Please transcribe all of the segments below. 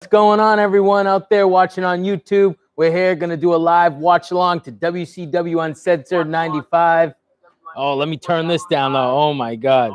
What's going on, everyone out there watching on YouTube? We're here going to do a live watch along to WCW Uncensored 95. Oh, let me turn this down though. Oh my God.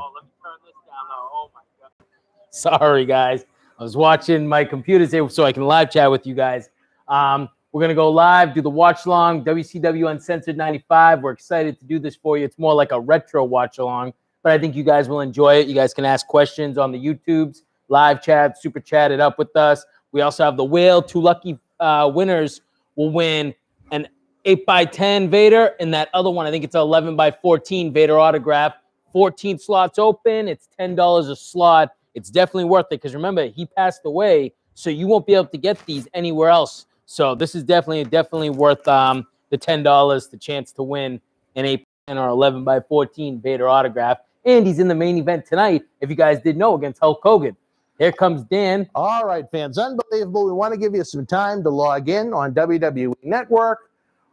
Sorry, guys. I was watching my computers here so I can live chat with you guys. We're going to go live, do the watch along, WCW Uncensored 95. We're excited to do this for you. It's more like a retro watch along, but I think you guys will enjoy it. You guys can ask questions on the YouTubes, live chat, super chat it up with us. We also have the whale. 2 lucky winners will win an 8x10 Vader, and that other one, I think it's an 11x14 Vader autograph. 14 slots open. It's $10 a slot. It's definitely worth it because remember, he passed away, so you won't be able to get these anywhere else. So this is definitely worth the $10, the chance to win an 8x10 or 11x14 Vader autograph. And he's in the main event tonight, if you guys didn't know, against Hulk Hogan. Here comes Dan. All right, fans. Unbelievable. We want to give you some time to log in on WWE Network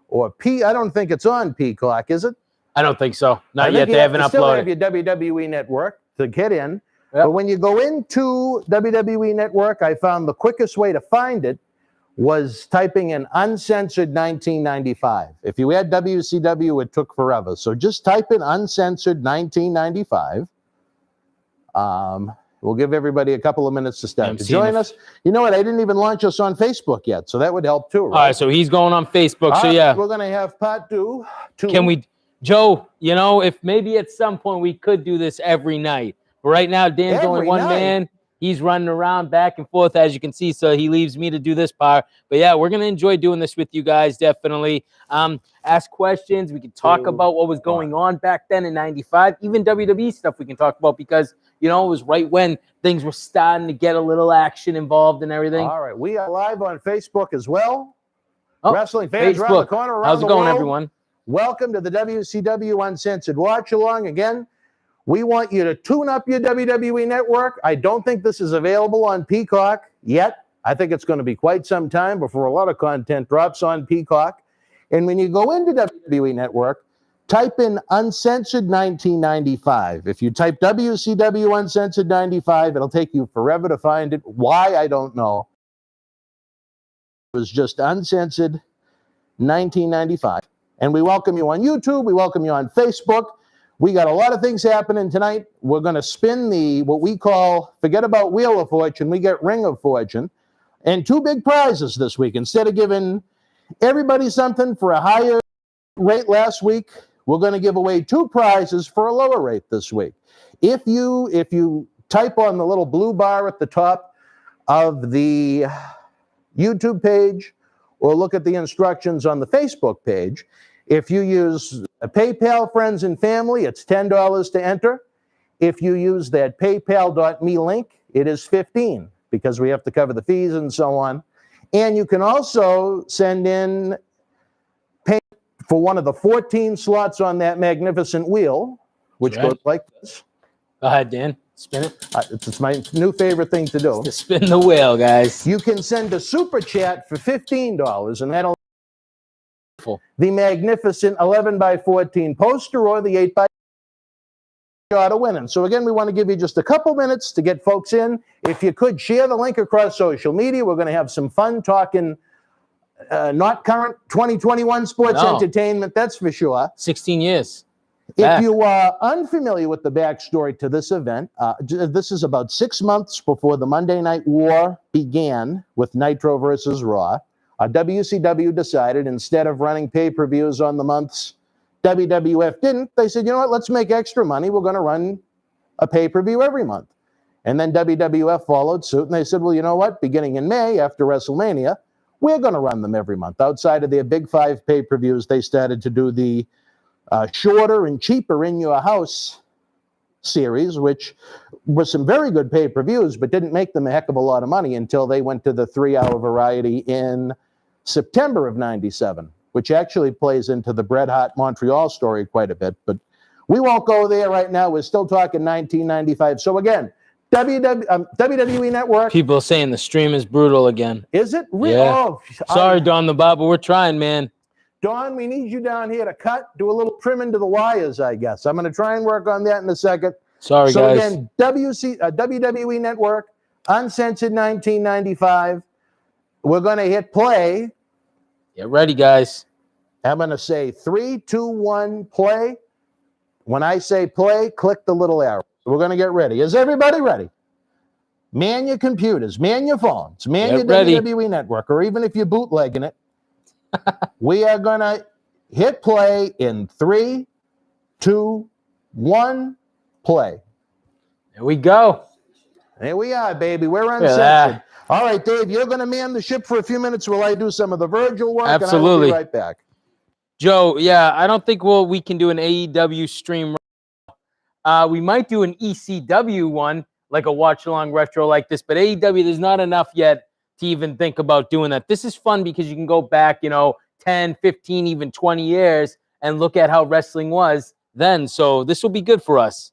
or I don't think it's on Peacock, is it? I don't think so. Not yet. They haven't uploaded. Still have your WWE Network to get in. Yep. But when you go into WWE Network, I found the quickest way to find it was typing in Uncensored 1995. If you had WCW, it took forever. So just type in Uncensored 1995. We'll give everybody a couple of minutes to start to join us. You know what? I didn't even launch us on Facebook yet, so that would help too, right? All right, so he's going on Facebook. All so right, yeah, we're going to have part two. Can we, Joe? You know, if maybe at some point we could do this every night. But right now, Dan's only one man. He's running around back and forth, as you can see, so he leaves me to do this part. But yeah, we're going to enjoy doing this with you guys, definitely. Ask questions. We can talk about what was going on back then in 95. Even WWE stuff we can talk about because, you know, it was right when things were starting to get a little action involved and everything. All right. We are live on Facebook as well. Wrestling fans Facebook. around the corner, around How's it going, world. everyone? Welcome to the WCW Uncensored Watch Along. Again, we want you to tune up your WWE Network. I don't think this is available on Peacock yet. I think it's going to be quite some time before a lot of content drops on Peacock. And when you go into WWE Network, type in Uncensored 1995. If you type WCW Uncensored 95, it'll take you forever to find it. Why, I don't know. It was just Uncensored 1995. And we welcome you on YouTube. We welcome you on Facebook. We got a lot of things happening tonight. We're going to spin what we call, forget about Wheel of Fortune, we get Ring of Fortune. And 2 big prizes this week. Instead of giving everybody something for a higher rate last week, we're going to give away 2 prizes for a lower rate this week. If you type on the little blue bar at the top of the YouTube page or look at the instructions on the Facebook page, if you use PayPal, friends and family, it's $10 to enter. If you use that paypal.me link, it is $15 because we have to cover the fees and so on. And you can also send in payment for one of the 14 slots on that magnificent wheel, which goes like this. Go ahead, Dan. Spin it. It's my new favorite thing to do. Just spin the wheel, guys. You can send a super chat for $15, and that'll the magnificent 11x14 poster or the 8x shot of winning. So again, we want to give you just a couple minutes to get folks in. If you could share the link across social media, we're going to have some fun talking not current 2021 sports entertainment, that's for sure. 16 years. If you are unfamiliar with the backstory to this event, this is about 6 months before the Monday Night War began with Nitro versus Raw. WCW decided instead of running pay-per-views on the months WWF didn't, they said, you know what, let's make extra money. We're going to run a pay-per-view every month. And then WWF followed suit, and they said, well, you know what, beginning in May after WrestleMania, we're going to run them every month. Outside of their big 5 pay-per-views, they started to do the shorter and cheaper In Your House series, which was some very good pay-per-views, but didn't make them a heck of a lot of money until they went to the 3-hour variety in September of 97, which actually plays into the Bret Hart Montreal story quite a bit. But we won't go there right now. We're still talking 1995. So again, WWE Network. People are saying the stream is brutal again. Is it? Yeah. Oh, sorry, Don the Bob, but we're trying, man. Don, we need you down here to do a little trimming to the wires, I guess. I'm going to try and work on that in a second. Sorry, guys. So again, WWE Network, Uncensored 1995. we're going to hit play. Get ready, guys. I'm going to say 3, 2, 1, play. When I say play, click the little arrow. We're going to get ready. Is everybody ready? Man your computers, man your phones, man your WWE Network, or even if you're bootlegging it. We are going to hit play in 3, 2, 1, play. There we go. There we are, baby. We're uncensored. All right, Dave, you're going to man the ship for a few minutes while I do some of the Virgil work, Absolutely. and I will be right back. Joe, yeah, I don't think we can do an AEW stream. We might do an ECW one, like a watch-along retro like this, but AEW, there's not enough yet to even think about doing that. This is fun because you can go back, 10, 15, even 20 years and look at how wrestling was then. So this will be good for us.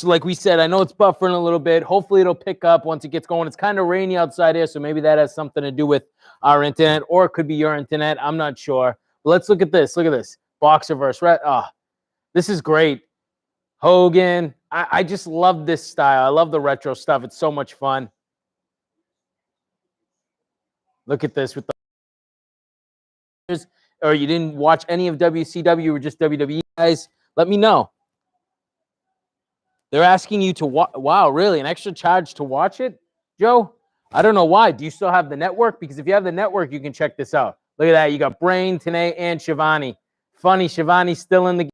Like we said, I know it's buffering a little bit. Hopefully it'll pick up once it gets going. It's kind of rainy outside here, so maybe that has something to do with our internet, or it could be your internet. I'm not sure. But let's look at this. Look at this. Boxer versus Red. Oh, this is great. Hogan. I just love this style. I love the retro stuff. It's so much fun. Look at this with the... Or you didn't watch any of WCW, you were just WWE guys, let me know. They're asking you to watch. Wow, really? An extra charge to watch it, Joe? I don't know why. Do you still have the network? Because if you have the network, you can check this out. Look at that. You got Brain, Tenay, and Shivani. Funny, Shivani's still in the game.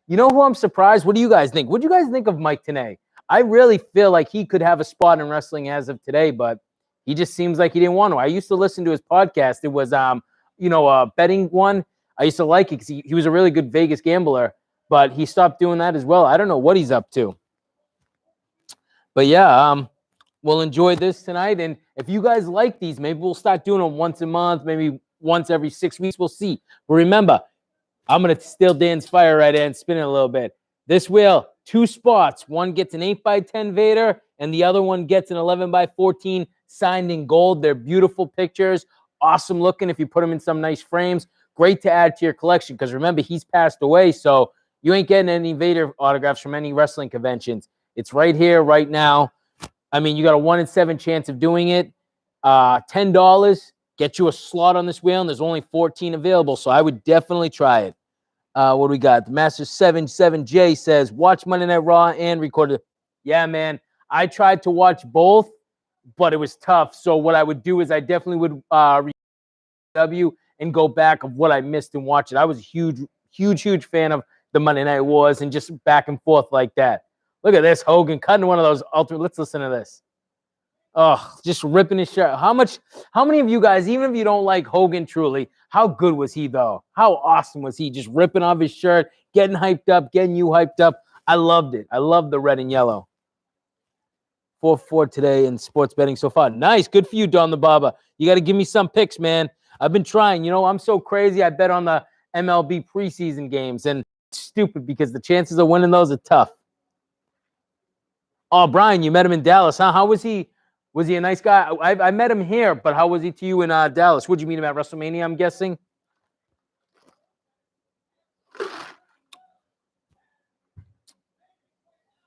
You know who I'm surprised? What do you guys think? What do you guys think of Mike Tenay? I really feel like he could have a spot in wrestling as of today, but he just seems like he didn't want to. I used to listen to his podcast. It was, a betting one. I used to like it because he was a really good Vegas gambler, but he stopped doing that as well. I don't know what he's up to. But yeah, we'll enjoy this tonight. And if you guys like these, maybe we'll start doing them once a month, maybe once every 6 weeks. We'll see. But remember, I'm going to steal Dan's fire right there and spin it a little bit. This wheel, 2 spots. One gets an 8x10 Vader, and the other one gets an 11x14 signed in gold. They're beautiful pictures. Awesome looking if you put them in some nice frames. Great to add to your collection because remember, he's passed away, so you ain't getting any Vader autographs from any wrestling conventions. It's right here, right now. I mean, you got a 1 in 7 chance of doing it. $10 get you a slot on this wheel, and there's only 14 available, so I would definitely try it. What do we got? The Master 77J says, watch Monday Night Raw and record it. Yeah, man. I tried to watch both, but it was tough. So what I would do is I definitely would W and go back of what I missed and watch it. I was a huge fan of the Monday Night Wars and just back and forth like that. Look at this, Hogan cutting one of those ultimate. Let's listen to this. Oh, just ripping his shirt. How many of you guys, even if you don't like Hogan truly, how good was he though? How awesome was he? Just ripping off his shirt, getting hyped up, getting you hyped up. I loved it. I love the red and yellow. 4-4 today in sports betting so far. Nice. Good for you, Don the Barber. You got to give me some picks, man. I've been trying. I'm so crazy. I bet on the MLB preseason games, and it's stupid because the chances of winning those are tough. Oh, Brian, you met him in Dallas, huh? How was he? Was he a nice guy? I met him here, but how was he to you in Dallas? Would you meet him at WrestleMania, I'm guessing?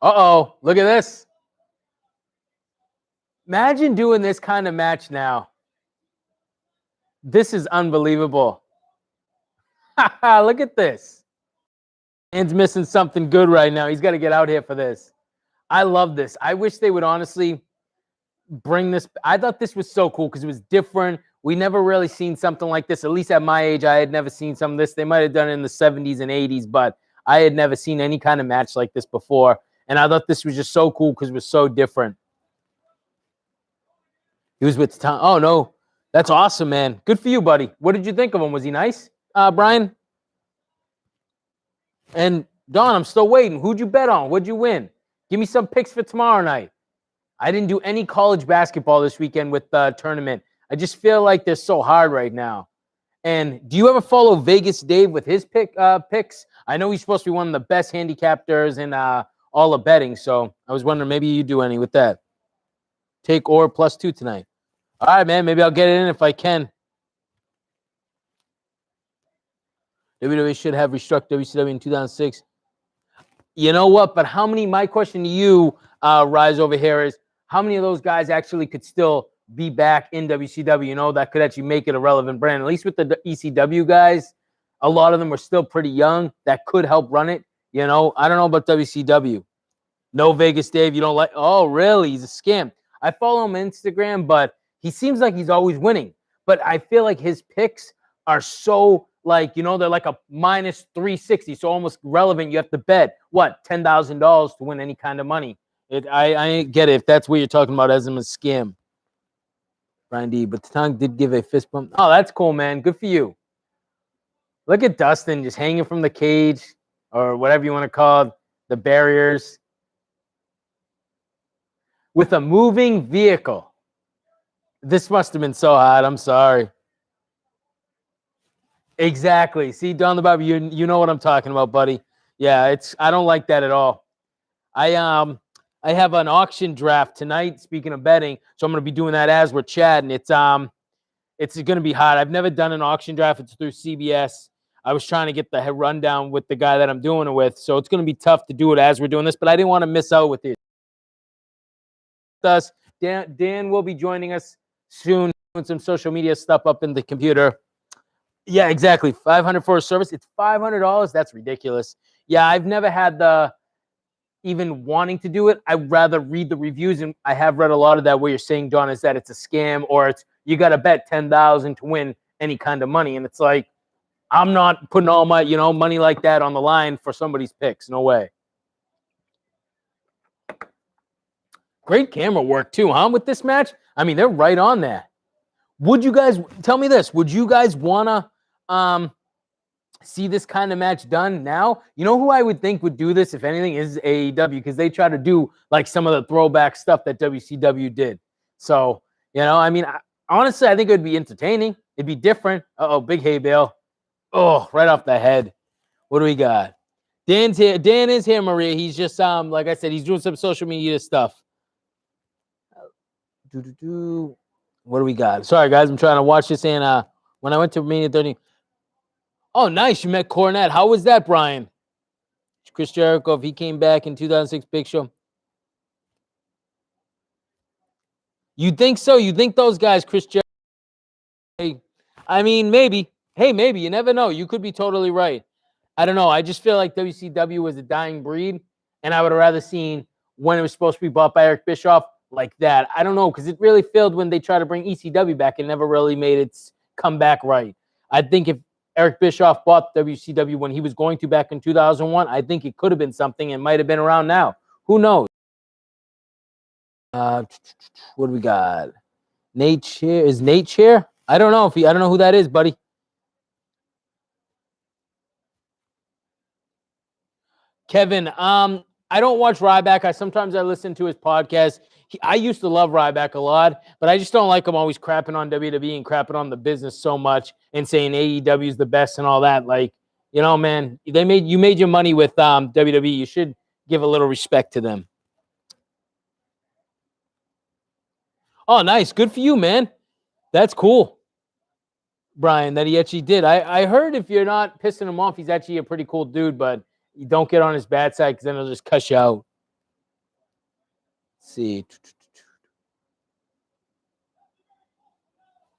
Uh-oh, look at this. Imagine doing this kind of match now. This is unbelievable. Look at this. Dan's missing something good right now. He's got to get out here for this. I love this. I wish they would honestly bring this. I thought this was so cool because it was different. We never really seen something like this. At least at my age, I had never seen some of this. They might have done it in the 70s and 80s, but I had never seen any kind of match like this before. And I thought this was just so cool because it was so different. He was with Tom. Oh, no. That's awesome, man. Good for you, buddy. What did you think of him? Was he nice, Brian? And Don, I'm still waiting. Who'd you bet on? What'd you win? Give me some picks for tomorrow night. I didn't do any college basketball this weekend with the tournament. I just feel like they're so hard right now. And do you ever follow Vegas Dave with his picks? I know he's supposed to be one of the best handicaptors in all of betting, so I was wondering maybe you do any with that. Take or +2 tonight. All right, man. Maybe I'll get it in if I can. WWE should have restruck WCW in 2006. You know what? But how many? My question to you, Rise over here, is how many of those guys actually could still be back in WCW. You know, that could actually make it a relevant brand. At least with the ECW guys, a lot of them were still pretty young. That could help run it. You know, I don't know about WCW. No Vegas Dave, you don't like. Oh, really? He's a scam. I follow him on Instagram, but he seems like he's always winning. But I feel like his picks are so like, you know, they're like a minus 360, so almost relevant. You have to bet what $10,000 to win any kind of money. I get it if that's what you're talking about as him a scam. Brian D. But Tatank did give a fist bump. Oh, that's cool, man. Good for you. Look at Dustin just hanging from the cage or whatever you want to call it, the barriers, with a moving vehicle. This must have been so hot. I'm sorry. Exactly. See, Don the Barber, you know what I'm talking about, buddy. Yeah, I don't like that at all. I have an auction draft tonight, speaking of betting, so I'm going to be doing that as we're chatting. It's going to be hot. I've never done an auction draft. It's through CBS. I was trying to get the rundown with the guy that I'm doing it with, so it's going to be tough to do it as we're doing this, but I didn't want to miss out with it. Thus, Dan will be joining us soon, doing some social media stuff up in the computer. Yeah, exactly. $500 for a service. It's $500. That's ridiculous. Yeah, I've never had the even wanting to do it. I'd rather read the reviews, and I have read a lot of that where you're saying, Don, is that it's a scam or it's you got to bet $10,000 to win any kind of money, and it's like I'm not putting all my money like that on the line for somebody's picks. No way. Great camera work too, huh? With this match, I mean, they're right on that. Would you guys tell me this? Would you guys wanna see this kind of match done now? You know who I would think would do this, if anything, is AEW, because they try to do like some of the throwback stuff that WCW did. So, I mean, honestly, I think it would be entertaining. It'd be different. Uh-oh, big hay bale. Oh, right off the head. What do we got? Dan's here. Dan is here, Maria. He's just like I said, he's doing some social media stuff. What do we got? Sorry, guys, I'm trying to watch this. And when I went to Mania 30, oh, nice, you met Cornette. How was that, Brian? Chris Jericho, if he came back in 2006, Big Show. You think so? You think those guys, Chris Jericho? Hey, I mean, maybe. Hey, maybe. You never know. You could be totally right. I don't know. I just feel like WCW was a dying breed, and I would have rather seen when it was supposed to be bought by Eric Bischoff like that. I don't know, because it really failed when they tried to bring ECW back. It never really made its comeback right. I think if Eric Bischoff bought WCW when he was going to back in 2001, I think it could have been something and might have been around now. Who knows? What do we got? Nate Chair. Is Nate Chair? I don't know I don't know who that is, buddy. Kevin, I don't watch Ryback. Sometimes I listen to his podcast. I used to love Ryback a lot, but I just don't like him always crapping on WWE and crapping on the business so much and saying AEW is the best and all that. Like, man, you made your money with WWE. You should give a little respect to them. Oh, nice. Good for you, man. That's cool, Brian, that he actually did. I heard if you're not pissing him off, he's actually a pretty cool dude, but you don't get on his bad side because then he'll just cuss you out. Let's see.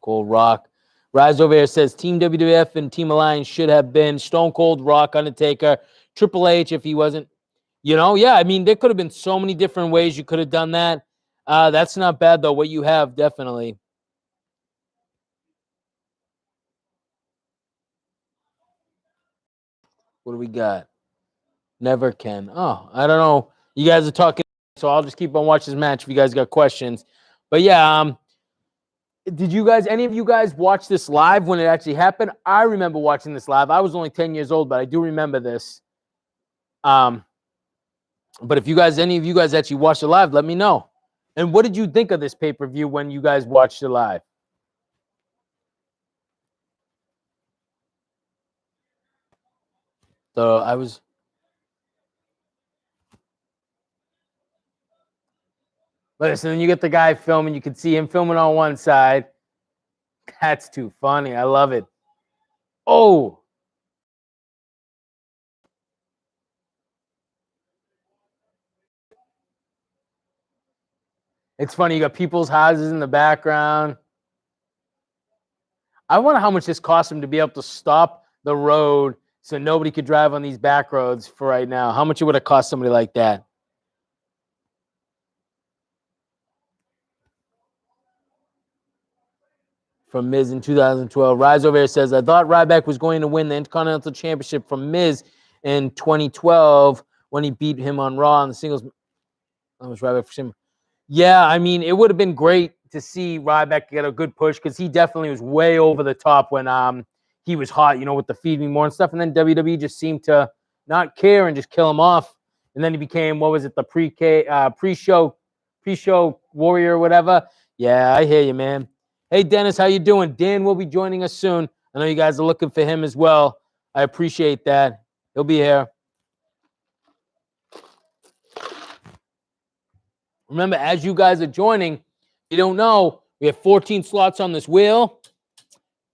Cold Rock. Rise over here says Team WWF and Team Alliance should have been Stone Cold, Rock, Undertaker, Triple H if he wasn't. Yeah, I mean, there could have been so many different ways you could have done that. That's not bad, though, what you have, definitely. What do we got? Never can. Oh, I don't know. You guys are talking, so I'll just keep on watching this match if you guys got questions. But yeah, did any of you guys watch this live when it actually happened? I remember watching this live. I was only 10 years old, but I do remember this. But if any of you guys actually watched it live, let me know. And what did you think of this pay-per-view when you guys watched it live? So I was. Listen, then you get the guy filming. You can see him filming on one side. That's too funny. I love it. Oh. It's funny. You got people's houses in the background. I wonder how much this cost them to be able to stop the road so nobody could drive on these back roads for right now. How much it would have cost somebody like that? From Miz in 2012. Rise over here says, I thought Ryback was going to win the Intercontinental Championship from Miz in 2012 when he beat him on Raw in the singles. That was Ryback for him. Yeah, I mean, it would have been great to see Ryback get a good push because he definitely was way over the top when he was hot, you know, with the Feed Me More and stuff. And then WWE just seemed to not care and just kill him off. And then he became, what was it, the pre-show warrior or whatever. Yeah, I hear you, man. Hey, Dennis, how you doing? Dan will be joining us soon. I know you guys are looking for him as well. I appreciate that. He'll be here. Remember, as you guys are joining, you don't know, we have 14 slots on this wheel.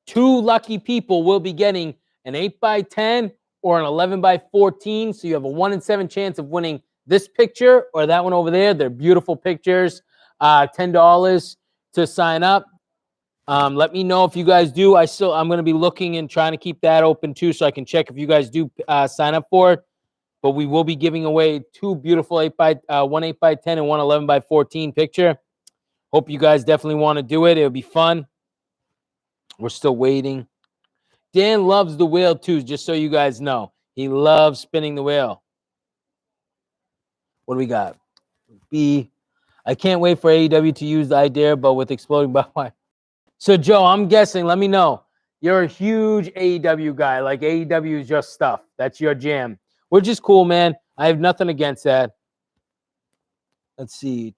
2 lucky people will be getting an 8x10 or an 11x14. So you have a 1 in 7 chance of winning this picture or that one over there. They're beautiful pictures. $10 to sign up. Let me know if you guys do. I'm going to be looking and trying to keep that open too, so I can check if you guys do sign up for it. But we will be giving away 2 beautiful 1 8x10 and 1 11x14 picture. Hope you guys definitely want to do it. It'll be fun. We're still waiting. Dan loves the wheel too, just so you guys know. He loves spinning the wheel. What do we got? B. I can't wait for AEW to use the idea, but with exploding barbed wire. So, Joe, I'm guessing, let me know. You're a huge AEW guy. Like, AEW is your stuff. That's your jam. Which is cool, man. I have nothing against that. Let's see.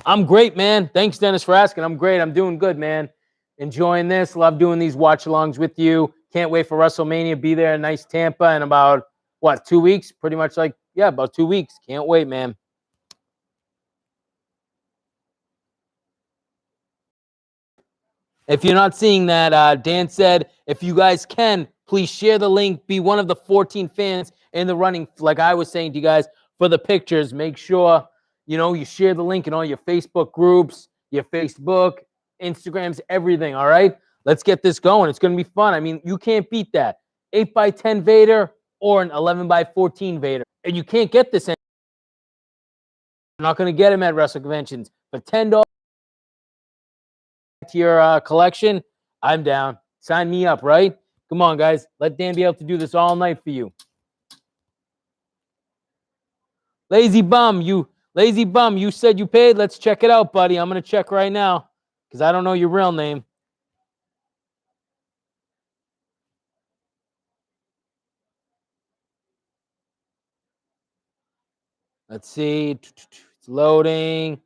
I'm great, man. Thanks, Dennis, for asking. I'm great. I'm doing good, man. Enjoying this. Love doing these watch-alongs with you. Can't wait for WrestleMania. Be there in nice Tampa in about, 2 weeks? Pretty much like, yeah, about 2 weeks. Can't wait, man. If you're not seeing that, Dan said, if you guys can, please share the link. Be one of the 14 fans in the running, like I was saying to you guys, for the pictures. Make sure, you share the link in all your Facebook groups, your Facebook, Instagrams, everything, all right? Let's get this going. It's going to be fun. I mean, you can't beat that. 8x10 Vader or an 11x14 Vader. And you can't get this. You're not going to get them at wrestle conventions. But $10 to your collection, I'm down. Sign me up, right? Come on, guys. Let Dan be able to do this all night for you. Lazy bum, you said you paid. Let's check it out, buddy. I'm going to check right now because I don't know your real name. Let's see. It's loading.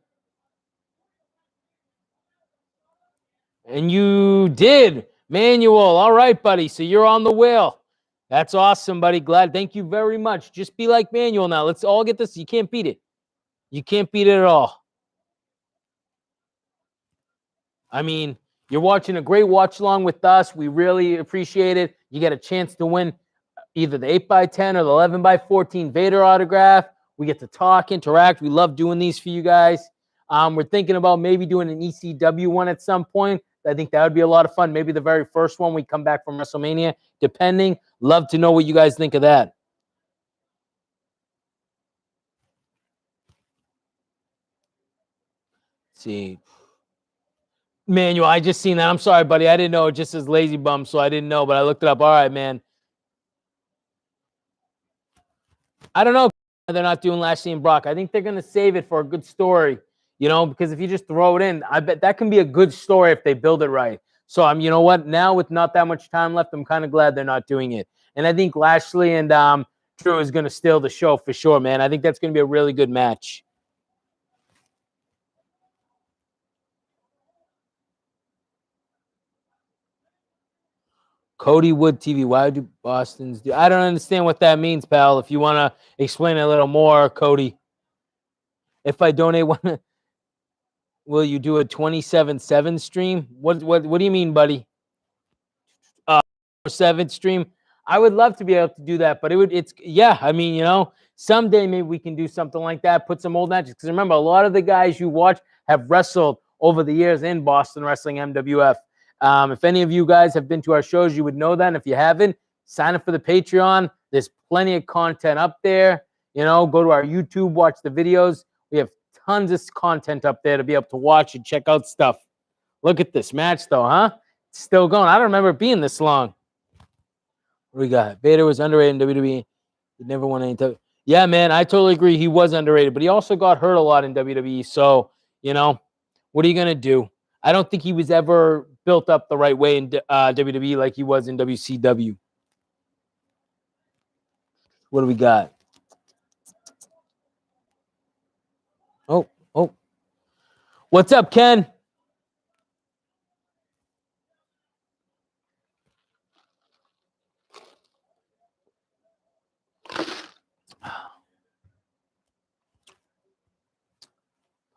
And you did. Manual. All right, buddy. So you're on the wheel. That's awesome, buddy. Glad. Thank you very much. Just be like Manuel now. Let's all get this. You can't beat it. You can't beat it at all. I mean, you're watching a great watch along with us. We really appreciate it. You get a chance to win either the 8x10 or the 11x14 Vader autograph. We get to talk, interact. We love doing these for you guys. We're thinking about maybe doing an ECW one at some point. I think that would be a lot of fun. Maybe the very first one we come back from WrestleMania, depending. Love to know what you guys think of that. Let's see. Manual, I just seen that. I'm sorry, buddy. I didn't know. It just says lazy bum, so I didn't know, but I looked it up. All right, man. I don't know. They're not doing Lashley and Brock. I think they're going to save it for a good story, because if you just throw it in, I bet that can be a good story if they build it right. So, you know what? Now with not that much time left, I'm kind of glad they're not doing it. And I think Lashley and Drew is going to steal the show for sure, man. I think that's going to be a really good match. Cody Wood TV. Why do Boston's do? I don't understand what that means, pal. If you want to explain a little more, Cody. If I donate one, will you do a 27/7 stream? What do you mean, buddy? 7 stream. I would love to be able to do that, but I mean, someday maybe we can do something like that, put some old matches. Because remember, a lot of the guys you watch have wrestled over the years in Boston Wrestling MWF. If any of you guys have been to our shows, you would know that. And if you haven't, sign up for the Patreon. There's plenty of content up there. Go to our YouTube, watch the videos. We have tons of content up there to be able to watch and check out stuff. Look at this match, though, huh? It's still going. I don't remember it being this long. What we got? Vader was underrated in WWE. He never won any time. Yeah, man, I totally agree. He was underrated, but he also got hurt a lot in WWE. So, what are you going to do? I don't think he was ever built up the right way in WWE like he was in WCW. What do we got? Oh. What's up, Ken?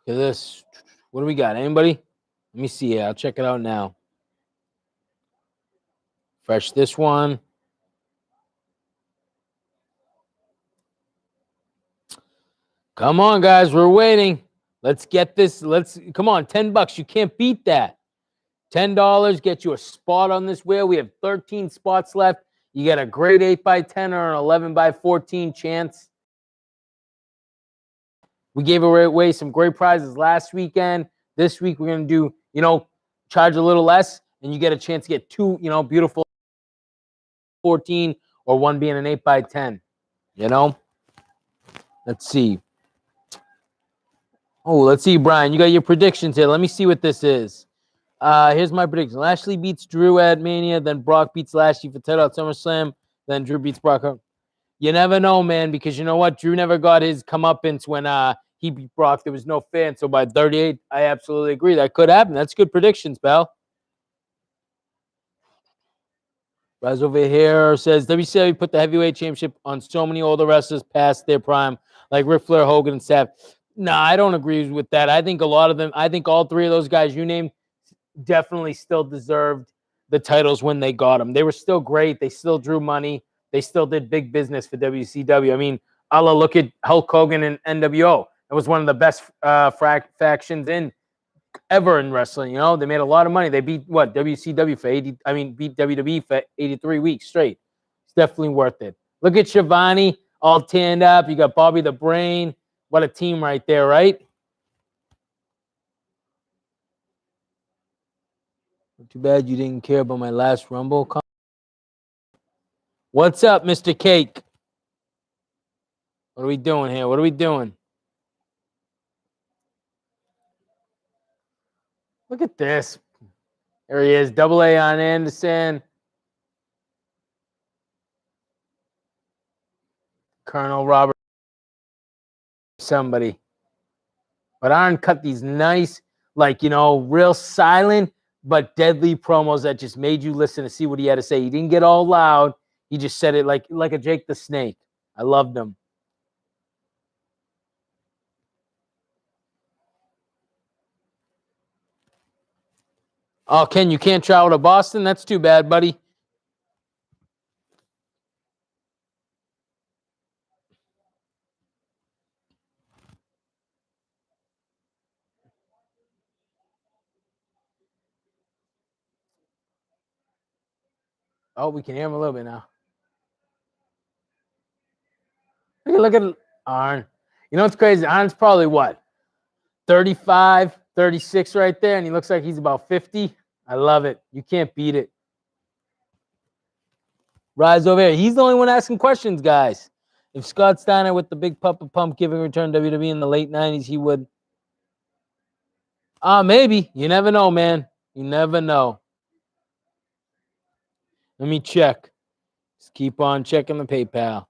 Look at this. What do we got? Anybody? Let me see it. I'll check it out now. Fresh this one. Come on, guys. We're waiting. Let's get this. Come on. $10. You can't beat that. $10 gets you a spot on this wheel. We have 13 spots left. You get a great 8x10 or an 11x14 chance. We gave away some great prizes last weekend. This week, we're going to do, charge a little less, and you get a chance to get two, beautiful 14 or one being an 8x10. Let's see. Oh, let's see, Brian. You got your predictions here. Let me see what this is. Here's my prediction. Lashley beats Drew at Mania, then Brock beats Lashley for title at SummerSlam, then Drew beats Brock. You never know, man, because you know what? Drew never got his comeuppance when he beat Brock. There was no fan. So by 38, I absolutely agree. That could happen. That's good predictions, pal. Raz over here says, WCW put the heavyweight championship on so many older wrestlers past their prime, like Ric Flair, Hogan, and Seth. No, I don't agree with that. I think a lot of them, I think all three of those guys you named definitely still deserved the titles when they got them. They were still great. They still drew money. They still did big business for WCW. I mean, look at Hulk Hogan and NWO. It was one of the best factions ever in wrestling. They made a lot of money. They beat WCW for beat WWE for 83 weeks straight. It's definitely worth it. Look at Shivani all tanned up. You got Bobby the Brain. What a team right there, right? Too bad you didn't care about my last Rumble. What's up, Mr. Cake? What are we doing here? What are we doing? Look at this. There he is. Double A on Anderson. Colonel Robert. Somebody. But Arn cut these nice, real silent but deadly promos that just made you listen to see what he had to say. He didn't get all loud. He just said it like a Jake the Snake. I loved him. Oh, Ken, you can't travel to Boston? That's too bad, buddy. Oh, we can hear him a little bit now. Look at Arn. You know what's crazy? Arn's probably what? 35, 36 right there, and he looks like he's about 50. I love it. You can't beat it. Rise over here. He's the only one asking questions, guys. If Scott Steiner with the big pump giving return WWE in the late 90s, he would. Maybe. You never know, man. You never know. Let me check. Just keep on checking the PayPal.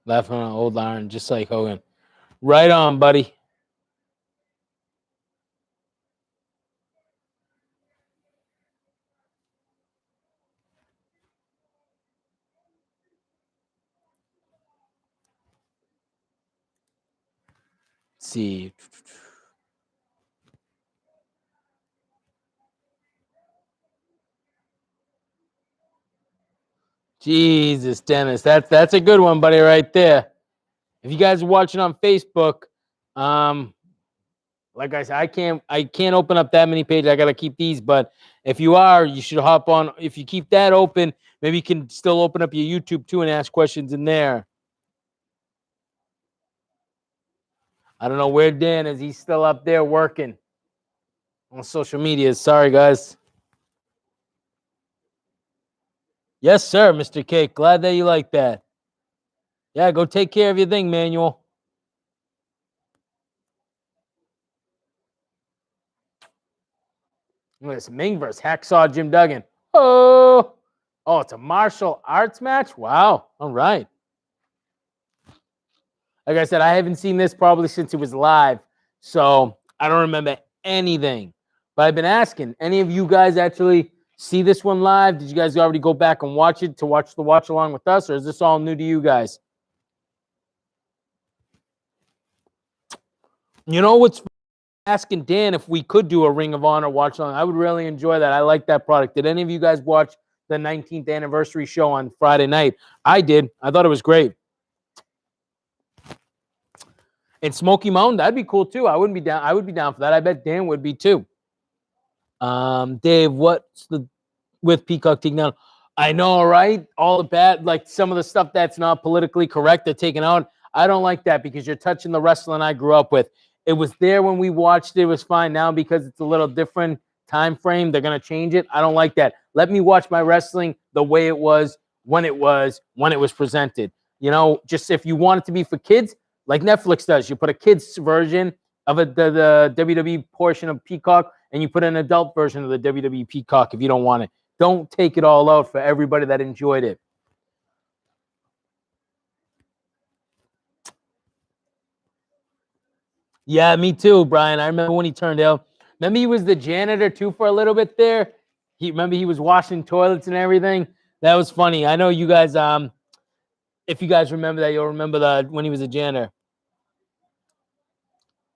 Laughing on old Iron, just like Hogan. Right on, buddy. see. Jesus, Dennis, that's a good one, buddy, right there. If you guys are watching on Facebook, like I said, I can't open up that many pages. I gotta keep these, but if you are, you should hop on. If you keep that open, maybe you can still open up your YouTube too and ask questions in there. I don't know where Dan is. He's still up there working on social media. Sorry, guys. Yes, sir, Mr. Cake. Glad that you like that. Yeah, go take care of your thing, Manuel. Listen, Ming versus Hacksaw Jim Duggan. Oh, it's a martial arts match? Wow. All right. Like I said, I haven't seen this probably since it was live, so I don't remember anything. But I've been asking, any of you guys actually see this one live? Did you guys already go back and watch it to watch the watch along with us, or is this all new to you guys? You know what's asking Dan if we could do a Ring of Honor watch along? I would really enjoy that. I like that product. Did any of you guys watch the 19th anniversary show on Friday night? I did. I thought it was great. And Smoky Mountain, that'd be cool too. I would be down for that. I bet Dan would be too. Dave, what's the with Peacock taking down? I know, right? All the bad, like some of the stuff that's not politically correct, they're taking out. I don't like that because you're touching the wrestling I grew up with. It was there when we watched it. It was fine. Now because it's a little different time frame, they're gonna change it. I don't like that. Let me watch my wrestling the way it was when it was presented. You know, just if you want it to be for kids, like Netflix does, you put a kids version of the WWE portion of Peacock, and you put an adult version of the WWE Peacock if you don't want it. Don't take it all out for everybody that enjoyed it. Yeah, me too, Brian. I remember when he turned out. Remember he was the janitor too for a little bit there. He was washing toilets and everything. That was funny. I know you guys. If you guys remember that, you'll remember that when he was a janitor.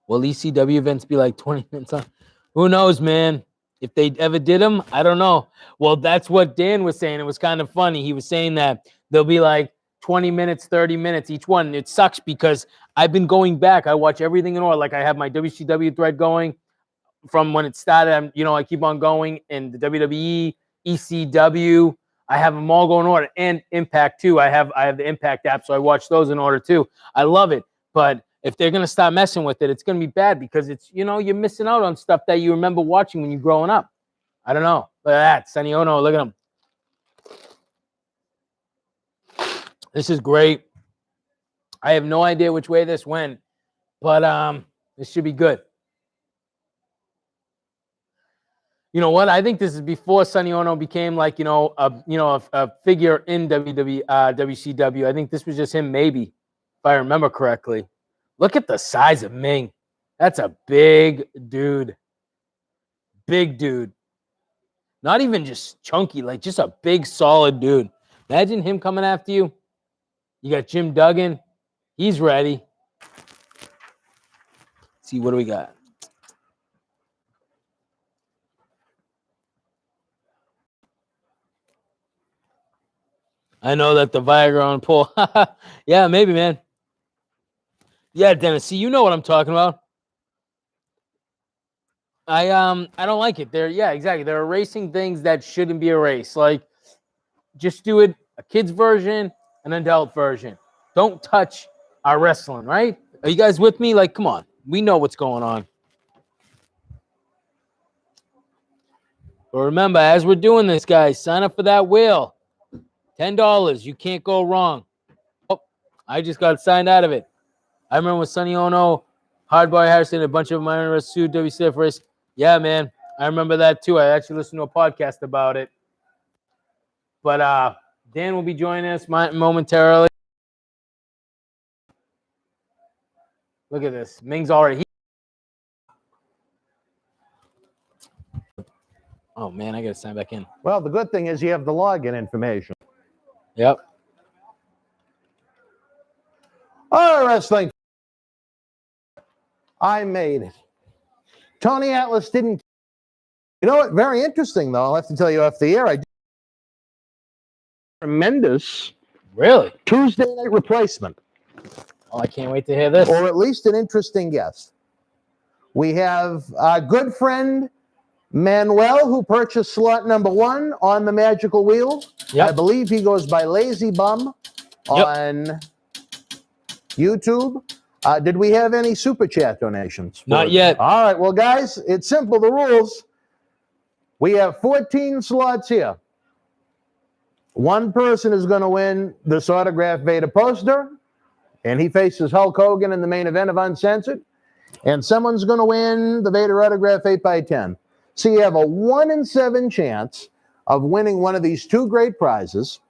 Will ECW events be like 20 minutes on? Who knows, man? If they ever did them, I don't know. Well, that's what Dan was saying. It was kind of funny. He was saying that they'll be like 20 minutes, 30 minutes each one. It sucks because I've been going back. I watch everything in order. Like I have my WCW thread going from when it started. I keep on going. And the WWE, ECW, I have them all going in order. And Impact too. I have the Impact app, so I watch those in order too. I love it. But if they're going to start messing with it, it's going to be bad because it's, you're missing out on stuff that you remember watching when you're growing up. I don't know. Look at that. Sonny Ono, look at him. This is great. I have no idea which way this went, but this should be good. You know what? I think this is before Sonny Ono became like, a figure in WCW. I think this was just him, maybe, if I remember correctly. Look at the size of Ming. That's a big dude. Big dude. Not even just chunky, like just a big, solid dude. Imagine him coming after you. You got Jim Duggan. He's ready. Let's see, what do we got? I know that the Viagra on pull. Yeah, maybe, man. Yeah, Dennis. See, you know what I'm talking about. I don't like it. Exactly. They're erasing things that shouldn't be erased. Like, just do it a kid's version, an adult version. Don't touch our wrestling, right? Are you guys with me? Like, come on. We know what's going on. But remember, as we're doing this, guys, sign up for that wheel. $10. You can't go wrong. Oh, I just got signed out of it. I remember when Sonny Ono, Hardboy Harrison, a bunch of my sued WCF race. Yeah, man. I remember that too. I actually listened to a podcast about it. But Dan will be joining us momentarily. Look at this. Ming's already. Oh, man, I got to sign back in. Well, the good thing is you have the login information. Yep. All right, wrestling. I made it. Tony Atlas didn't. You know what? Very interesting, though. I'll have to tell you off the air. I did a tremendous Really? Tuesday night replacement. Oh, I can't wait to hear this. Or at least an interesting guest. We have our good friend Manuel, who purchased slot number 1 on the Magical Wheel. Yep. I believe he goes by Lazy Bum on YouTube. Did we have any Super Chat donations? Not yet. All right. Well, guys, it's simple. The rules. We have 14 slots here. One person is going to win this autographed Vader poster, and he faces Hulk Hogan in the main event of Uncensored. And someone's going to win the Vader autograph 8x10. So you have a 1 in 7 chance of winning one of these 2 great prizes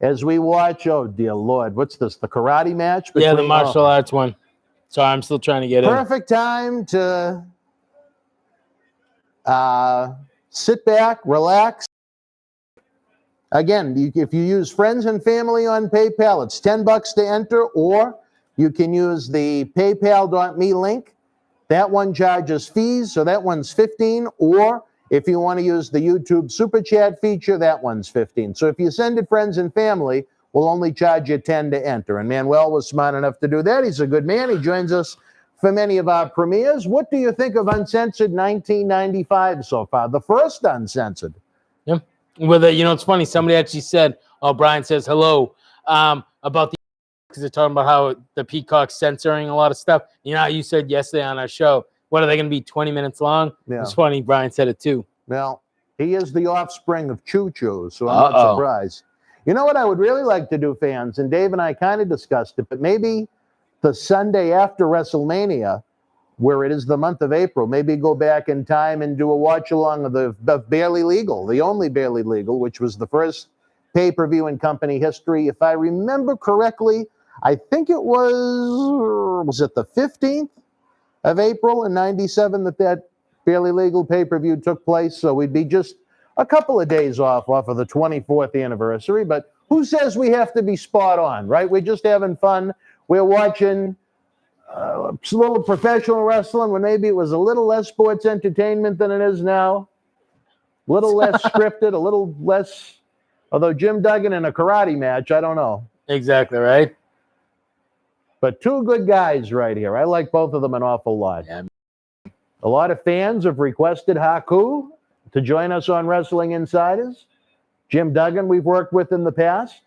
as we watch, oh dear Lord, what's this, the karate match? Yeah, the martial arts one. Sorry, I'm still trying to get in. Perfect time to sit back, relax. Again, if you use friends and family on PayPal, it's $10 to enter, or you can use the paypal.me link. That one charges fees, so that one's $15. Or if you want to use the YouTube SuperChat feature, that one's $15. So if you send it friends and family, we'll only charge you $10 to enter. And Manuel was smart enough to do that. He's a good man. He joins us for many of our premieres. What do you think of Uncensored 1995 so far? The first Uncensored. Yeah. With it, you know, it's funny. Somebody actually said, "Oh, Brian says hello," about the, because they're talking about how the Peacock's censoring a lot of stuff. You know, how you said yesterday on our show, what are they going to be, 20 minutes long? Yeah. It's funny. Brian said it too. Well, he is the offspring of Choo Choo, so I'm not surprised. You know what I would really like to do, fans, and Dave and I kind of discussed it, but maybe the Sunday after WrestleMania, where it is the month of April, maybe go back in time and do a watch-along of the Barely Legal, the only Barely Legal, which was the first pay-per-view in company history. If I remember correctly, I think it was it the 15th of April in 97 that Barely Legal pay-per-view took place? So we'd be just a couple of days off of the 24th anniversary, but who says we have to be spot on, right? We're just having fun. We're watching a little professional wrestling when maybe it was a little less sports entertainment than it is now. A little less scripted, a little less, although Jim Duggan in a karate match, I don't know. Exactly, right? But 2 good guys right here. I like both of them an awful lot. Yeah. A lot of fans have requested Haku to join us on Wrestling Insiders. Jim Duggan we've worked with in the past.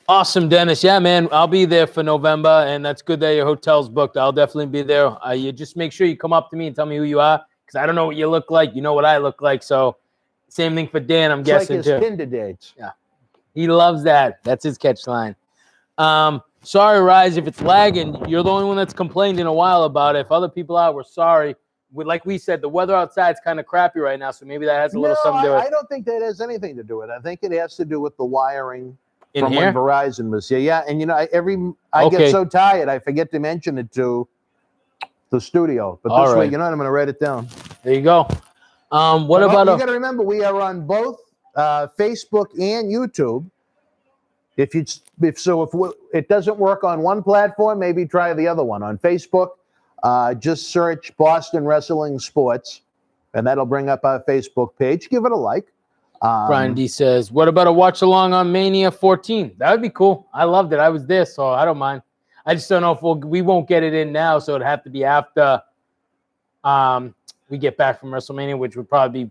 Awesome, Dennis. Yeah, man, I'll be there for November, and that's good that your hotel's booked. I'll definitely be there. You just make sure you come up to me and tell me who you are, because I don't know what you look like. You know what I look like, so same thing for Dan, I'm guessing, like his too. Tinder dates. Yeah, he loves that. That's his catch line. Sorry, Rise, if it's lagging. You're the only one that's complained in a while about it. If other people are, we're sorry. Like we said, the weather outside's kind of crappy right now, so maybe that has a little something to do with it. I don't think that has anything to do with it. I think it has to do with the wiring in from here? when Verizon was here. Yeah, and you know, I get so tired, I forget to mention it to the studio. But this week, you know what, I'm going to write it down. There you go. What about you got to remember, we are on both Facebook and YouTube. If it doesn't work on one platform, maybe try the other one. On Facebook, just search Boston Wrestling Sports, and that'll bring up our Facebook page. Give it a like. Brian D says, what about a watch along on Mania 14? That would be cool. I loved it. I was there, so I don't mind. I just don't know if we won't get it in now, so it'd have to be after we get back from WrestleMania, which would probably be.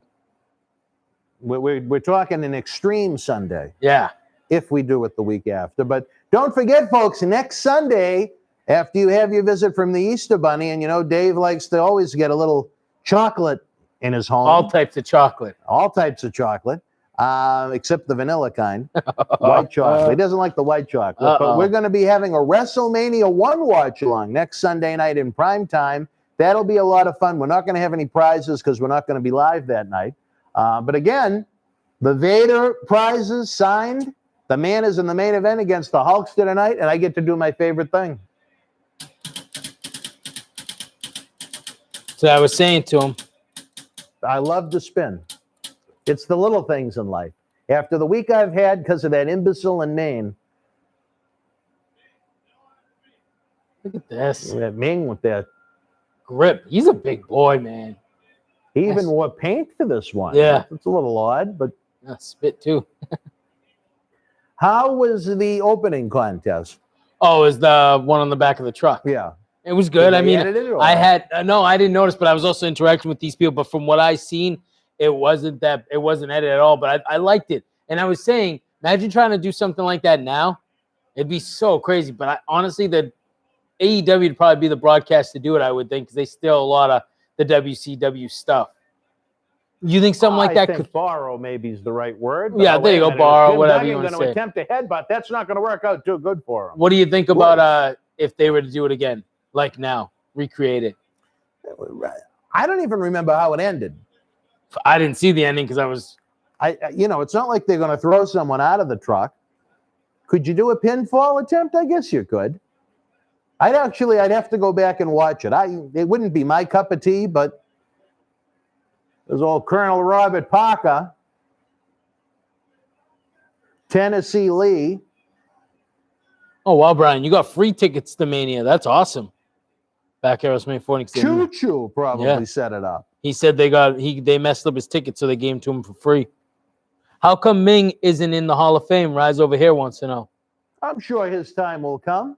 We're talking an extreme Sunday. Yeah. If we do it the week after. But don't forget, folks, next Sunday, after you have your visit from the Easter Bunny, and you know Dave likes to always get a little chocolate in his home. All types of chocolate. All types of chocolate, except the vanilla kind. White chocolate. He doesn't like the white chocolate. But we're going to be having a WrestleMania 1 watch-along next Sunday night in prime time. That'll be a lot of fun. We're not going to have any prizes because we're not going to be live that night. But again, the Vader prizes signed. The man is in the main event against the Hulkster tonight, and I get to do my favorite thing. So I was saying to him, I love to spin. It's the little things in life. After the week I've had because of that imbecile in Maine, Look at this. That Ming with that Grip. He's a big boy, man. he even wore paint for this one. Yeah. It's a little odd, but Spit too. how was the opening contest? Oh, is the one on the back of the truck? Yeah. It was good. Did I they mean, edit it, or- I had no, I didn't notice, but I was also interacting with these people. But from what I seen, it wasn't edited at all. But I liked it, and I was saying, imagine trying to do something like that now. It'd be so crazy. But honestly, the AEW would probably be the broadcast to do it. I would think because they steal a lot of the WCW stuff. You think something like that could borrow? Maybe is the right word. Yeah, there you go, borrow, whatever you want to say. Attempt a headbutt. That's not going to work out too good for him. What do you think about if they were to do it again, like now, recreate it? I don't even remember how it ended. I didn't see the ending because I was. It's not like they're going to throw someone out of the truck. Could you do a pinfall attempt? I guess you could. I'd have to go back and watch it. It wouldn't be my cup of tea, but there's old Colonel Robert Parker, Tennessee Lee. Oh, wow, Brian, you got free tickets to Mania. That's awesome. Back Arrows May 40. Choo Choo probably set it up. He said they messed up his ticket, so they gave him to him for free. How come Ming isn't in the Hall of Fame? Rise Over Here wants to know. I'm sure his time will come.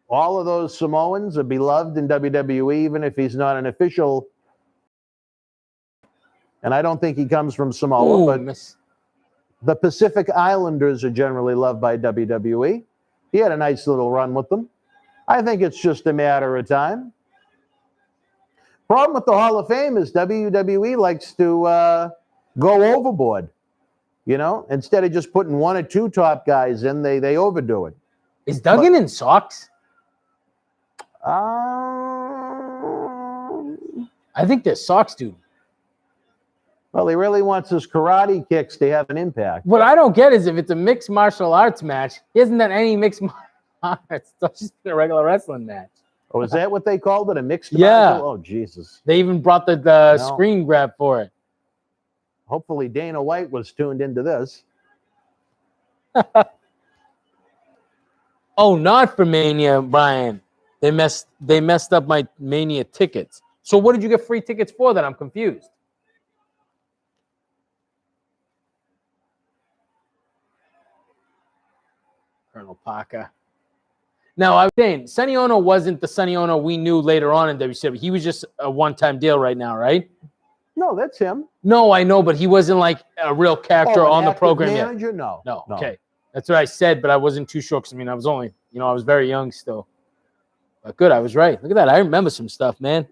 All of those Samoans are beloved in WWE, even if he's not an official. And I don't think he comes from Samoa, but the Pacific Islanders are generally loved by WWE. He had a nice little run with them. I think it's just a matter of time. Problem with the Hall of Fame is WWE likes to go overboard. Instead of just putting one or two top guys in, they overdo it. Is Duggan in socks? I think they're socks, dude. Well, he really wants his karate kicks to have an impact. What I don't get is if it's a mixed martial arts match, he hasn't done any mixed martial arts. It's just been a regular wrestling match. Oh, is that what they called it? A mixed martial? Yeah. Oh, Jesus. They even brought the screen grab for it. Hopefully Dana White was tuned into this. Oh, not for Mania, Brian. They messed up my Mania tickets. So what did you get free tickets for then? I'm confused. Colonel Parker. Now, I was saying, Sonny Ono wasn't the Sonny Ono we knew later on in WCW. He was just a one-time deal right now, right? No, that's him. No, I know, but he wasn't like a real character on the program manager? yet. No. Okay. That's what I said, but I wasn't too sure because, I was only, I was very young still. But good, I was right. Look at that. I remember some stuff, man.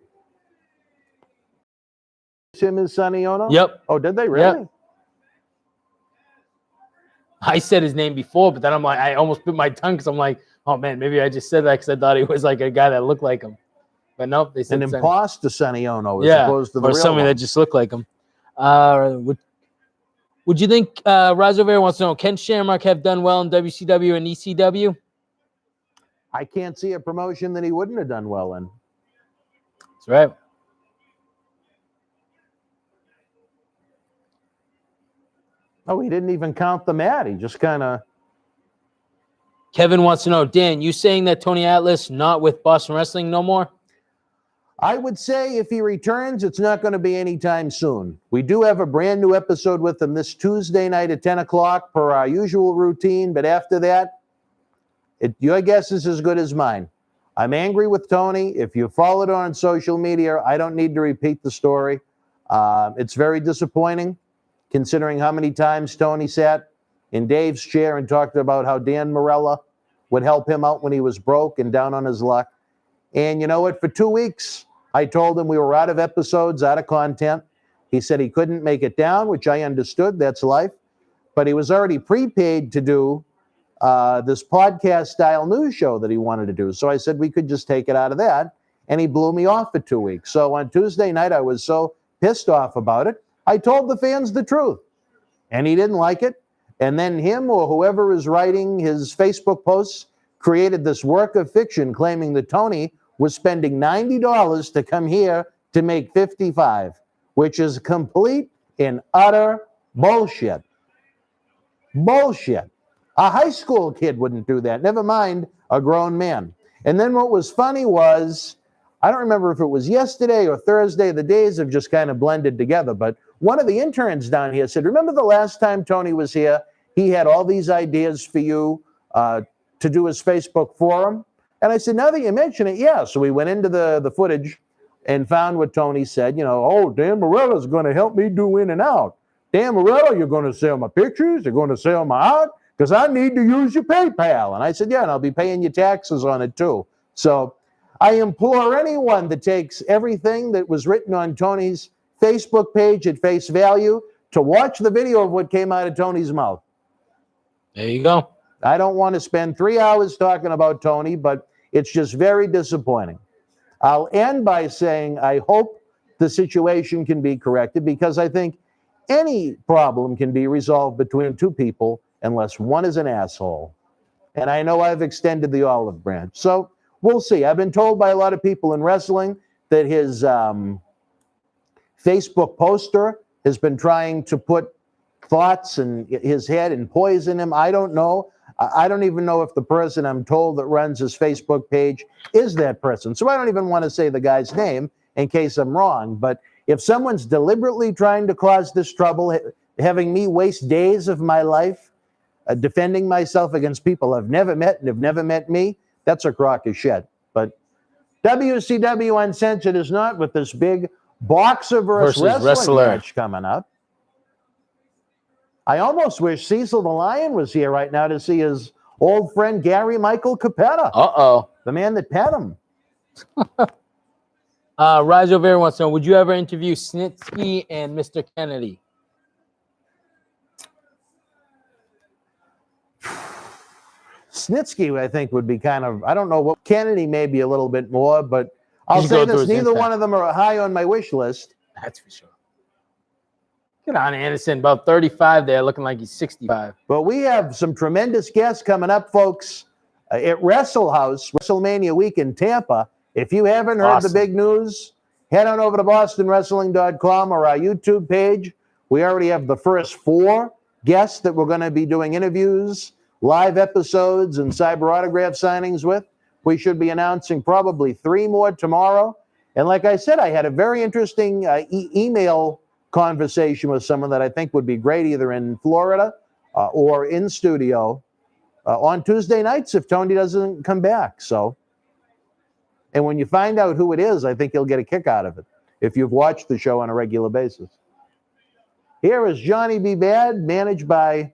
Him and Sonny Ono? Yep. Oh, did they really? Yep. I said his name before, but then I'm like, I almost bit my tongue because I'm like, oh man, maybe I just said that because I thought he was like a guy that looked like him. But nope, they said an imposter Sonny Ono as opposed to the or real somebody one. that just looked like him. Would you think Raz Over wants to know, can Shamrock have done well in WCW and ECW? I can't see a promotion that he wouldn't have done well in. That's right. Oh, he didn't even count the mat. He just kind of... Kevin wants to know, Dan, you saying that Tony Atlas not with Boston Wrestling no more? I would say if he returns, it's not going to be anytime soon. We do have a brand new episode with him this Tuesday night at 10 o'clock per our usual routine. But after that, your guess is as good as mine. I'm angry with Tony. If you followed on social media, I don't need to repeat the story. It's very disappointing considering how many times Tony sat in Dave's chair and talked about how Dan Morella would help him out when he was broke and down on his luck. And you know what? For 2 weeks, I told him we were out of episodes, out of content. He said he couldn't make it down, which I understood. That's life. But he was already prepaid to do this podcast-style news show that he wanted to do. So I said we could just take it out of that. And he blew me off for 2 weeks. So on Tuesday night, I was so pissed off about it. I told the fans the truth. And he didn't like it. And then him or whoever is writing his Facebook posts created this work of fiction claiming that Tony was spending $90 to come here to make $55, which is complete and utter bullshit. Bullshit. A high school kid wouldn't do that. Never mind a grown man. And then what was funny was, I don't remember if it was yesterday or Thursday, the days have just kind of blended together, but one of the interns down here said, remember the last time Tony was here? He had all these ideas for you to do his Facebook forum. And I said, now that you mention it, yeah. So we went into the footage and found what Tony said, oh, Dan Morella's going to help me do In and Out. Dan Morella, you're going to sell my pictures? You're going to sell my art? Because I need to use your PayPal. And I said, yeah, and I'll be paying you taxes on it too. So I implore anyone that takes everything that was written on Tony's Facebook page at face value to watch the video of what came out of Tony's mouth. There you go. I don't want to spend 3 hours talking about Tony, but it's just very disappointing. I'll end by saying I hope the situation can be corrected, because I think any problem can be resolved between two people unless one is an asshole. And I know I've extended the olive branch. So we'll see. I've been told by a lot of people in wrestling that his Facebook poster has been trying to put thoughts in his head and poison him. I don't know. I don't even know if the person I'm told that runs his Facebook page is that person. So I don't even want to say the guy's name in case I'm wrong. But if someone's deliberately trying to cause this trouble, having me waste days of my life defending myself against people I've never met and have never met me, that's a crock of shit. But WCW Uncensored is not, with this big boxer versus wrestling match coming up. I almost wish Cecil the Lion was here right now to see his old friend Gary Michael Capetta. Uh-oh. The man that pet him. Rise over here wants to know, would you ever interview Snitsky and Mr. Kennedy? Snitsky, I think, would be kind of, I don't know what, Kennedy maybe a little bit more, but I'll say this, neither one of them are high on my wish list. That's for sure. Get on, Anderson, about 35 there, looking like he's 65. But we have some tremendous guests coming up, folks, at Wrestle House, WrestleMania week in Tampa. If you haven't heard the big news, head on over to bostonwrestling.com or our YouTube page. We already have the first 4 guests that we're going to be doing interviews, live episodes, and cyber autograph signings with. We should be announcing probably 3 more tomorrow. And like I said, I had a very interesting email conversation with someone that I think would be great either in Florida or in studio on Tuesday nights if Tony doesn't come back. So, and when you find out who it is, I think you'll get a kick out of it if you've watched the show on a regular basis. Here is Johnny B. Bad, managed by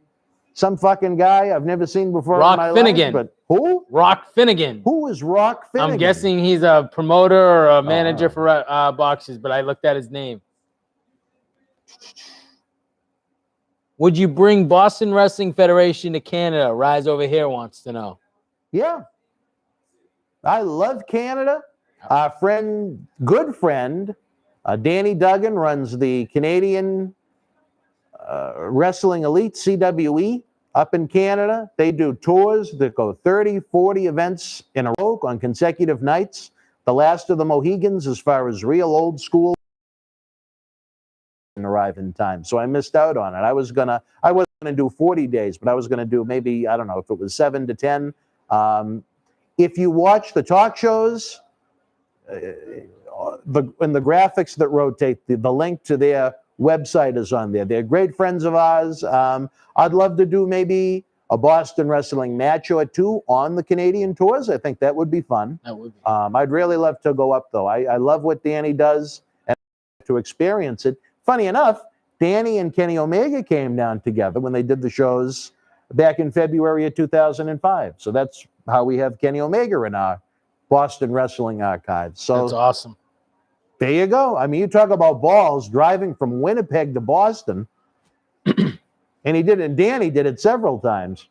some fucking guy I've never seen before in my Finnegan. life. But who? Rock Finnegan. Who is Rock Finnegan? I'm guessing he's a promoter or a manager for boxers, but I looked at his name. Would you bring Boston Wrestling Federation to Canada? Rise over here wants to know. Yeah. I love Canada. Our friend, good friend, Danny Duggan runs the Canadian Wrestling Elite, CWE, up in Canada. They do tours that go 30, 40 events in a row on consecutive nights. The last of the Mohegans, as far as real old school, arrive in time. So I missed out on it. I wasn't gonna do 40 days, but I was gonna do maybe, I don't know if it was 7 to 10. If you watch the talk shows, in the graphics that rotate, the link to their website is on there. They're great friends of ours. I'd love to do maybe a Boston wrestling match or 2 on the Canadian tours. I think that would be fun. That would be. I'd really love to go up, though. I love what Danny does and to experience it. Funny enough, Danny and Kenny Omega came down together when they did the shows back in February of 2005. So that's how we have Kenny Omega in our Boston wrestling archives. So that's awesome. There you go. I mean, you talk about balls, driving from Winnipeg to Boston. And he did it, and Danny did it several times.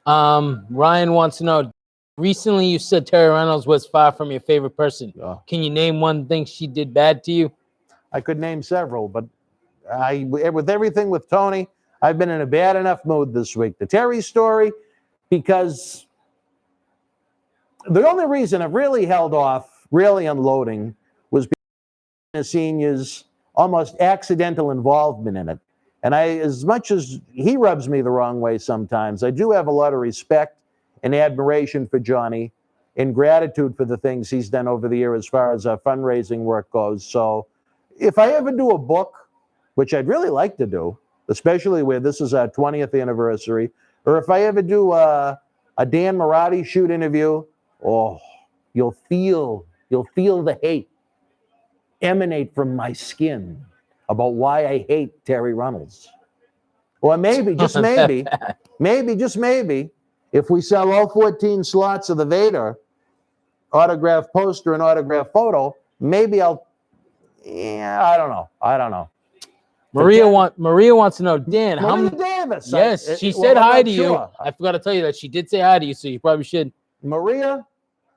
Ryan wants to know, recently you said Terry Reynolds was far from your favorite person. Can you name one thing she did bad to you? I could name several, but with everything with Tony, I've been in a bad enough mood this week. The Terry story, because the only reason I've really held off really unloading was because of the senior's almost accidental involvement in it. And as much as he rubs me the wrong way sometimes, I do have a lot of respect and admiration for Johnny and gratitude for the things he's done over the year as far as our fundraising work goes. So if I ever do a book, which I'd really like to do, especially where this is our 20th anniversary, or if I ever do a Dan Marotti shoot interview, oh, you'll feel the hate emanate from my skin about why I hate Terry Runnels. Or maybe, just maybe, if we sell all 14 slots of the Vader autograph poster and autograph photo, maybe I don't know. Maria wants to know, Dan, how Maria many? Davis. Yes, she said hi to you. I forgot to tell you that she did say hi to you, so you probably should. Maria,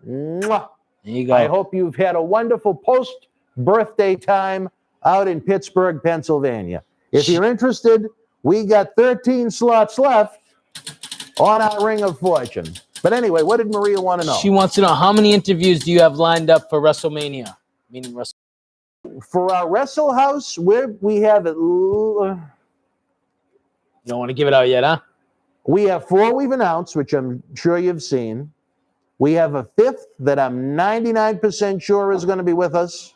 mwah. There you go. I hope you've had a wonderful post-birthday time out in Pittsburgh, Pennsylvania. If you're interested, we got 13 slots left on our Ring of Fortune. But anyway, what did Maria want to know? She wants to know, how many interviews do you have lined up for WrestleMania? Meaning for our Wrestle House, we have it. You don't want to give it out yet, huh? We have 4 we've announced, which I'm sure you've seen. We have a 5th that I'm 99% sure is going to be with us.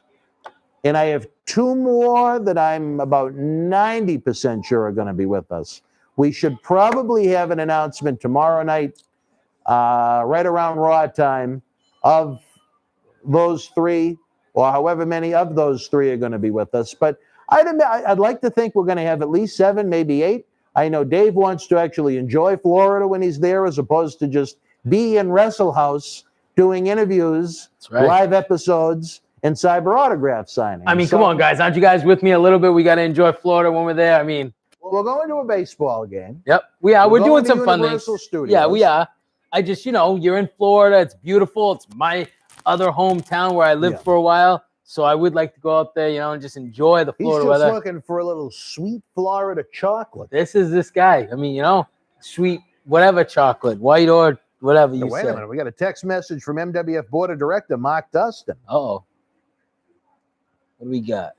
And I have 2 more that I'm about 90% sure are going to be with us. We should probably have an announcement tomorrow night, right around Raw time, of those 3, or however many of those 3 are going to be with us. But I'd like to think we're going to have at least 7, maybe 8. I know Dave wants to actually enjoy Florida when he's there, as opposed to just be in Wrestle House doing interviews, live episodes, and cyber autograph signing. I mean, come on, guys. Aren't you guys with me a little bit? We got to enjoy Florida when we're there. I mean, well, we're going to a baseball game. Yep. We're doing some fun things. Studios. Yeah, we are. I just, you're in Florida. It's beautiful. It's my other hometown where I lived for a while. So I would like to go out there, and just enjoy the Florida weather. He's just looking for a little sweet Florida chocolate. This is this guy. I mean, sweet whatever chocolate, white or whatever you say. Wait a minute. We got a text message from MWF Board of Director Mark Dustin. Uh-oh. What do we got?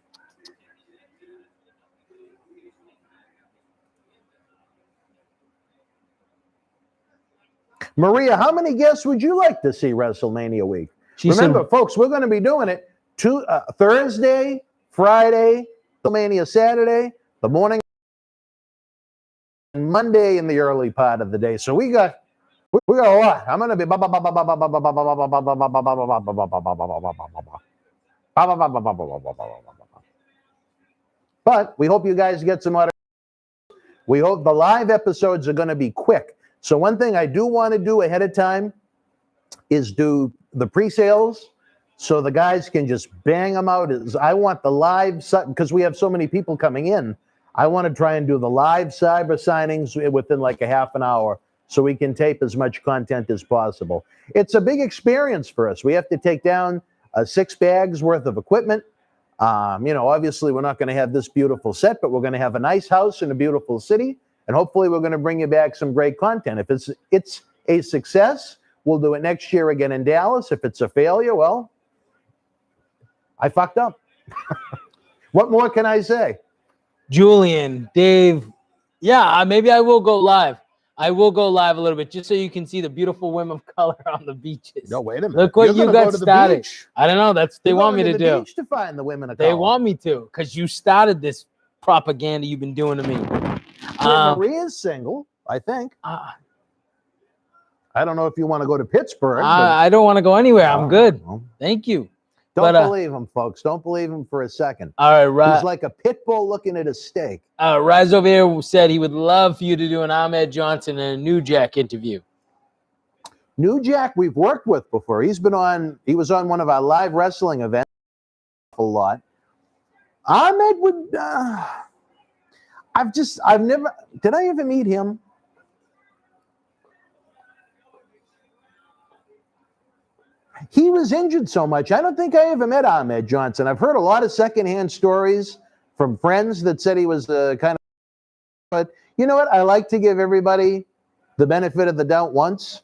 Maria, how many guests would you like to see WrestleMania week? Remember, folks, we're going to be doing it Thursday, Friday, WrestleMania Saturday, the morning, and Monday in the early part of the day. So we got a lot. I'm going to be but we hope you guys get some autographs. We hope the live episodes are going to be quick. So one thing I do want to do ahead of time is do the pre-sales so the guys can just bang them out. I want the live, because we have so many people coming in, I want to try and do the live cyber signings within like a half an hour so we can tape as much content as possible. It's a big experience for us. We have to take down 6 bags worth of equipment. Obviously we're not going to have this beautiful set, but we're going to have a nice house in a beautiful city. And hopefully we're going to bring you back some great content. If it's a success, we'll do it next year again in Dallas. If it's a failure, well, I fucked up. What more can I say? Julian, Dave, yeah, maybe I will go live. I will go live a little bit just so you can see the beautiful women of color on the beaches. No, wait a minute. Look what you got started. I don't know. They want me to do. Beach to find the women of color. They want me to, because you started this propaganda you've been doing to me. Maria's single, I think. I don't know if you want to go to Pittsburgh. I don't want to go anywhere. I'm good. Thank you. Don't believe him, folks. Don't believe him for a second. All right, He's like a pit bull looking at a steak. Rise over here said he would love for you to do an Ahmed Johnson and a New Jack interview. New Jack, we've worked with before. He was on one of our live wrestling events a lot. Ahmed would. Did I ever meet him? He was injured so much. I don't think I ever met Ahmed Johnson. I've heard a lot of secondhand stories from friends that said he was kind of. But you know what? I like to give everybody the benefit of the doubt once.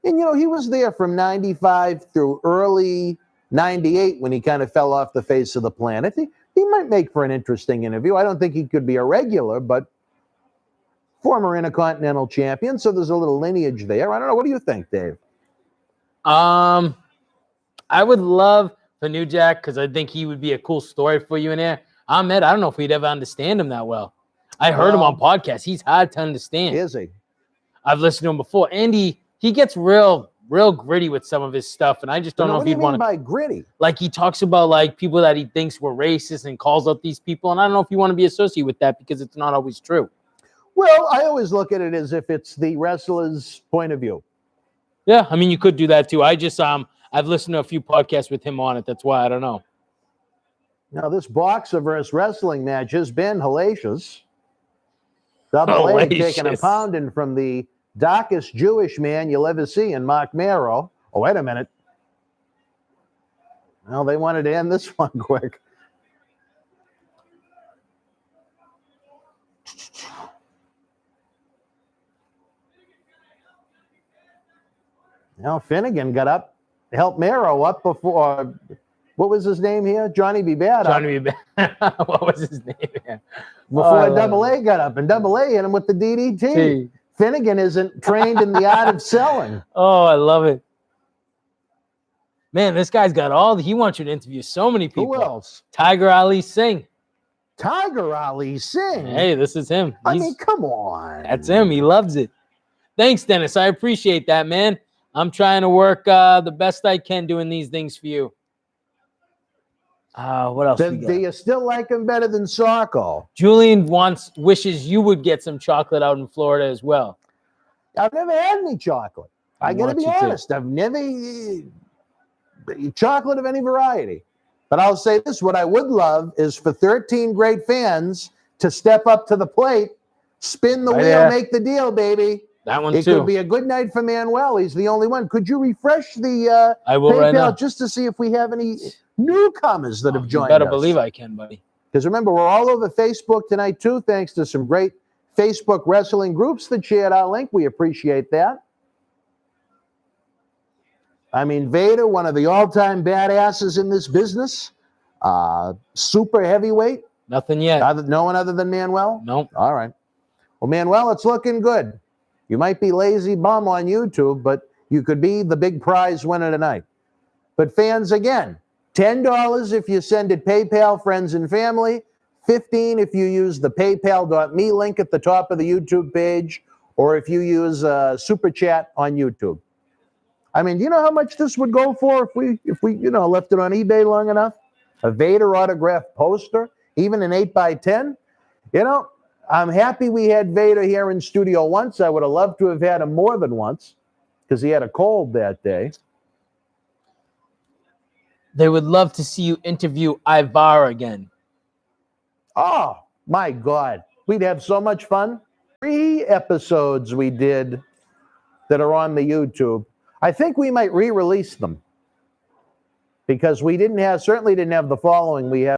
And, he was there from 95 through early 98 when he kind of fell off the face of the planet. He might make for an interesting interview. I don't think he could be a regular, but former Intercontinental Champion, so there's a little lineage there. I don't know. What do you think, Dave? I would love for New Jack because I think he would be a cool story for you in there. Ahmed, I don't know if we'd ever understand him that well. I heard him on podcasts. He's hard to understand. Is he? I've listened to him before. Andy, he gets real gritty with some of his stuff, and I just don't know if he'd want to. What do you mean by gritty? Like, he talks about like people that he thinks were racist and calls out these people, and I don't know if you want to be associated with that because it's not always true. Well, I always look at it as if it's the wrestler's point of view. Yeah, I mean, you could do that too. I just I've listened to a few podcasts with him on it. That's why I don't know. Now, this boxer versus wrestling match has been hellacious. Double A taking a pounding from the darkest Jewish man you'll ever see in Mark Mero. Oh, wait a minute. Well, they wanted to end this one quick. Now, Finnegan got up, helped Mero up before, what was his name here? Johnny B. Bad. Johnny B. Bad. What was his name here? Before Double A got up, and Double A hit him with the DDT. Finnegan isn't trained in the art of selling. Oh, I love it. Man, this guy's got he wants you to interview so many people. Who else? Tiger Ali Singh. Tiger Ali Singh? Hey, this is him. I mean, come on. That's him. He loves it. Thanks, Dennis. I appreciate that, man. I'm trying to work the best I can doing these things for you. What else? Do you still like him better than Sarko? Julian wishes you would get some chocolate out in Florida as well. I've never had any chocolate. I got to be honest. I've never chocolate of any variety. But I'll say this: what I would love is for 13 great fans to step up to the plate, spin the wheel, make the deal, baby. That one it too. Could be a good night for Manuel. He's the only one. Could you refresh the I will PayPal right now just to see if we have any newcomers that have joined us? You better believe I can, buddy. Because remember, we're all over Facebook tonight too, thanks to some great Facebook wrestling groups that shared our link. We appreciate that. I mean, Vader, one of the all-time badasses in this business, super heavyweight. Nothing yet. No one other than Manuel? Nope. All right. Well, Manuel, it's looking good. You might be lazy bum on YouTube, but you could be the big prize winner tonight. But fans, again, $10 if you send it PayPal, friends and family. $15 if you use the paypal.me link at the top of the YouTube page, or if you use SuperChat on YouTube. I mean, do you know how much this would go for if we left it on eBay long enough? A Vader autographed poster, even an 8x10. I'm happy we had Vader here in studio once. I would have loved to have had him more than once because he had a cold that day. They would love to see you interview Ivar again. Oh, my God. We'd have so much fun. 3 episodes we did that are on the YouTube. I think we might re-release them because we certainly didn't have the following we have.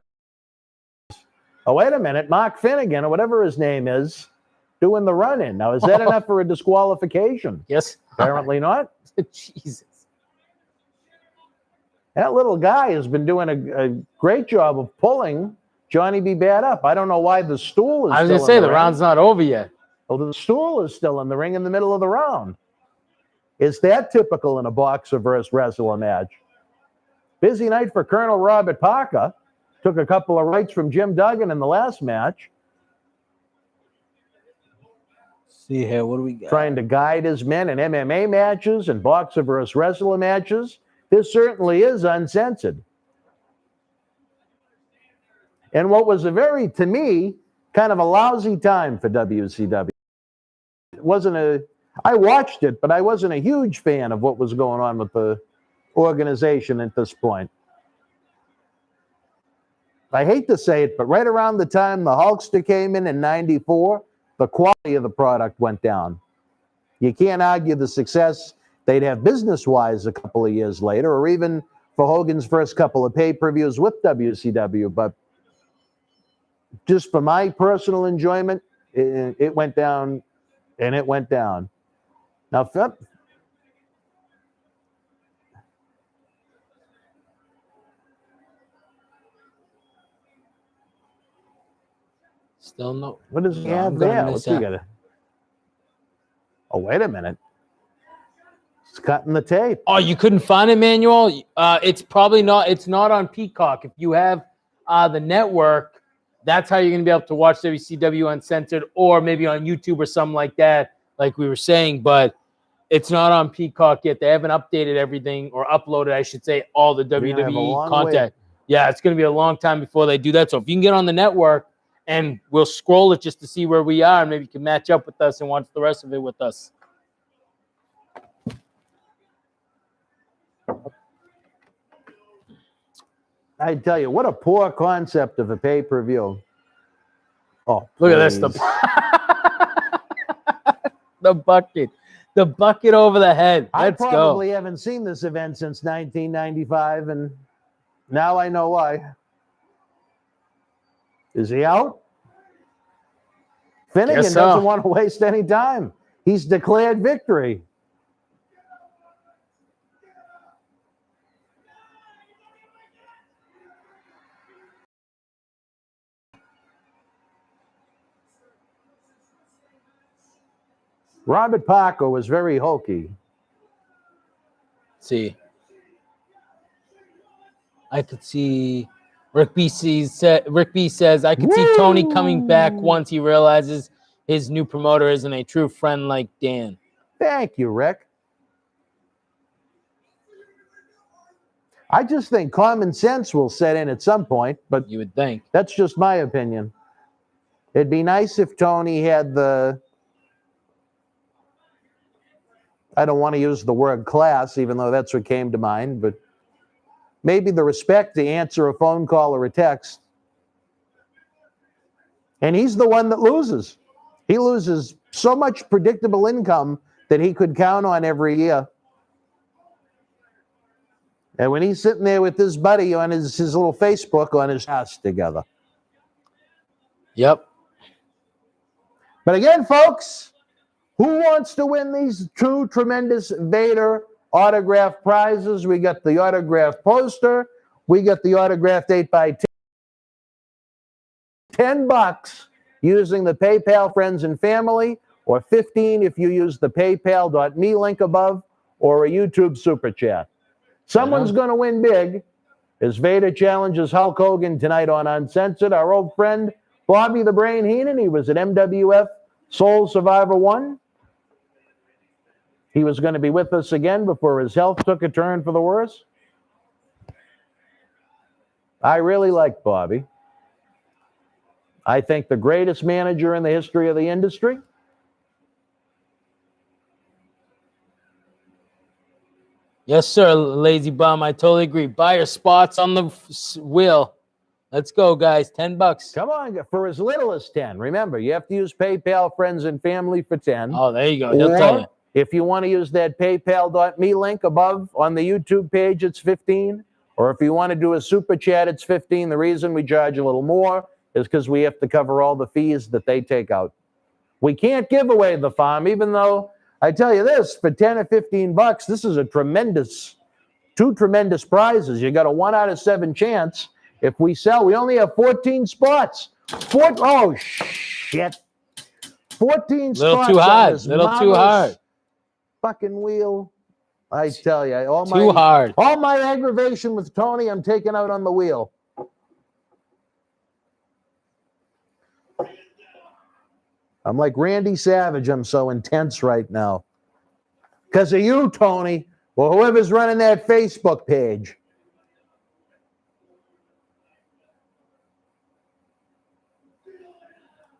Oh, wait a minute. Mark Finnegan, or whatever his name is, doing the run-in. Now, is that enough for a disqualification? Yes. Apparently not. Jesus. That little guy has been doing a great job of pulling Johnny B. Bad up. I don't know why the stool is I was going to say, the round's not over yet. Well, the stool is still in the ring in the middle of the round. Is that typical in a boxer versus wrestler match? Busy night for Colonel Robert Parker. Took a couple of rights from Jim Duggan in the last match. See here, what do we got? Trying to guide his men in MMA matches and boxer versus wrestler matches. This certainly is uncensored. And what was to me, kind of a lousy time for WCW. I watched it, but I wasn't a huge fan of what was going on with the organization at this point. I hate to say it, but right around the time the Hulkster came in 94, the quality of the product went down. You can't argue the success they'd have business-wise a couple of years later, or even for Hogan's first couple of pay-per-views with WCW, but just for my personal enjoyment, it went down, and it went down. Now, Still no. What does he No, have I'm gonna there? miss What's he that. got? Oh, wait a minute. It's cutting the tape. Oh, you couldn't find it, Manuel? It's probably not. It's not on Peacock. If you have the network, that's how you're going to be able to watch WCW Uncensored, or maybe on YouTube or something like that, like we were saying. But it's not on Peacock yet. They haven't updated everything, or uploaded, I should say, all the We're gonna have a WWE long content. wait. Yeah, it's going to be a long time before they do that. So if you can get on the network, and we'll scroll it just to see where we are, and maybe you can match up with us and watch the rest of it with us. I tell you, what a poor concept of a pay-per-view. Oh, Look at this. please. The bucket. The bucket over the head. I Let's probably go. haven't seen this event since 1995, and now I know why. Is he out? Finnegan Guess so. doesn't want to waste any time. He's declared victory. Robert Parker was very hokey. See. I could see Rick B says I could see Tony coming back once he realizes his new promoter isn't a true friend like Dan. Thank you, Rick. I just think common sense will set in at some point, but You would think. that's just my opinion. It'd be nice if Tony had the, I don't want to use the word class, even though that's what came to mind, but maybe the respect to answer a phone call or a text. And he's the one that loses. He loses so much predictable income that he could count on every year. And when he's sitting there with his buddy on his little Facebook on his house together. Yep. But again, folks, who wants to win these two tremendous Vader autograph prizes? We got the autograph poster. We got the autographed 8x10. $10 using the PayPal friends and family, or $15 if you use the paypal.me link above, or a YouTube SuperChat. Someone's going to win big as Vader challenges Hulk Hogan tonight on Uncensored. Our old friend, Bobby the Brain Heenan, he was at MWF Soul Survivor 1. He was going to be with us again before his health took a turn for the worse. I really like Bobby. I think the greatest manager in the history of the industry. Yes, sir, Lazy Bum. I totally agree. Buy your spots on the wheel. Let's go, guys. $10. Come on, for as little as 10. Remember, you have to use PayPal friends and family for 10. Oh, there you go. He'll tell you. If you want to use that paypal.me link above on the YouTube page, it's 15. Or if you want to do a super chat, it's 15. The reason we charge a little more is because we have to cover all the fees that they take out. We can't give away the farm, even though I tell you this, for 10 or 15 bucks, this is two tremendous prizes. You got a 1 out of 7 chance. If we sell, we only have 14 spots. Oh, shit. 14 spots. Little too hard. Little too hard. Fucking wheel. I tell you, all my aggravation with Tony, I'm taking out on the wheel. I'm like Randy Savage. I'm so intense right now. Because of you, Tony, or whoever's running that Facebook page.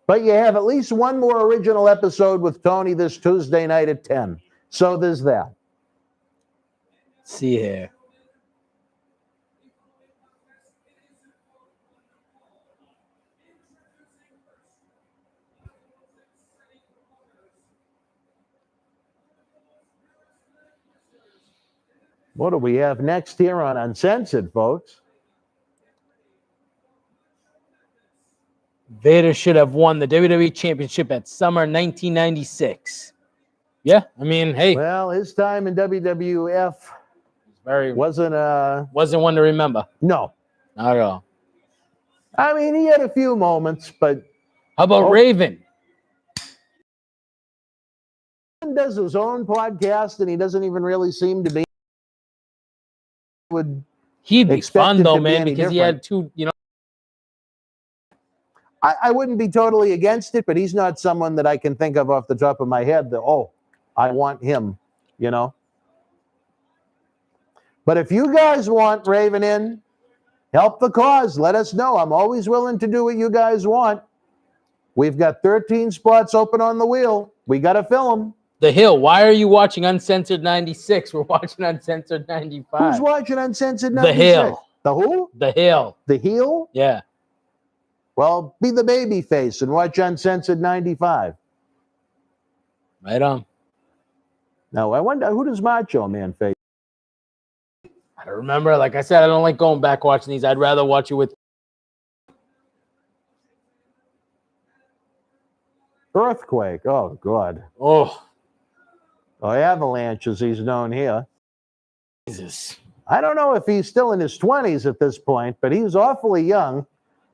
But you have at least one more original episode with Tony this Tuesday night at 10. So there's that. Let's see here. What do we have next here on Uncensored, folks? Vader should have won the WWE Championship at Summer 1996. Yeah, I mean, hey. Well, his time in WWF wasn't one to remember. No. Not at all. I mean, he had a few moments, but How about Raven? He does his own podcast, and he doesn't even really seem to be. He'd be expect fun it though, to be man, any because he different. had two, you know. I wouldn't be totally against it, but he's not someone that I can think of off the top of my head that, oh, I want him, you know. But if you guys want Raven in, help the cause. Let us know. I'm always willing to do what you guys want. We've got 13 spots open on the wheel. We got to fill them. The Hill. Why are you watching Uncensored 96? We're watching Uncensored 95. Who's watching Uncensored 96? The Hill. The who? The Hill. The Heel? Yeah. Well, be the baby face and watch Uncensored 95. Right on. Now, I wonder, who does Macho Man face? I don't remember. Like I said, I don't like going back watching these. I'd rather watch it with Earthquake. Oh, God. Oh, Avalanche, as he's known here. Jesus. I don't know if he's still in his 20s at this point, but he's awfully young.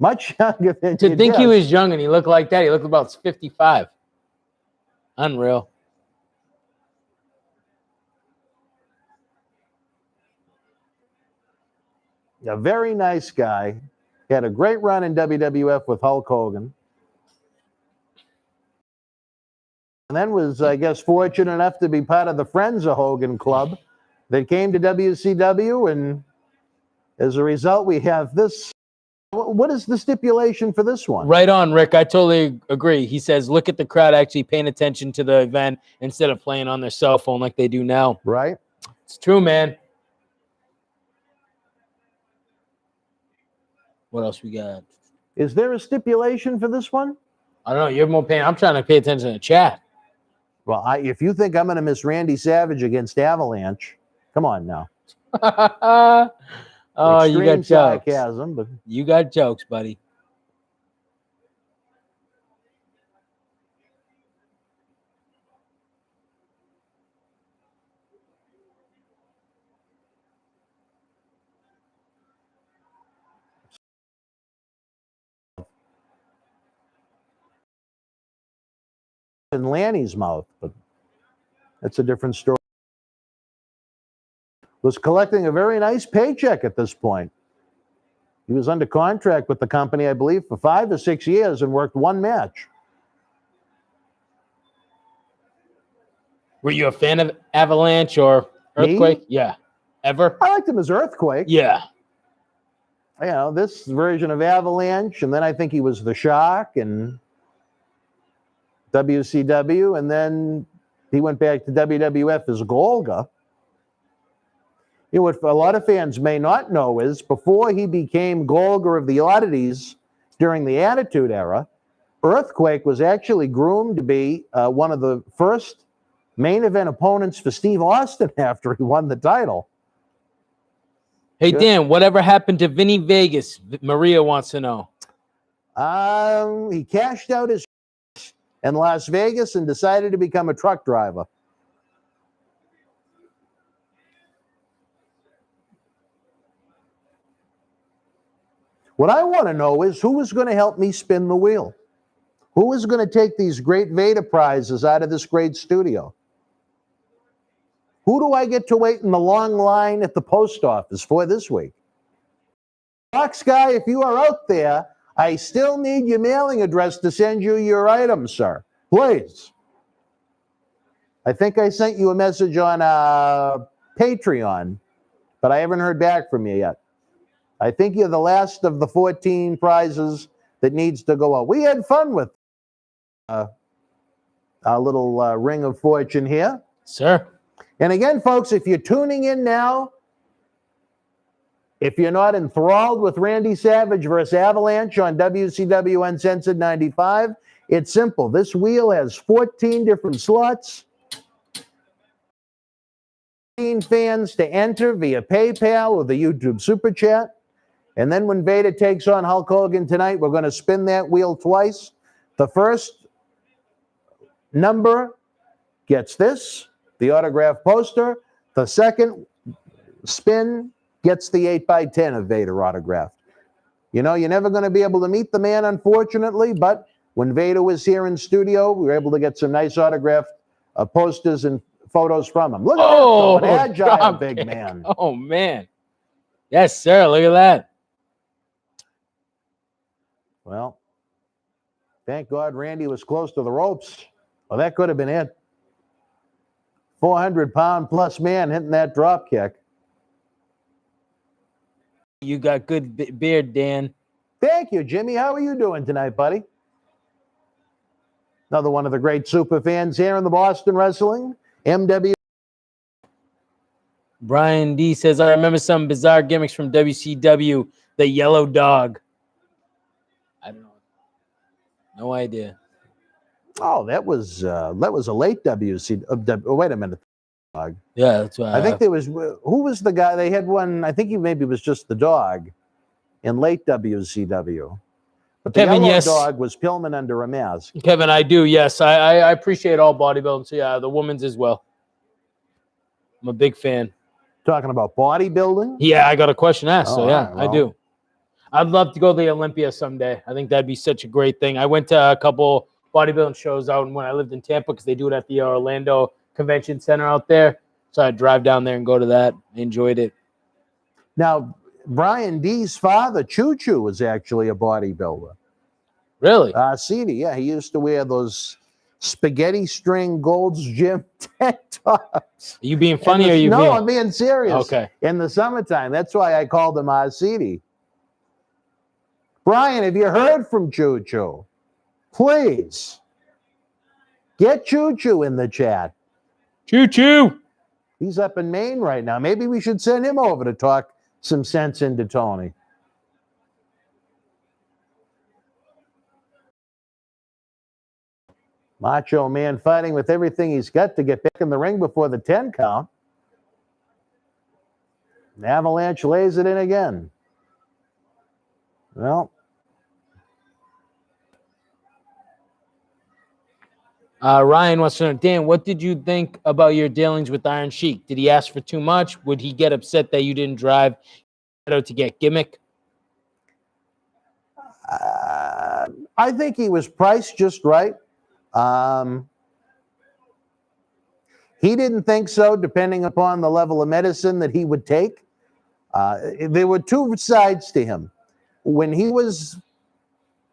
Much younger than To think he was young and he looked like that, he looked about 55. Unreal. A very nice guy. He had a great run in WWF with Hulk Hogan. And then was, I guess, fortunate enough to be part of the Friends of Hogan Club that came to WCW. And as a result, we have this. What is the stipulation for this one? Right on, Rick. I totally agree. He says, look at the crowd actually paying attention to the event instead of playing on their cell phone like they do now. Right. It's true, man. What else we got? Is there a stipulation for this one? I don't know. You're more paying. I'm trying to pay attention to the chat. Well, if you think I'm going to miss Randy Savage against Avalanche, come on now. Oh, Extreme you got jokes. Sarcasm, but You got jokes, buddy. in Lanny's mouth, but that's a different story. Was collecting a very nice paycheck at this point. He was under contract with the company, I believe, for 5 or 6 years and worked one match. Were you a fan of Avalanche or Earthquake? Me? Yeah. Ever? I liked him as Earthquake. Yeah. You know, this version of Avalanche, and then I think he was the Shock and WCW, and then he went back to WWF as Golga. You know what a lot of fans may not know is before he became Golga of the Oddities during the Attitude Era, Earthquake was actually groomed to be one of the first main event opponents for Steve Austin after he won the title. Hey, Dan, whatever happened to Vinny Vegas? Maria wants to know. He cashed out his in Las Vegas and decided to become a truck driver. What I want to know is who is going to help me spin the wheel? Who is going to take these great Vader prizes out of this great studio? Who do I get to wait in the long line at the post office for this week? Box guy, if you are out there, I still need your mailing address to send you your items, sir. Please. I think I sent you a message on Patreon, but I haven't heard back from you yet. I think you're the last of the 14 prizes that needs to go out. We had fun with our little Ring of Fortune here. Sir. And again, folks, if you're tuning in now, if you're not enthralled with Randy Savage versus Avalanche on WCW Uncensored 95, it's simple. This wheel has 14 different slots. 15 fans to enter via PayPal or the YouTube SuperChat. And then when Vader takes on Hulk Hogan tonight, we're going to spin that wheel twice. The first number gets this, the autograph poster. The second spin gets the 8x10 of Vader autographed. You know, you're never going to be able to meet the man, unfortunately, but when Vader was here in studio, we were able to get some nice autographed posters and photos from him. Look at that, though, an agile big man. Oh, man. Yes, sir. Look at that. Well, thank God Randy was close to the ropes. Well, that could have been it. 400-pound plus man hitting that drop kick. You got good beard, Dan. Thank you, Jimmy. How are you doing tonight, buddy? Another one of the great super fans here in the Boston Wrestling. MW. Brian D says, I remember some bizarre gimmicks from WCW. The yellow dog. I don't know. No idea. Oh, that was a late WC. Oh, wait a minute. Dog. Yeah, that's why. I think there was, who was the guy? They had one, I think he maybe was just the dog in late WCW. But the Kevin, yellow yes. dog was Pillman under a mask. Kevin, I do, yes. I appreciate all bodybuilding. So, yeah, the women's as well. I'm a big fan. Talking about bodybuilding? Yeah, I got a question asked. So, yeah, right, well. I do. I'd love to go to the Olympia someday. I think that'd be such a great thing. I went to a couple bodybuilding shows out when I lived in Tampa because they do it at the Orlando Convention Center out there. So I'd drive down there and go to that. I enjoyed it. Now, Brian D's father, Choo Choo, was actually a bodybuilder. Really? CD, yeah. He used to wear those spaghetti string Gold's Gym tank tops. Are you being funny or are you No, being... I'm being serious. Okay. In the summertime. That's why I called him CD. Brian, have you heard from Choo Choo? Please. Get Choo Choo in the chat. Choo Choo. He's up in Maine right now. Maybe we should send him over to talk some sense into Tony. Macho Man fighting with everything he's got to get back in the ring before the 10 count. The Avalanche lays it in again. Well. Ryan wants to know, Dan, what did you think about your dealings with Iron Sheik? Did he ask for too much? Would he get upset that you didn't drive to get gimmick? I think he was priced just right. He didn't think so, depending upon the level of medicine that he would take. There were two sides to him. When he was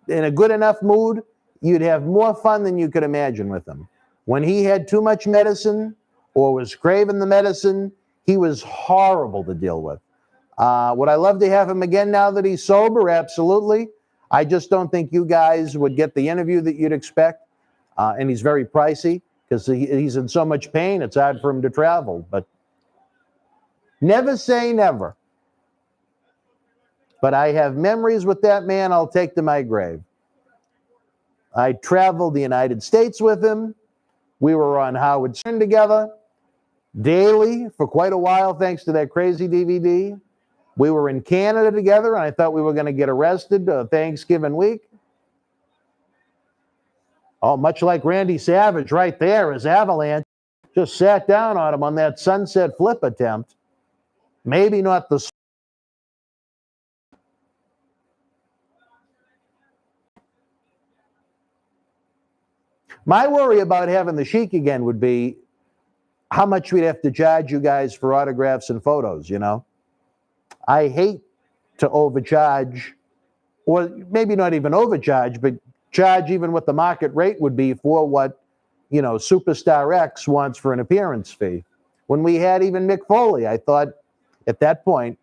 in a good enough mood, you'd have more fun than you could imagine with him. When he had too much medicine or was craving the medicine, he was horrible to deal with. Would I love to have him again now that he's sober? Absolutely. I just don't think you guys would get the interview that you'd expect. And he's very pricey because he's in so much pain, it's hard for him to travel. But never say never. But I have memories with that man I'll take to my grave. I traveled the United States with him. We were on Howard Stern together daily for quite a while, thanks to that crazy DVD. We were in Canada together, and I thought we were going to get arrested Thanksgiving week. Oh, much like Randy Savage right there, as Avalanche just sat down on him on that sunset flip attempt. Maybe not the... My worry about having the Sheik again would be how much we'd have to charge you guys for autographs and photos, you know? I hate to overcharge, or maybe not even overcharge, but charge even what the market rate would be for what, you know, Superstar X wants for an appearance fee. When we had even Mick Foley, I thought at that point,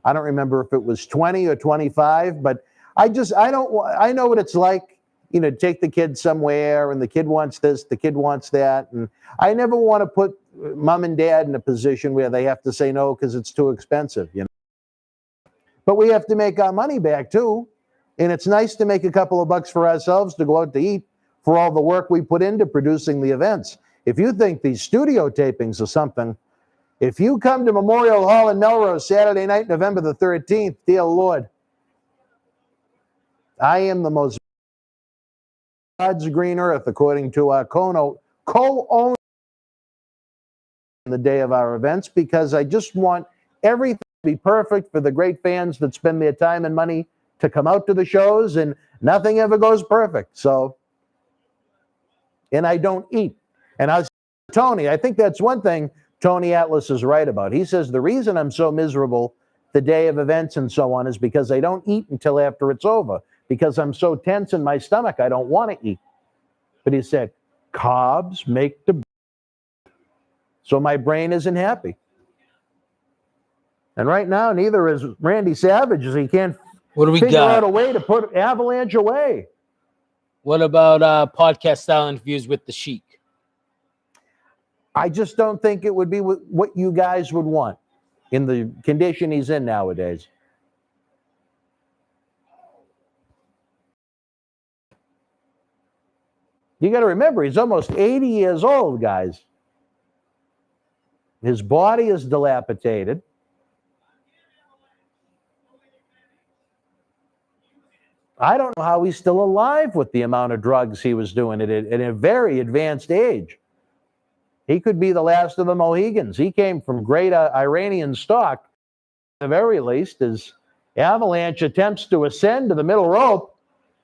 I don't remember if it was 20 or 25, but I know what it's like, you know, take the kid somewhere and the kid wants this, the kid wants that. And I never want to put mom and dad in a position where they have to say no because it's too expensive, you know. But we have to make our money back too. And it's nice to make a couple of bucks for ourselves to go out to eat for all the work we put into producing the events. If you think these studio tapings are something, if you come to Memorial Hall in Melrose Saturday night, November the 13th, dear Lord, I am the most God's green earth, according to our co-owner on the day of our events, because I just want everything to be perfect for the great fans that spend their time and money to come out to the shows, and nothing ever goes perfect. So and I don't eat. And I was Tony, I think that's one thing Tony Atlas is right about. He says the reason I'm so miserable the day of events and so on is because I don't eat until after it's over, because I'm so tense in my stomach, I don't want to eat. But he said, carbs make the... So my brain isn't happy. And right now, neither is Randy Savage, as he can't figure out a way to put Avalanche away. What about podcast style interviews with the Sheik? I just don't think it would be what you guys would want in the condition he's in nowadays. You got to remember, he's almost 80 years old, guys. His body is dilapidated. I don't know how he's still alive with the amount of drugs he was doing at a very advanced age. He could be the last of the Mohegans. He came from great Iranian stock, at the very least, as Avalanche attempts to ascend to the middle rope.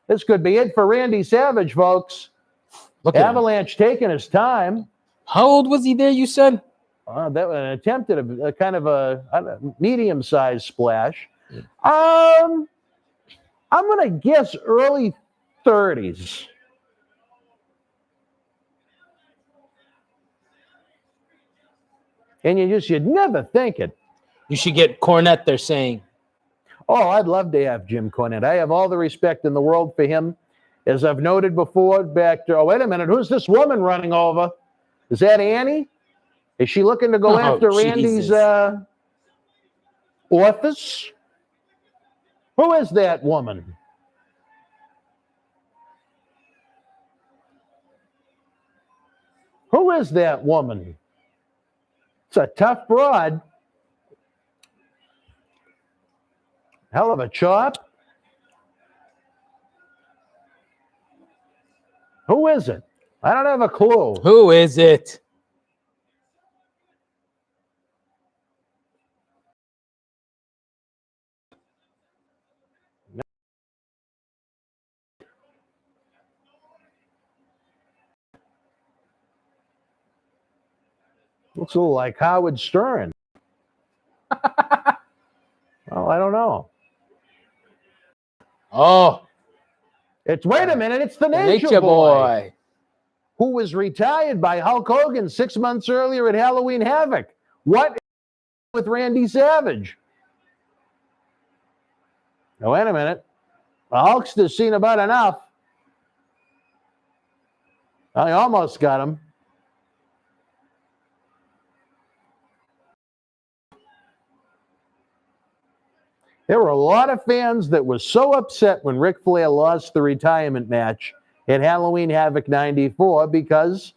This could be it for Randy Savage, folks. Look at Avalanche taking his time. How old was he there, you said? That was an attempt at a kind of a medium-sized splash. I'm going to guess early 30s. And you'd never think it. You should get Cornette, they're saying. Oh, I'd love to have Jim Cornette. I have all the respect in the world for him. As I've noted before, back to, oh, wait a minute, who's this woman running over? Is that Annie? Is she looking to go after Randy's office? Who is that woman? Who is that woman? It's a tough broad. Hell of a chop. Who is it? I don't have a clue. Who is it? Looks a little like Howard Stern. Well, I don't know. Oh. Wait a minute, it's the Nature Boy. Who was retired by Hulk Hogan 6 months earlier at Halloween Havoc. What with Randy Savage? Now, wait a minute. The Hulkster's seen about enough. I almost got him. There were a lot of fans that were so upset when Ric Flair lost the retirement match at Halloween Havoc 94 because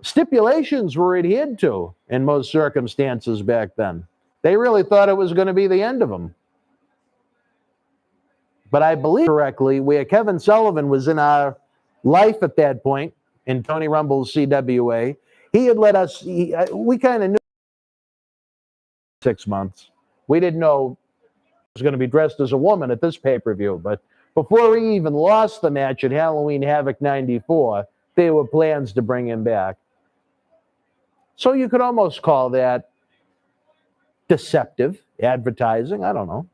stipulations were adhered to in most circumstances back then. They really thought it was going to be the end of them. But I believe correctly, where Kevin Sullivan was in our life at that point, in Tony Rumble's CWA, he had let us, we kind of knew 6 months. We didn't know was going to be dressed as a woman at this pay-per-view, but before he even lost the match at Halloween Havoc 94, there were plans to bring him back. So you could almost call that deceptive advertising. I don't know.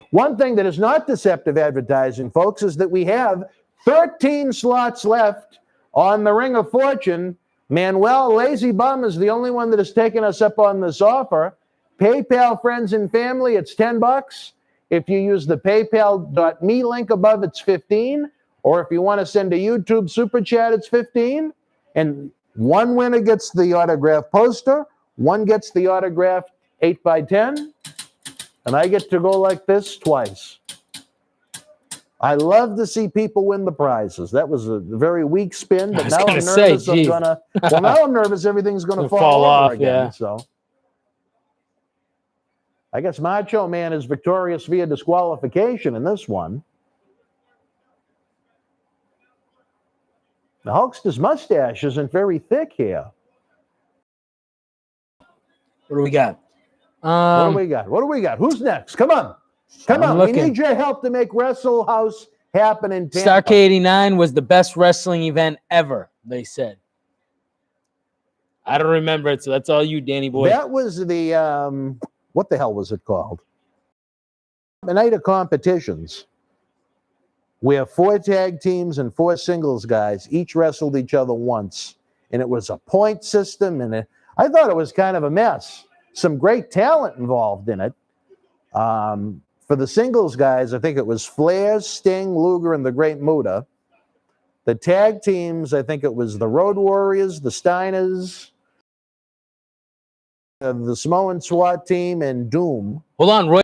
One thing that is not deceptive advertising, folks, is that we have 13 slots left on the Ring of Fortune. Manuel Lazy Bum is the only one that has taken us up on this offer. PayPal friends and family, it's $10. If you use the paypal.me link above, it's $15. Or if you want to send a YouTube SuperChat, it's $15. And one winner gets the autographed poster, one gets the autographed 8x10, and I get to go like this twice. I love to see people win the prizes. That was a very weak spin, but now I'm nervous. Now I'm nervous everything's going to fall off again. Yeah. So I guess Macho Man is victorious via disqualification in this one. The Hulkster's mustache isn't very thick here. What do we got? What do we got? Who's next? Come on. We need your help to make Wrestle House happen in Tampa. Starrcade 89 was the best wrestling event ever, they said. I don't remember it, so that's all you, Danny boy. That was the, what the hell was it called? A night of competitions where 4 tag teams and 4 singles guys each wrestled each other once. And it was a point system, and I thought it was kind of a mess. Some great talent involved in it. For the singles guys, I think it was Flair, Sting, Luger, and the Great Muta. The tag teams, I think it was the Road Warriors, the Steiners, the Samoan SWAT team, and Doom. Hold on, Roy.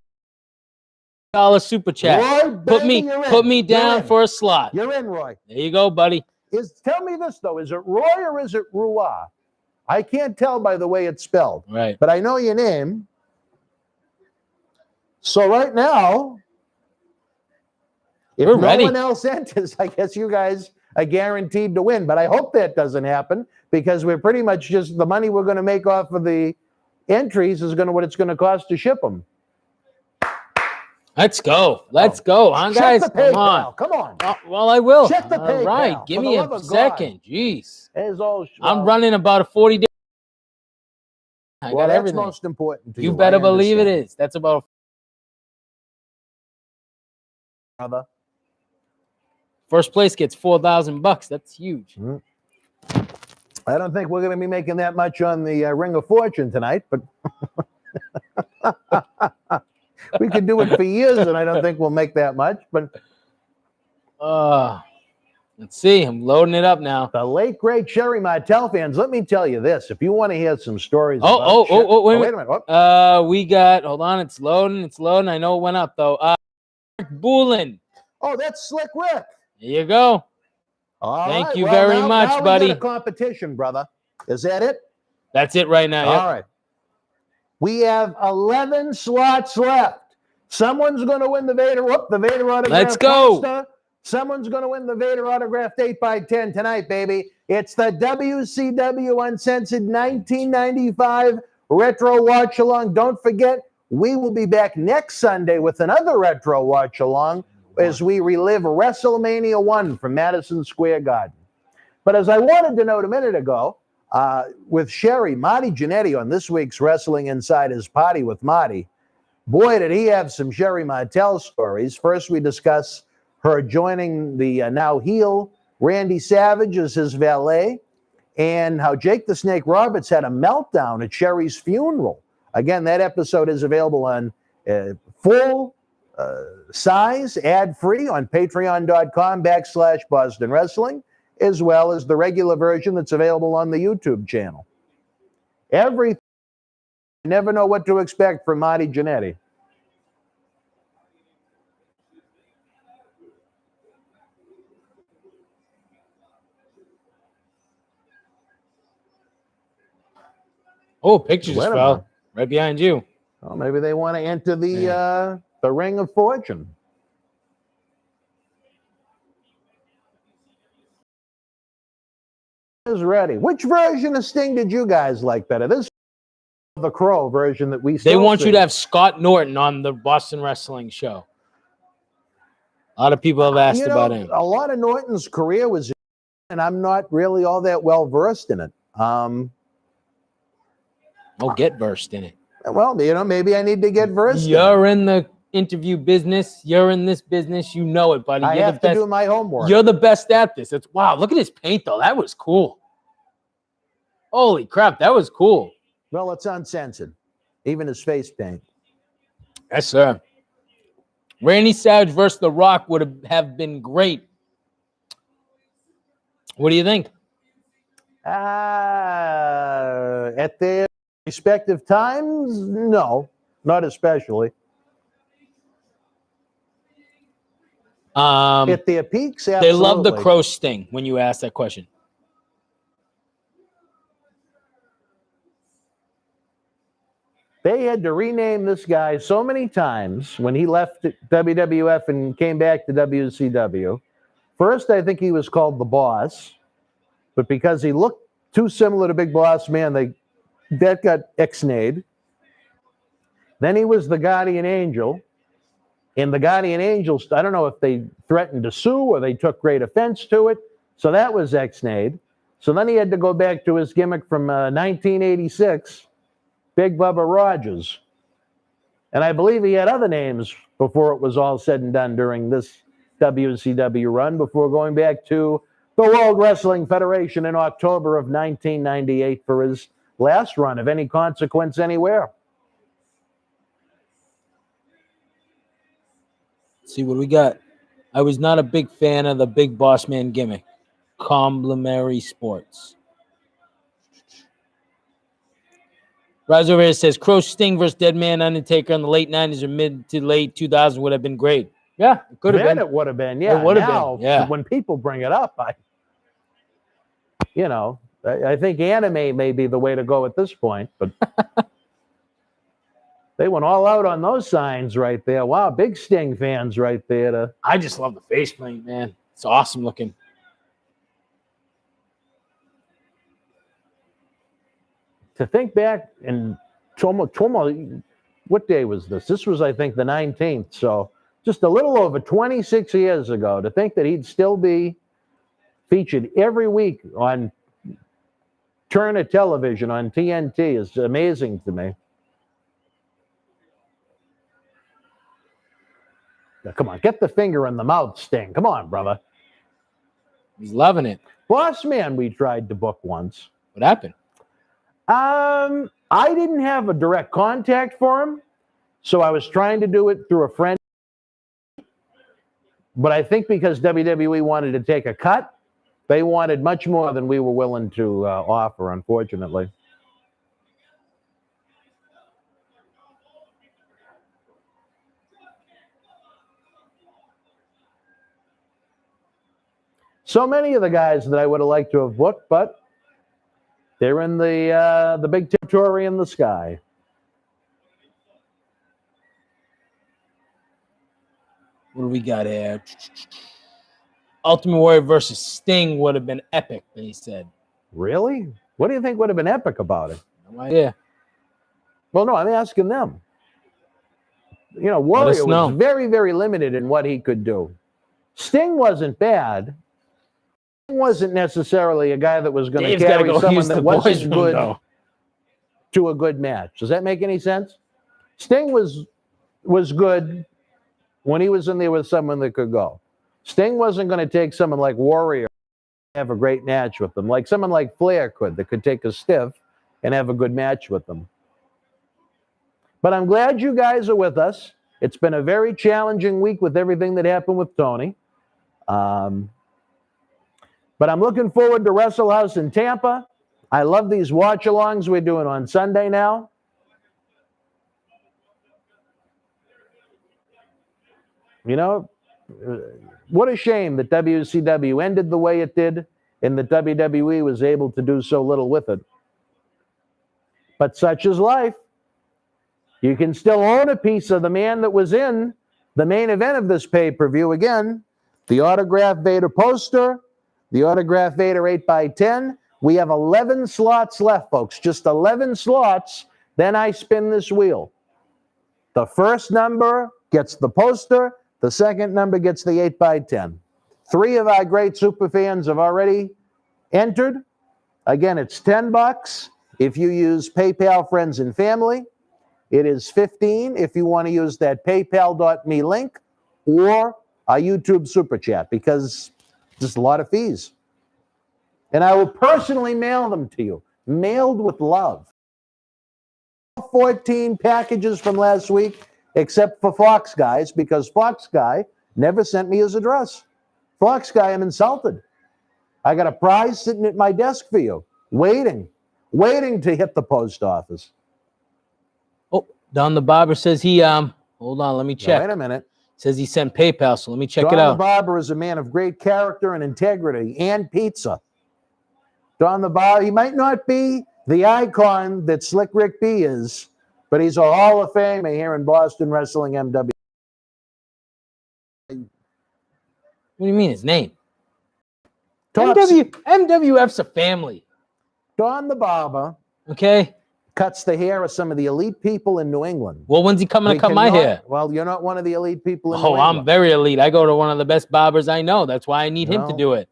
$1 super chat. Roy, baby, Put me down for a slot. You're in, Roy. There you go, buddy. Tell me this, though. Is it Roy or is it Rua? I can't tell by the way it's spelled. Right. But I know your name. So right now, if We're no ready. one else enters, I guess you guys are guaranteed to win. But I hope that doesn't happen because we're pretty much just the money we're going to make off of the entries is going to what it's going to cost to ship them. Let's go. Let's go, huh, guys? Check the pay, Come on. pal. Come on. Well, I will. Check the pay, All right. pal. Give For me the a love of second. Jeez. I'm I'm running about a 40 day. I Well, got that's everything. most important to you. You better I believe it understand. is. That's about Brother. first place gets $4,000. That's huge. I don't think we're going to be making that much on the Ring of Fortune tonight, but we could do it for years, and I don't think we'll make that much. But Let's see. I'm loading it up now. the late great Sherry Martel fans, let me tell you this: if you want to hear some stories, Wait a minute. Oh, We got. Hold on. It's loading. It's loading. I know it went up though. Boolin. oh, that's Slick Rick. There you go. All Thank right, you well, very now much, we buddy. got a competition, brother. Is that it? That's it right now. Yep. All right. We have 11 slots left. Someone's going to win the Vader. The Vader autograph. Let's go. Poster. Someone's going to win the Vader autographed 8x10 tonight, baby. It's the WCW Uncensored 1995 Retro Watch Along. Don't forget, we will be back next Sunday with another Retro Watch Along as we relive WrestleMania 1 from Madison Square Garden. But as I wanted to note a minute ago, with Sherry, Marty Jannetty on this week's Wrestling Inside His Party with Marty, boy, did he have some Sherry Martel stories. First, we discuss her joining the now heel Randy Savage as his valet, and how Jake the Snake Roberts had a meltdown at Sherry's funeral. Again, that episode is available on full size, ad-free on patreon.com/Boston Wrestling, as well as the regular version that's available on the YouTube channel. Everything. You never know what to expect from Marty Jannetty. Oh, picture Wait just a fell minute. right behind you. Well, maybe they want to enter the Ring of Fortune. Is ready. Which version of Sting did you guys like better? This the Crow version that we. They want you to have Scott Norton on the Boston Wrestling Show. A lot of people have asked about him. A lot of Norton's career was, and I'm not really all that well versed in it. Oh, get versed in it. Well, maybe I need to get versed. You're in the interview business. You're in this business. You know it, buddy. I You're have to do my homework. You're the best at this. It's wow. Look at his paint, though. That was cool. Holy crap, that was cool. Well, it's uncensored, even his face paint. Yes, sir. Randy Savage versus The Rock would have been great. What do you think? At their respective times, no, not especially. At their peaks, absolutely. They love the Crow Sting when you ask that question. They had to rename this guy so many times when he left WWF and came back to WCW. First, I think he was called the Boss, but because he looked too similar to Big Boss Man, that got ixnayed. Then he was the Guardian Angel, And the Guardian Angels, I don't know if they threatened to sue or they took great offense to it. So that was ex-nayed. So then he had to go back to his gimmick from 1986, Big Bubba Rogers. And I believe he had other names before it was all said and done during this WCW run, before going back to the World Wrestling Federation in October of 1998 for his last run of any consequence anywhere. Let's see what we got. I was not a big fan of the big boss man gimmick. Complimentary Sports. Rise over here says Crow Sting versus Dead Man Undertaker in the late 90s or mid to late 2000s would have been great. Yeah, it could have been. It would have been, yeah. It would have now, been, yeah. When people bring it up, I think anime may be the way to go at this point, but they went all out on those signs right there. Wow, big Sting fans right there. I just love the face paint, man. It's awesome looking. To think back in Tomo, what day was this? This was, I think, the 19th. So just a little over 26 years ago, to think that he'd still be featured every week on Turner Television on TNT is amazing to me. Now, come on, get the finger in the mouth, Sting. Come on, brother. He's loving it. Boss Man we tried to book once. What happened? I didn't have a direct contact for him, so I was trying to do it through a friend. But I think because WWE wanted to take a cut, they wanted much more than we were willing to offer, unfortunately. So many of the guys that I would have liked to have booked, but they're in the big territory in the sky. What do we got here? Ultimate Warrior versus Sting would have been epic, they said. Really? What do you think would have been epic about it? No idea. Well, no, I'm asking them. Warrior was very, very limited in what he could do. Sting wasn't bad. Sting wasn't necessarily a guy that was going to carry someone that wasn't good to a good match. Does that make any sense? Sting was good when he was in there with someone that could go. Sting wasn't going to take someone like Warrior and have a great match with them, like someone like Flair that could take a stiff and have a good match with them. But I'm glad you guys are with us. It's been a very challenging week with everything that happened with Tony. But I'm looking forward to Wrestle House in Tampa. I love these watch-alongs we're doing on Sunday now. What a shame that WCW ended the way it did and that WWE was able to do so little with it. But such is life. You can still own a piece of the man that was in the main event of this pay-per-view. Again, the autographed Vader poster, the autographed Vader 8x10. We have 11 slots left, folks. Just 11 slots. Then I spin this wheel. The first number gets the poster. The second number gets the 8x10. 3 of our great super fans have already entered. Again, it's $10 if you use PayPal Friends and Family. It is $15 if you want to use that paypal.me link or a YouTube SuperChat, because there's a lot of fees. And I will personally mail them to you, mailed with love. 14 packages from last week, except for Fox Guys, because Fox Guy never sent me his address. Fox Guy, I'm insulted. I got a prize sitting at my desk for you, waiting to hit the post office. Don the Barber says he hold on, let me check. Wait a minute. Says he sent PayPal, so let me check it Don out. the Barber is a man of great character and integrity and pizza. Don the Barber, he might not be the icon that Slick Rick B is, but he's a Hall of Famer here in Boston Wrestling MW. What do you mean his name? MWF's MWF's a family. Don the Barber. Okay. cuts the hair of some of the elite people in New England. Well, when's he coming to cut my hair? Well, you're not one of the elite people in New Oh, England. I'm very elite. I go to one of the best barbers I know. That's why I need him to do it.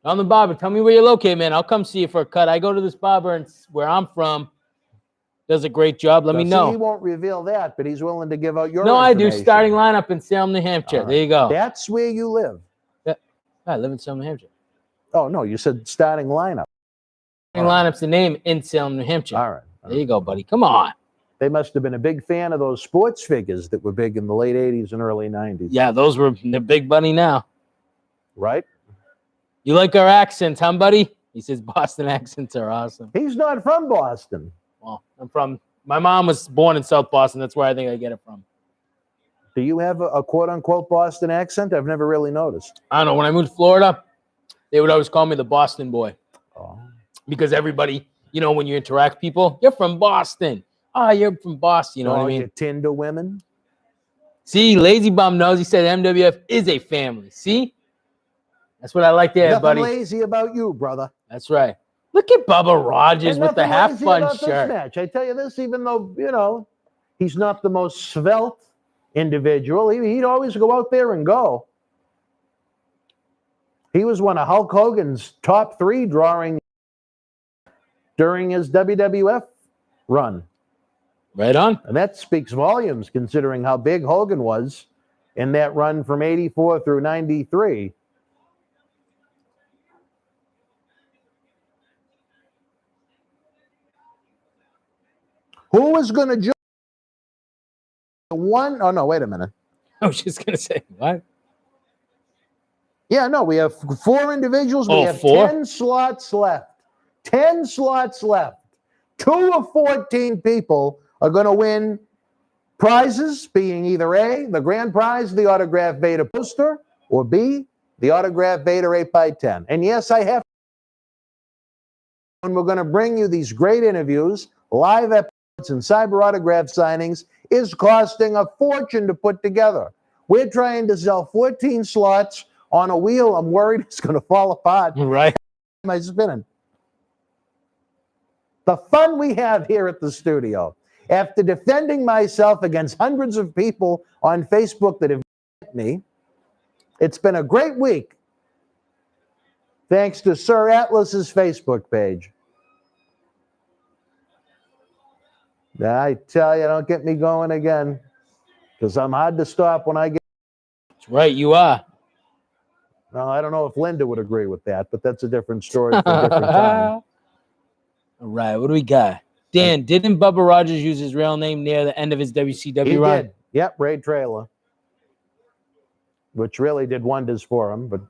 I'm the barber. Tell me where you're located, man. I'll come see you for a cut. I go to this barber and where I'm from. Does a great job. Let me know. He won't reveal that, but he's willing to give out your I do. information. Starting lineup in Salem, New Hampshire. There you go. That's where you live. Yeah. I live in Salem, New Hampshire. Oh, no, you said starting lineup. Starting lineup's the name in Salem, New Hampshire. All right. There you go, buddy. Come on. They must have been a big fan of those sports figures that were big in the late 80s and early 90s. Yeah, those were the big buddy now. Right? You like our accents, huh, buddy? He says Boston accents are awesome. He's not from Boston. Well, my mom was born in South Boston. That's where I think I get it from. Do you have a quote-unquote Boston accent? I've never really noticed. I don't know. When I moved to Florida, they would always call me the Boston boy. Oh. Because everybody, when you interact with people, you're from Boston. Oh, you're from Boston. You know what I mean? You Tinder women? See, Lazy Bum knows. He said MWF is a family. See? That's what I like there, buddy. Nothing lazy about you, brother. That's right. Look at Bubba Rogers with the half-fun shirt. Match. I tell you this, even though, he's not the most svelte individual, he'd always go out there and go. He was one of Hulk Hogan's top 3 during his WWF run. Right on. And that speaks volumes considering how big Hogan was in that run from 84 through 93. Who was going to join one? Oh, no, wait a minute. I was just going to say, what? Yeah, no, we have 4 individuals. We have 4? 10 slots left. 10 slots left. 2 of 14 people are going to win prizes, being either A, the grand prize, the autographed Vader poster, or B, the autographed Vader 8x10. And yes, I have. And we're going to bring you these great interviews, live episodes, and cyber autograph signings is costing a fortune to put together. We're trying to sell 14 slots on a wheel. I'm worried it's going to fall apart. Right. Am I spinning? The fun we have here at the studio, after defending myself against hundreds of people on Facebook that have me, it's been a great week. Thanks to Sir Atlas's Facebook page. I tell you, don't get me going again, because I'm hard to stop when I get. That's right, you are. Well, I don't know if Linda would agree with that, but that's a different story for a different time. All right, what do we got? Dan, didn't Bubba Rogers use his real name near the end of his WCW run? He did. Yep, Ray Traylor, which really did wonders for him, but.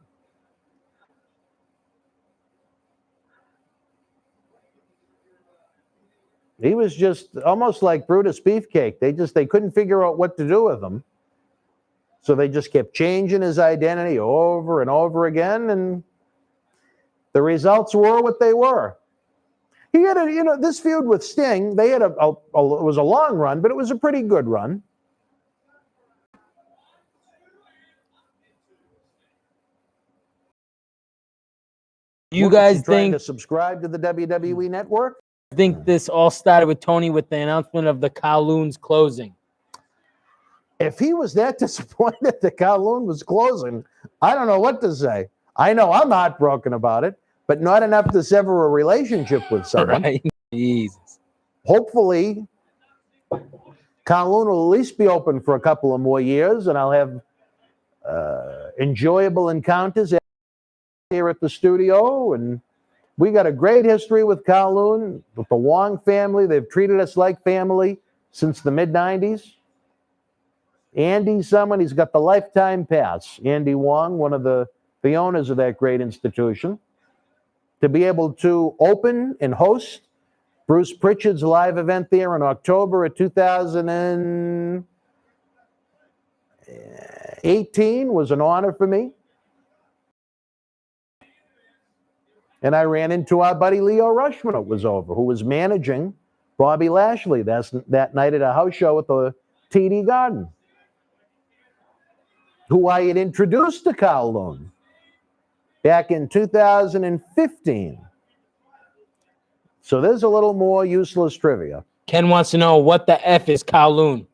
He was just almost like Brutus Beefcake. They couldn't figure out what to do with him. So they just kept changing his identity over and over again. And the results were what they were. He had this feud with Sting. They had it was a long run, but it was a pretty good run. You guys trying think to subscribe to the WWE Network? I think this all started with Tony with the announcement of the Kowloon's closing. If he was that disappointed that Kowloon was closing, I don't know what to say. I know I'm heartbroken about it, but not enough to sever a relationship with someone. Right? Jesus. Hopefully, Kowloon will at least be open for a couple of more years, and I'll have enjoyable encounters here at the studio. And we got a great history with Kowloon, with the Wong family. They've treated us like family since the mid-90s. Andy's someone, he's got the lifetime pass. Andy Wong, one of the owners of that great institution. To be able to open and host Bruce Pritchard's live event there in October of 2018 was an honor for me. And I ran into our buddy Leo Rush when it was over, who was managing Bobby Lashley that night at a house show at the TD Garden, who I had introduced to Kowloon back in 2015. So there's a little more useless trivia. Ken wants to know what the F is Kowloon.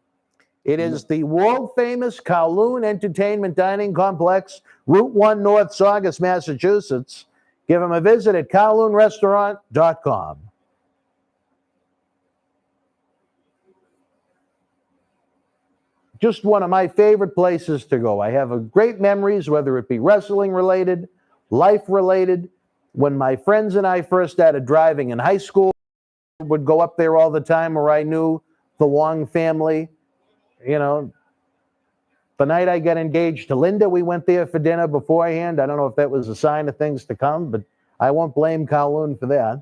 It is the world-famous Kowloon Entertainment Dining Complex, Route 1 North, Saugus, Massachusetts. Give them a visit at KowloonRestaurant.com. Just one of my favorite places to go. I have great memories, whether it be wrestling-related, life-related. When my friends and I first started driving in high school, would go up there all the time where I knew the Wong family. You know, the night I got engaged to Linda, we went there for dinner beforehand. I don't know if that was a sign of things to come, but I won't blame Kowloon for that.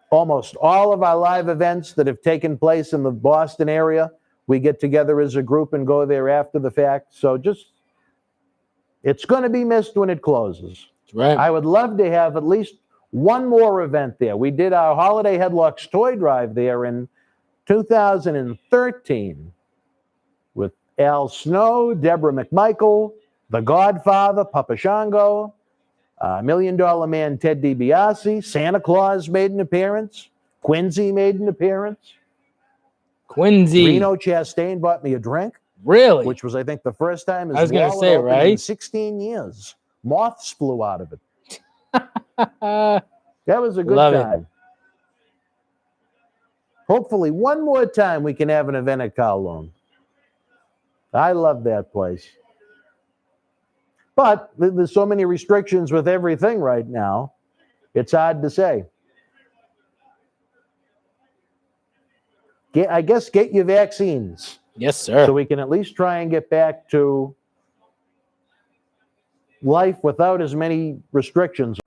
Almost all of our live events that have taken place in the Boston area, we get together as a group and go there after the fact. So it's going to be missed when it closes. Right. I would love to have at least one more event there. We did our Holiday Headlocks toy drive there in 2013 with Al Snow, Deborah McMichael, The Godfather, Papa Shango, $1 Million Man Ted DiBiase, Santa Claus made an appearance, Quincy made an appearance. Quincy. Reno Chastain bought me a drink. Really? Which was, I think, the first time his I was gonna wallet say, opened right? in 16 years. Moths flew out of it. That was a good Love time. Hopefully, one more time we can have an event at Kowloon. I love that place. But there's so many restrictions with everything right now, it's hard to say. I guess get your vaccines. Yes, sir. So we can at least try and get back to life without as many restrictions.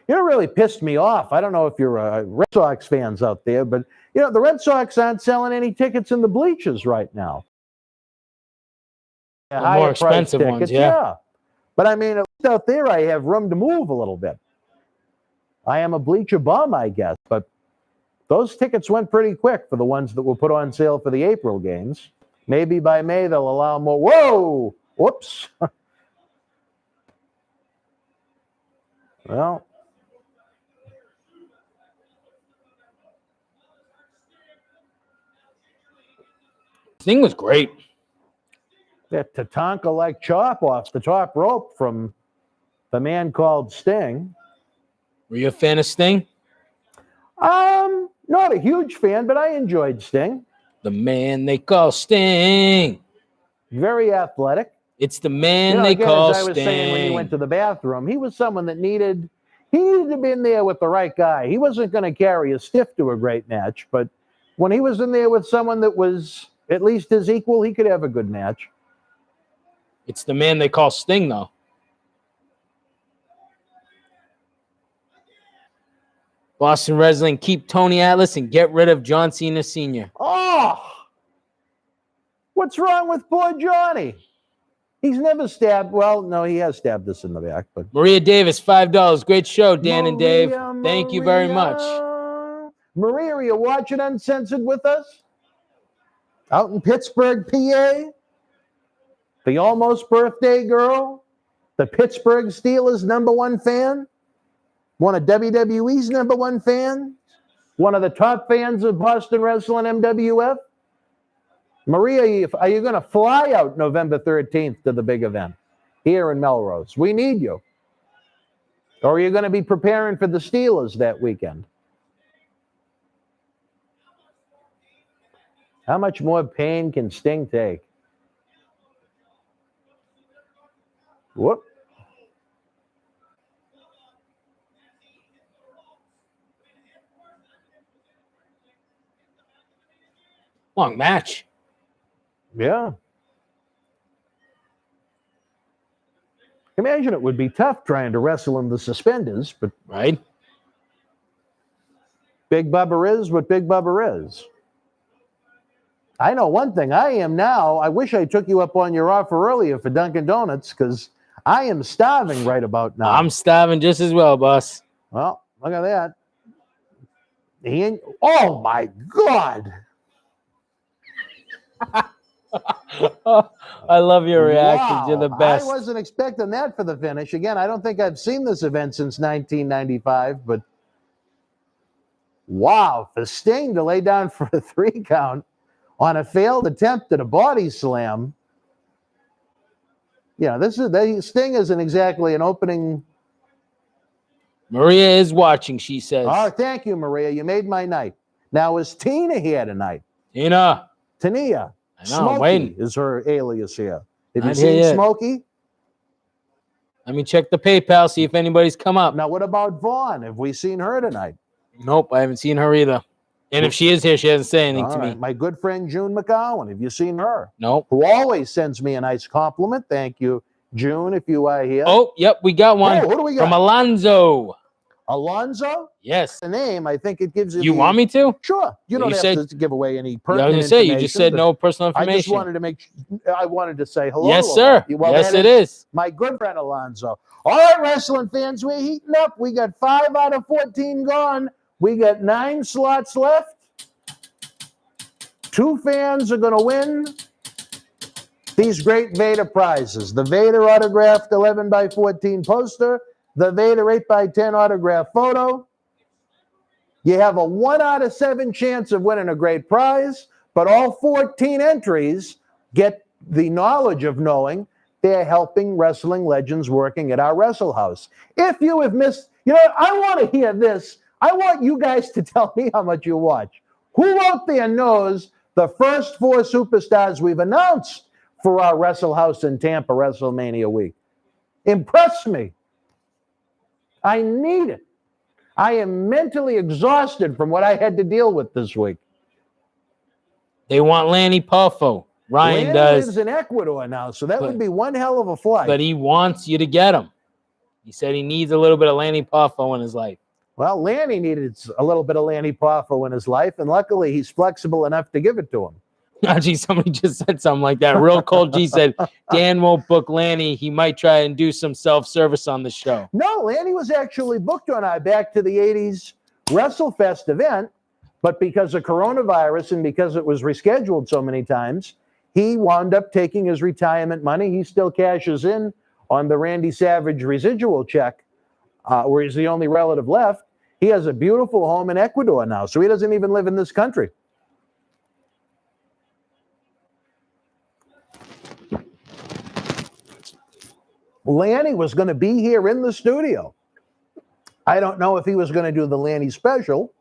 You know, it really pissed me off. I don't know if you're Red Sox fans out there, but, you know, the Red Sox aren't selling any tickets in the bleachers right now. The more expensive ones, yeah. But, I mean, at least out there I have room to move a little bit. I am a bleacher bum, I guess, but those tickets went pretty quick for the ones that were put on sale for the April games. Maybe by May they'll allow more. Whoa! Whoops. Well, thing was great. that Tatanka-like chop off the top rope from the man called Sting. Were you a fan of Sting? Not a huge fan, but I enjoyed Sting. The man they call Sting. Very athletic. It's the man You know, they again, call as I was saying when he went to the bathroom, he was someone that needed to be in there with the right guy. He wasn't going to carry a stiff to a great match, but when he was in there with someone that was at least his equal, he could have a good match. It's the man they call Sting, though. Boston Wrestling, keep Tony Atlas and get rid of John Cena Sr. Oh! What's wrong with poor Johnny? He's never stabbed. Well, no, he has stabbed us in the back. But Maria Davis, $5. Great show, Dan and Dave. Thank you very much. Maria, are you watching Uncensored with us? Out in Pittsburgh, PA? The almost birthday girl? The Pittsburgh Steelers' #1 fan? One of WWE's #1 fans? One of the top fans of Boston Wrestling MWF? Maria, are you going to fly out November 13th to the big event here in Melrose? We need you. Or are you going to be preparing for the Steelers that weekend? How much more pain can Sting take? Whoop. Long match. Yeah. Imagine it would be tough trying to wrestle in the suspenders, but Right? Big Bubba is what Big Bubba is. I know one thing. I am now. I wish I took you up on your offer earlier for Dunkin' Donuts because I am starving right about now. I'm starving just as well, boss. Well, look at that. Oh, my God. I love your reactions. You're the Wow, best. I wasn't expecting that for the finish. Again, I don't think I've seen this event since 1995, but wow, for Sting to lay down for a 3 count on a failed attempt at a body slam. Yeah, Sting isn't exactly an opening. Maria is watching, she says. Oh, thank you, Maria. You made my night. Now, is Tina here tonight? Tina. Tania. I know, I'm waiting. Is her alias here. Have you Not seen here yet. Smokey? Let me check the PayPal, see if anybody's come up. Now, what about Vaughn? Have we seen her tonight? Nope, I haven't seen her either. And if she is here, she hasn't said anything to me. My good friend June McGowan. Have you seen her? Nope. Who always sends me a nice compliment. Thank you, June, if you are here. Oh, yep, we got one. Oh, who do we got? From Alonzo. Alonzo? Yes. The name, I think it gives you. You want me to? Sure. You don't have to give away any personal I was information. you just said no personal information. I just wanted to I wanted to say hello. Yes, sir. Well, yes, it is. My good friend Alonzo. All right, wrestling fans, we're heating up. We got 5 out of 14 gone. We got 9 slots left. 2 fans are going to win these great Vader prizes. The Vader autographed 11 by 14 poster, the Vader 8 by 10 autograph photo. You have a 1 out of 7 chance of winning a great prize, but all 14 entries get the knowledge of knowing they're helping wrestling legends working at our Wrestle House. If you have missed, I want to hear this. I want you guys to tell me how much you watch. Who out there knows the first 4 superstars we've announced for our Wrestle House in Tampa WrestleMania week? Impress me. I need it. I am mentally exhausted from what I had to deal with this week. They want Lanny Poffo. Ryan does. Lives in Ecuador now, so that would be one hell of a flight. But he wants you to get him. He said he needs a little bit of Lanny Poffo in his life. Well, Lanny needed a little bit of Lanny Poffo in his life, and luckily he's flexible enough to give it to him. Gee, somebody just said something like that. Real Cold G said, Dan won't book Lanny. He might try and do some self-service on the show. No, Lanny was actually booked on our Back to the 80s WrestleFest event, but because of coronavirus and because it was rescheduled so many times, he wound up taking his retirement money. He still cashes in on the Randy Savage residual check, where he's the only relative left. He has a beautiful home in Ecuador now, so he doesn't even live in this country. Lanny was going to be here in the studio. I don't know if he was going to do the Lanny special.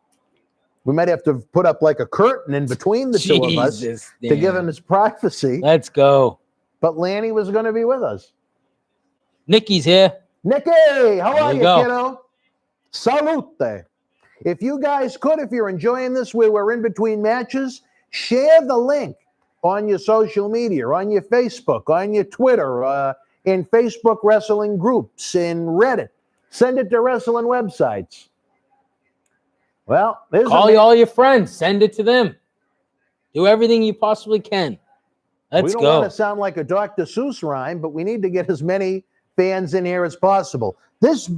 We might have to put up like a curtain in between the two of us to give him his privacy. Let's go. But Lanny was going to be with us. Nikki's here. Nikki, how are you, kiddo? Salute. If you guys could, if you're enjoying this where we're in between matches, share the link on your social media, on your Facebook, on your Twitter, in Facebook wrestling groups, in Reddit. Send it to wrestling websites. Well, call all your friends. Send it to them. Do everything you possibly can. Let's go. We don't want to sound like a Dr. Seuss rhyme, but we need to get as many fans in here as possible. This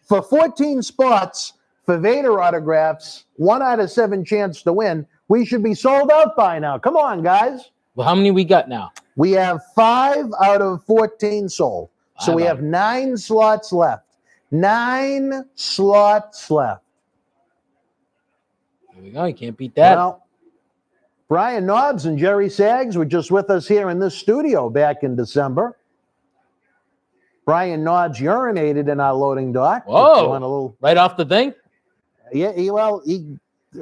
for 14 spots for Vader autographs, 1 out of 7 chance to win. We should be sold out by now. Come on, guys. Well, how many we got now? We have 5 out of 14 sold. So we have 9 slots left. 9 slots left. There we go. You can't beat that. Well, Brian Nobbs and Jerry Saggs were just with us here in this studio back in December. Brian Nobbs urinated in our loading dock. Whoa. Right off the thing? Yeah,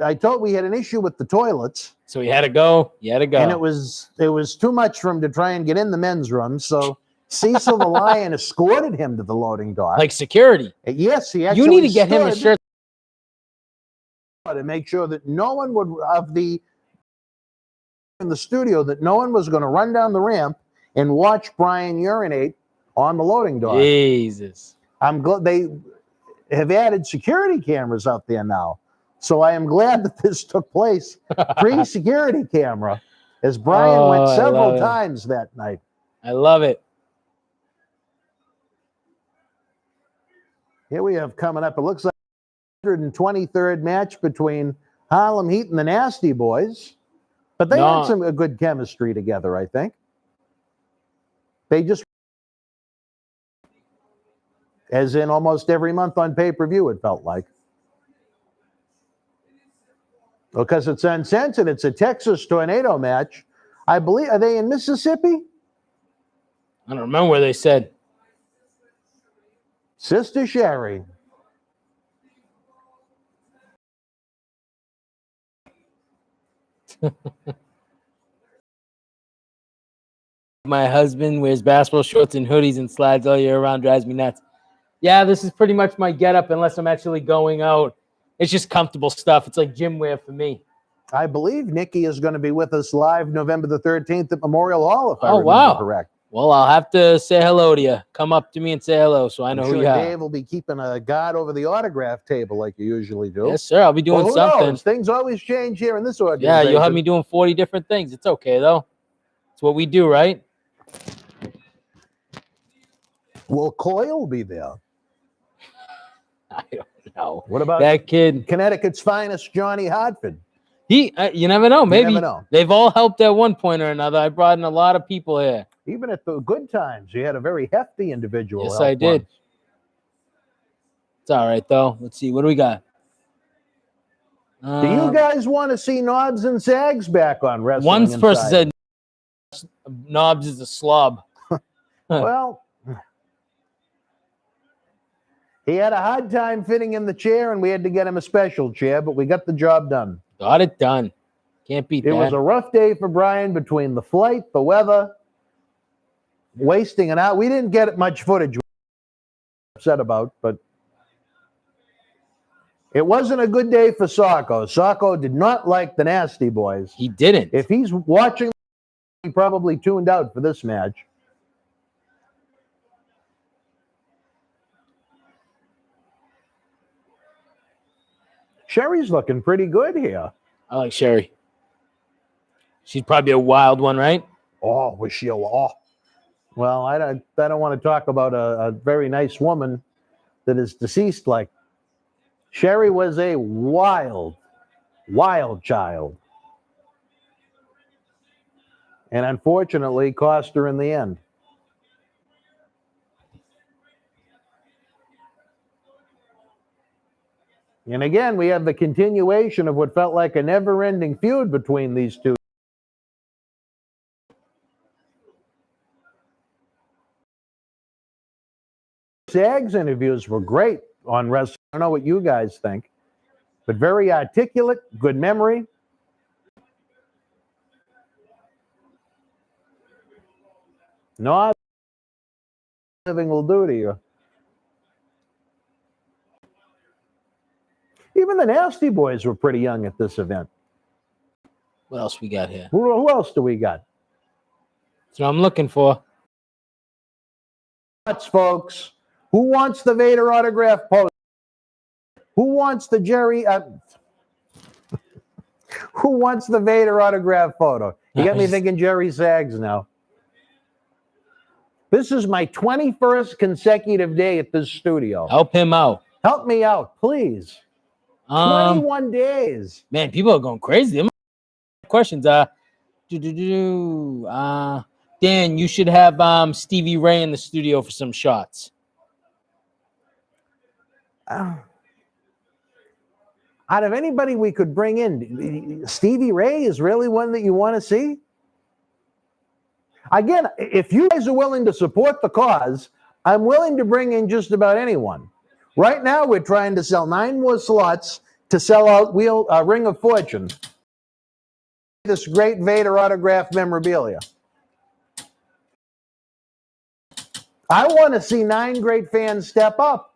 I told we had an issue with the toilets. So he had to go. He had to go. And it was too much for him to try and get in the men's room. So Cecil the Lion escorted him to the loading dock. Like security. Yes, he actually You need to get him a shirt. To make sure that no one would in the studio, that no one was going to run down the ramp and watch Brian urinate on the loading dock. Jesus. I'm glad they have added security cameras out there now. So I am glad that this took place pre-security camera, as Brian went several times that night. I love it. Here we have coming up, it looks like 123rd match between Harlem Heat and the Nasty Boys. But they had a good chemistry together, I think. They just, as in almost every month on pay-per-view, it felt like. Because it's uncensored, it's a Texas tornado match. I believe, are they in Mississippi? I don't remember where they said. Sister Sherry. My husband wears basketball shorts and hoodies and slides all year round, drives me nuts. Yeah, this is pretty much my getup unless I'm actually going out. It's just comfortable stuff. It's like gym wear for me. I believe Nikki is going to be with us live November the 13th at Memorial Hall, if I remember correct. Well, I'll have to say hello to you. Come up to me and say hello so I know who you are. Dave will be keeping a guard over the autograph table like you usually do. Yes, sir. I'll be doing something. Knows? Things always change here in this organization. Yeah, you'll have me doing 40 different things. It's okay, though. It's what we do, right? Will Coyle be there? I don't know. What about that kid? Connecticut's finest, Johnny Hartford. You never know. Maybe never know. They've all helped at one point or another. I brought in a lot of people here. Even at the good times, you had a very hefty individual. Yes, I did. Once. It's all right, though. Let's see. What do we got? Do you guys want to see Knobs and Sags back on Wrestling One person said Knobs is a slob. Well, he had a hard time fitting in the chair, and we had to get him a special chair, but we got the job done. Got it done. Can't beat that. It was a rough day for Brian between the flight, the weather, wasting an hour. We didn't get much footage we were upset about, but it wasn't a good day for Sacco. Sacco did not like the Nasty Boys. He didn't. If he's watching, he probably tuned out for this match. Sherry's looking pretty good here. I like Sherry. She's probably a wild one, right? Oh, was she a law? Well, I don't want to talk about a very nice woman that is deceased. Like Sherry was a wild child, and unfortunately cost her in the end. And again, we have the continuation of what felt like a never-ending feud between these two. Sags interviews were great on wrestling. I don't know what you guys think, but very articulate, good memory. No, living will do to you. Even the Nasty Boys were pretty young at this event. What else we got here? Who else do we got? That's what I'm looking for. Folks, who wants the Vader autograph poster? Who wants the who wants the Vader autograph photo? You got me thinking Jerry Sags now. This is my 21st consecutive day at this studio. Help him out. Help me out, please. 21 days. Man, people are going crazy. Questions. Dan, you should have Stevie Ray in the studio for some shots. Out of anybody we could bring in, Stevie Ray is really one that you want to see? Again, if you guys are willing to support the cause, I'm willing to bring in just about anyone. Right now, we're trying to sell 9 more slots to sell out Ring of Fortune. This great Vader autograph memorabilia. I want to see 9 great fans step up.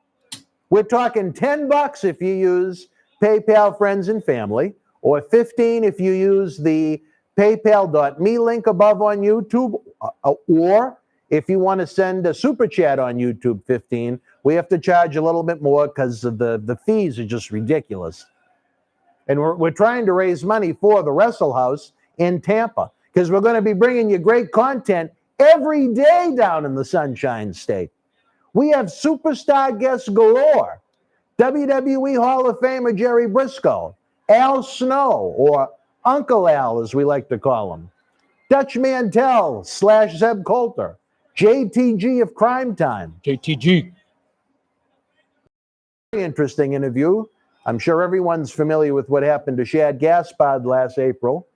We're talking $10 if you use PayPal Friends and Family, or $15 if you use the paypal.me link above on YouTube, or if you want to send a super chat on YouTube, $15. We have to charge a little bit more because the fees are just ridiculous. And we're trying to raise money for the Wrestle House in Tampa because we're going to be bringing you great content every day down in the Sunshine State. We have superstar guests galore. WWE Hall of Famer Jerry Briscoe, Al Snow, or Uncle Al, as we like to call him, Dutch Mantel / Zeb Coulter, JTG of Crime Time. JTG. Very interesting interview. I'm sure everyone's familiar with what happened to Shad Gaspard last April.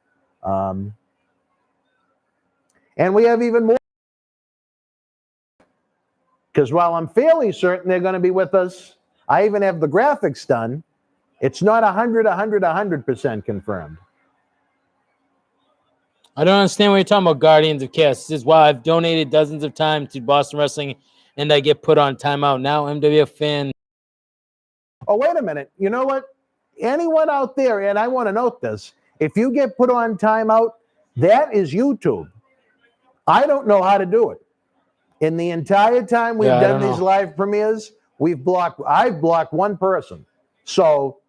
And we have even more. Because while I'm fairly certain they're going to be with us, I even have the graphics done. It's not 100% confirmed. I don't understand what you're talking about, Guardians of Chaos. This is why I've donated dozens of times to Boston Wrestling, and I get put on timeout. Now MWF fan. Oh, wait a minute. You know what? Anyone out there, and I want to note this, if you get put on timeout, that is YouTube. I don't know how to do it. In the entire time we've done these live premieres, I've blocked one person. So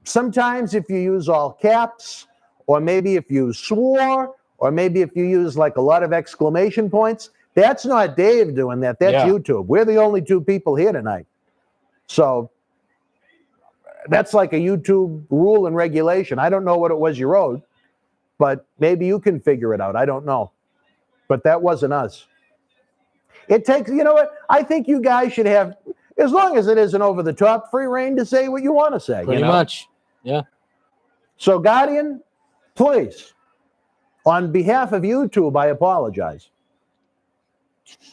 sometimes if you use all caps, or maybe if you swore, or maybe if you use like a lot of exclamation points, that's not Dave doing that. That's YouTube. We're the only two people here tonight. So that's like a YouTube rule and regulation. I don't know what it was you wrote, but maybe you can figure it out. I don't know. But that wasn't us. It takes, you know what? I think you guys should have, as long as it isn't over the top, free reign to say what you want to say. Pretty much. Yeah. So, Guardian, please, on behalf of YouTube, I apologize.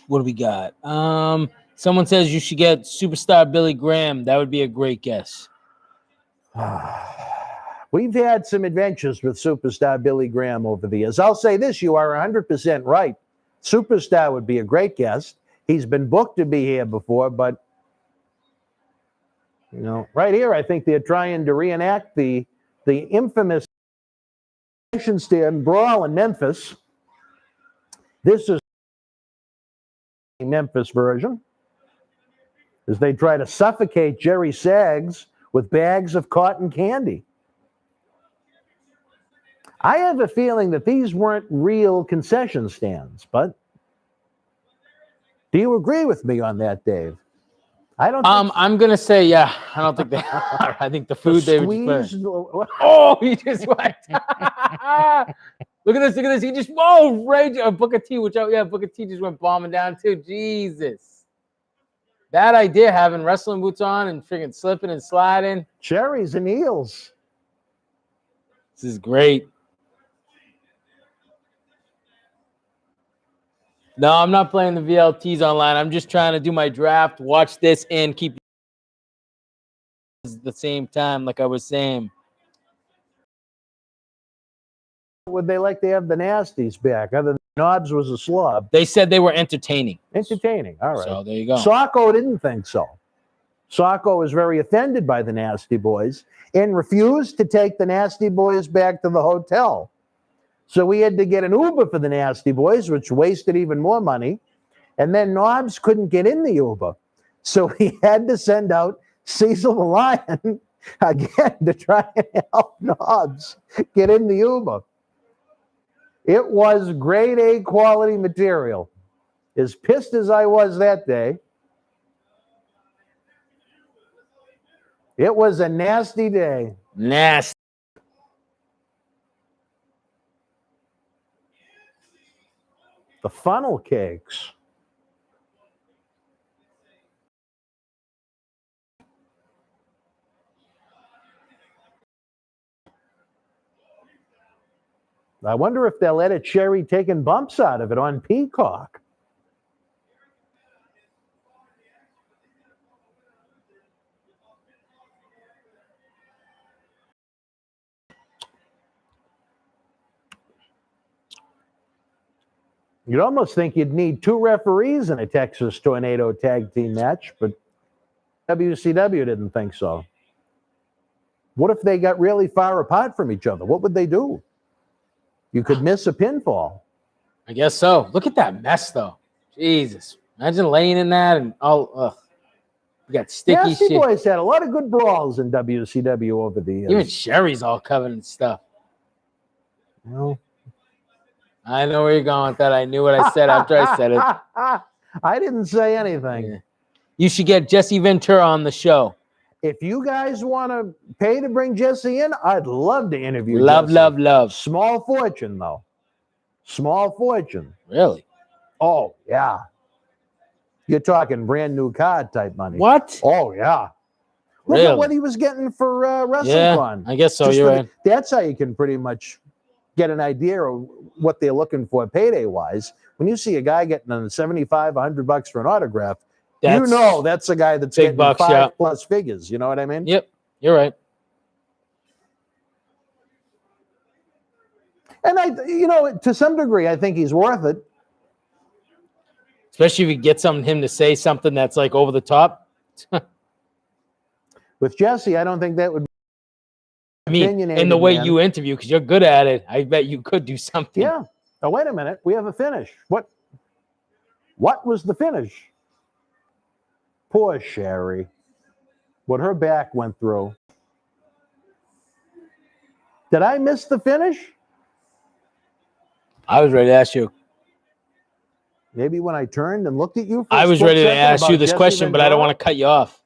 What do we got? Someone says you should get superstar Billy Graham. That would be a great guess. We've had some adventures with superstar Billy Graham over the years. I'll say this, you are 100% right. Superstar would be a great guest. He's been booked to be here before, but, you know, right here, I think they're trying to reenact the infamous stand brawl in Memphis. This is the Memphis version, as they try to suffocate Jerry Saggs with bags of cotton candy. I have a feeling that these weren't real concession stands, but do you agree with me on that, Dave? I don't. I'm gonna say yeah. I don't think they are. I think the food they would just put. Oh, he just went. Look at this! Look at this! He just rage. Booker T, Booker T just went bombing down too. Jesus, bad idea having wrestling boots on and freaking slipping and sliding. Cherries and eels. This is great. No, I'm not playing the VLTs online. I'm just trying to do my draft, watch this, and keep at the same time, like I was saying. Would they like to have the Nasties back? Other than Knobs was a slob. They said they were entertaining. Entertaining. All right. So there you go. Socko didn't think so. Socko was very offended by the Nasty Boys and refused to take the Nasty Boys back to the hotel. So we had to get an Uber for the Nasty Boys, which wasted even more money. And then Knobs couldn't get in the Uber. So he had to send out Cecil the Lion again to try and help Knobs get in the Uber. It was grade A quality material. As pissed as I was that day, it was a nasty day. Nasty. The funnel cakes. I wonder if they'll edit Cherry taking bumps out of it on Peacock. You'd almost think you'd need two referees in a Texas Tornado tag team match, but WCW didn't think so. What if they got really far apart from each other? What would they do? You could miss a pinfall. I guess so. Look at that mess, though. Jesus. Imagine laying in that and you got sticky Nasty shit. Boys had a lot of good brawls in WCW over the years. Even Sherry's all covered in stuff. Well, I know where you're going with that. I knew what I said after I said it. I didn't say anything. Yeah. You should get Jesse Ventura on the show. If you guys want to pay to bring Jesse in, I'd love to interview Love, Jesse. love, love. Small fortune, though. Small fortune. Really? Oh, yeah. You're talking brand new car type money. What? Oh, yeah. Look Really? at what he was getting for Yeah, WrestleCon. I guess so. Just You're for right. That's how you can pretty much get an idea of what they're looking for payday-wise. When you see a guy getting $75, $100 for an autograph, you know that's a guy that's big getting bucks, 5+ figures. You know what I mean? Yep, you're right. And to some degree, I think he's worth it. Especially if you get him to say something that's like over the top. With Jesse, I don't think that would be I mean, in the way you interview, because you're good at it, I bet you could do something. Yeah. Oh, wait a minute. We have a finish. What was the finish? Poor Sherry. What her back went through. Did I miss the finish? I was ready to ask you. Maybe when I turned and looked at you. I was ready to ask you this question, but I don't want to cut you off.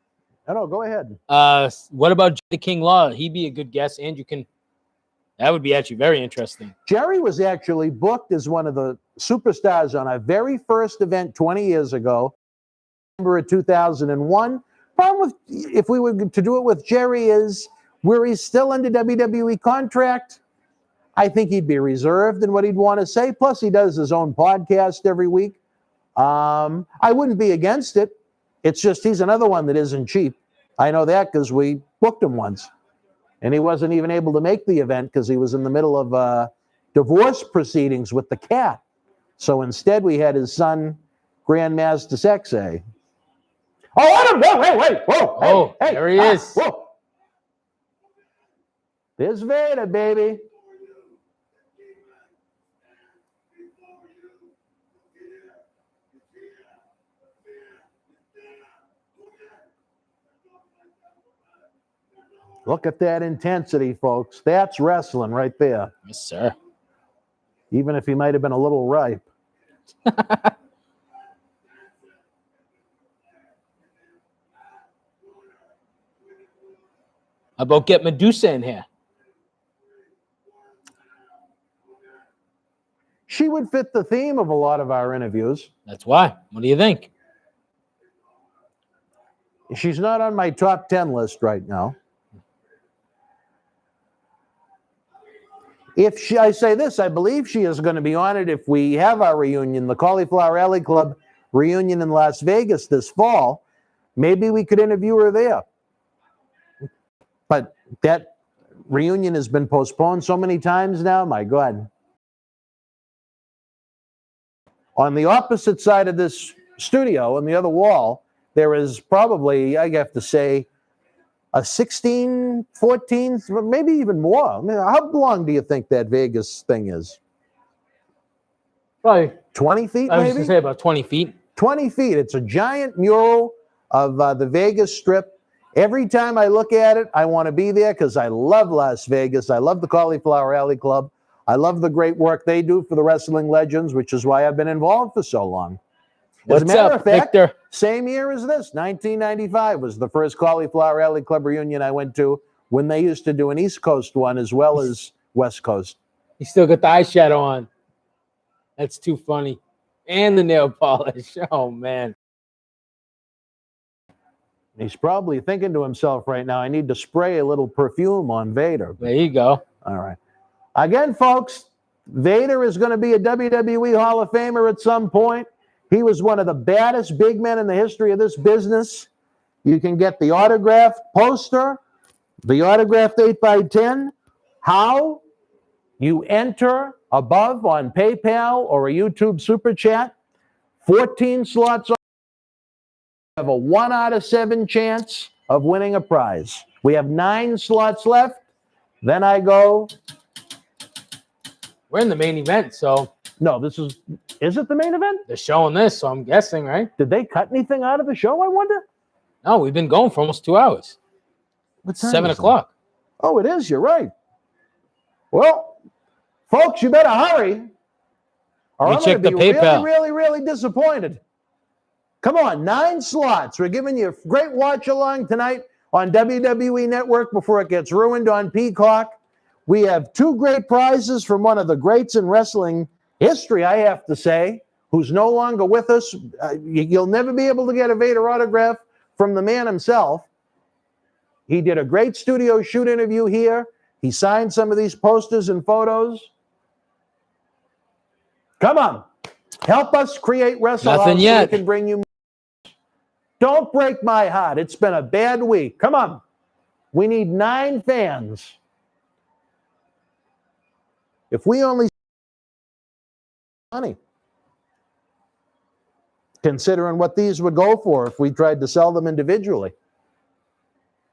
No, go ahead. What about Jerry King Law? He'd be a good guest, and that would be actually very interesting. Jerry was actually booked as one of the superstars on our very first event 20 years ago, November of 2001. Problem with, if we were to do it with Jerry, is where he's still under WWE contract, I think he'd be reserved in what he'd want to say. Plus, he does his own podcast every week. I wouldn't be against it. It's just he's another one that isn't cheap. I know that because we booked him once. And he wasn't even able to make the event because he was in the middle of divorce proceedings with the cat. So instead, we had his son, Grandmaster Sexay. Oh, Adam! Wait! Whoa! Hey, there he is. Whoa! There's Vader, baby. Look at that intensity, folks. That's wrestling right there. Yes, sir. Even if he might have been a little ripe. How about get Medusa in here? She would fit the theme of a lot of our interviews. That's why. What do you think? She's not on my top 10 list right now. I say this, I believe she is going to be on it if we have our reunion, the Cauliflower Alley Club reunion in Las Vegas this fall. Maybe we could interview her there. But that reunion has been postponed so many times now, my God. On the opposite side of this studio, on the other wall, there is probably, I have to say, a 16, 14, maybe even more. I mean, how long do you think that Vegas thing is? Probably 20 feet, maybe? I was going to say about 20 feet. 20 feet. It's a giant mural of the Vegas Strip. Every time I look at it, I want to be there because I love Las Vegas. I love the Cauliflower Alley Club. I love the great work they do for the wrestling legends, which is why I've been involved for so long. As a matter of fact, Victor? Same year as this, 1995 was the first Cauliflower Alley Club reunion I went to when they used to do an East Coast one as well as West Coast. You still got the eyeshadow on. That's too funny. And the nail polish. Oh, man. He's probably thinking to himself right now, I need to spray a little perfume on Vader. There you go. All right. Again, folks, Vader is going to be a WWE Hall of Famer at some point. He was one of the baddest big men in the history of this business. You can get the autographed poster, the autographed 8x10. How? You enter above on PayPal or a YouTube SuperChat. 14 slots. You have a 1 out of 7 chance of winning a prize. We have 9 slots left. Then I go. We're in the main event, so. No, is it the main event? They're showing this, so I'm guessing, right? Did they cut anything out of the show, I wonder? No, we've been going for almost 2 hours. What time 7 is it? o'clock. Oh, it is. You're right. Well, folks, you better hurry. Or I'm going to be really, really, really disappointed. Come on, 9 slots. We're giving you a great watch along tonight on WWE Network before it gets ruined on Peacock. We have 2 great prizes from one of the greats in wrestling history, I have to say. who's no longer with us. You'll never be able to get a Vader autograph from the man himself. He did a great studio shoot interview here. He signed some of these posters and photos. Come on. Help us create Wrestle Nothing House yet. so we can bring you more. Don't break my heart. It's been a bad week. Come on. We need 9 fans. If we only money, considering what these would go for if we tried to sell them individually.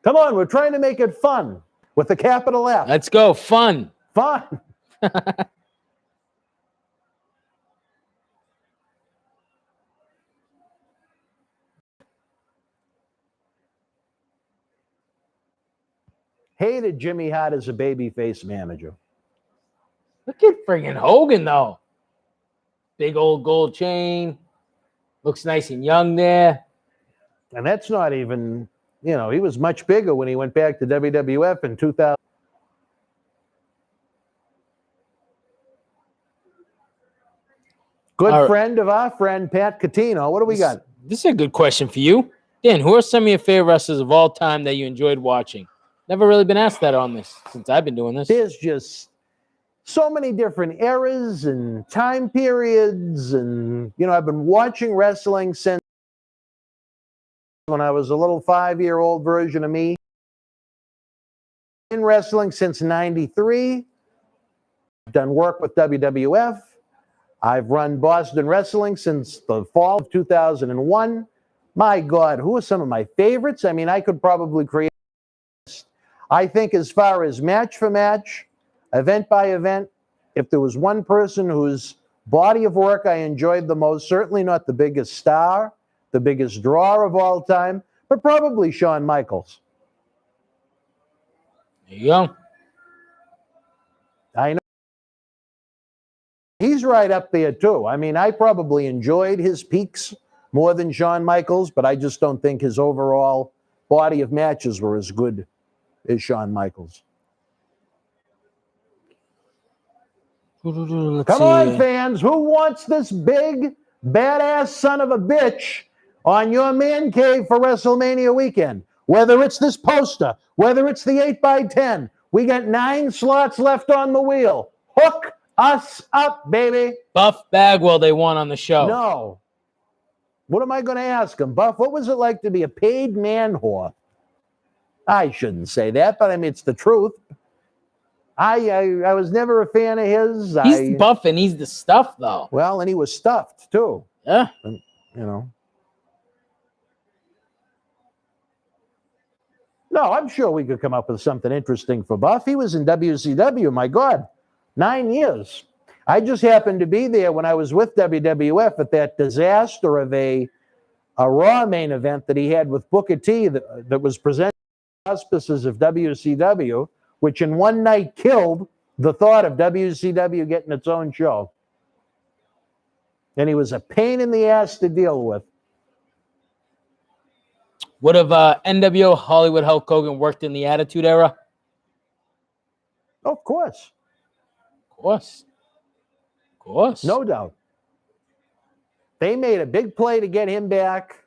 Come on, we're trying to make it fun with a capital F. Let's go. Fun. Fun. Hated Jimmy Hart as a babyface manager. Look at friggin' Hogan, though. Big old gold chain. Looks nice and young there. And that's not even, he was much bigger when he went back to WWF in 2000. Good friend of our friend, Pat Catino. What do we got? This is a good question for you. Dan, who are some of your favorite wrestlers of all time that you enjoyed watching? Never really been asked that on this since I've been doing this. There's just so many different eras and time periods. And, I've been watching wrestling since when I was a little 5-year-old version of me. In wrestling since 93. I've done work with WWF. I've run Boston Wrestling since the fall of 2001. My God, who are some of my favorites? I mean, I could probably create. I think as far as match for match, event by event, if there was one person whose body of work I enjoyed the most, certainly not the biggest star, the biggest draw of all time, but probably Shawn Michaels. There you go. I know. He's right up there, too. I mean, I probably enjoyed his peaks more than Shawn Michaels, but I just don't think his overall body of matches were as good as Shawn Michaels. Come on, fans. Who wants this big, badass son of a bitch on your man cave for WrestleMania weekend? Whether it's this poster, whether it's the 8x10, we got 9 slots left on the wheel. Hook us up, baby. Buff Bagwell, they won on the show. No. What am I going to ask him? Buff, what was it like to be a paid man whore? I shouldn't say that, but I mean, it's the truth. I was never a fan of his. He's buff and he's the stuff, though. Well, and he was stuffed, too. Yeah. And, No, I'm sure we could come up with something interesting for Buff. He was in WCW, my God, 9 years. I just happened to be there when I was with WWF at that disaster of a Raw main event that he had with Booker T that was presented by the auspices of WCW, which in one night killed the thought of WCW getting its own show. And he was a pain in the ass to deal with. Would have NWO Hollywood Hulk Hogan worked in the Attitude Era? Of course. Of course. Of course. No doubt. They made a big play to get him back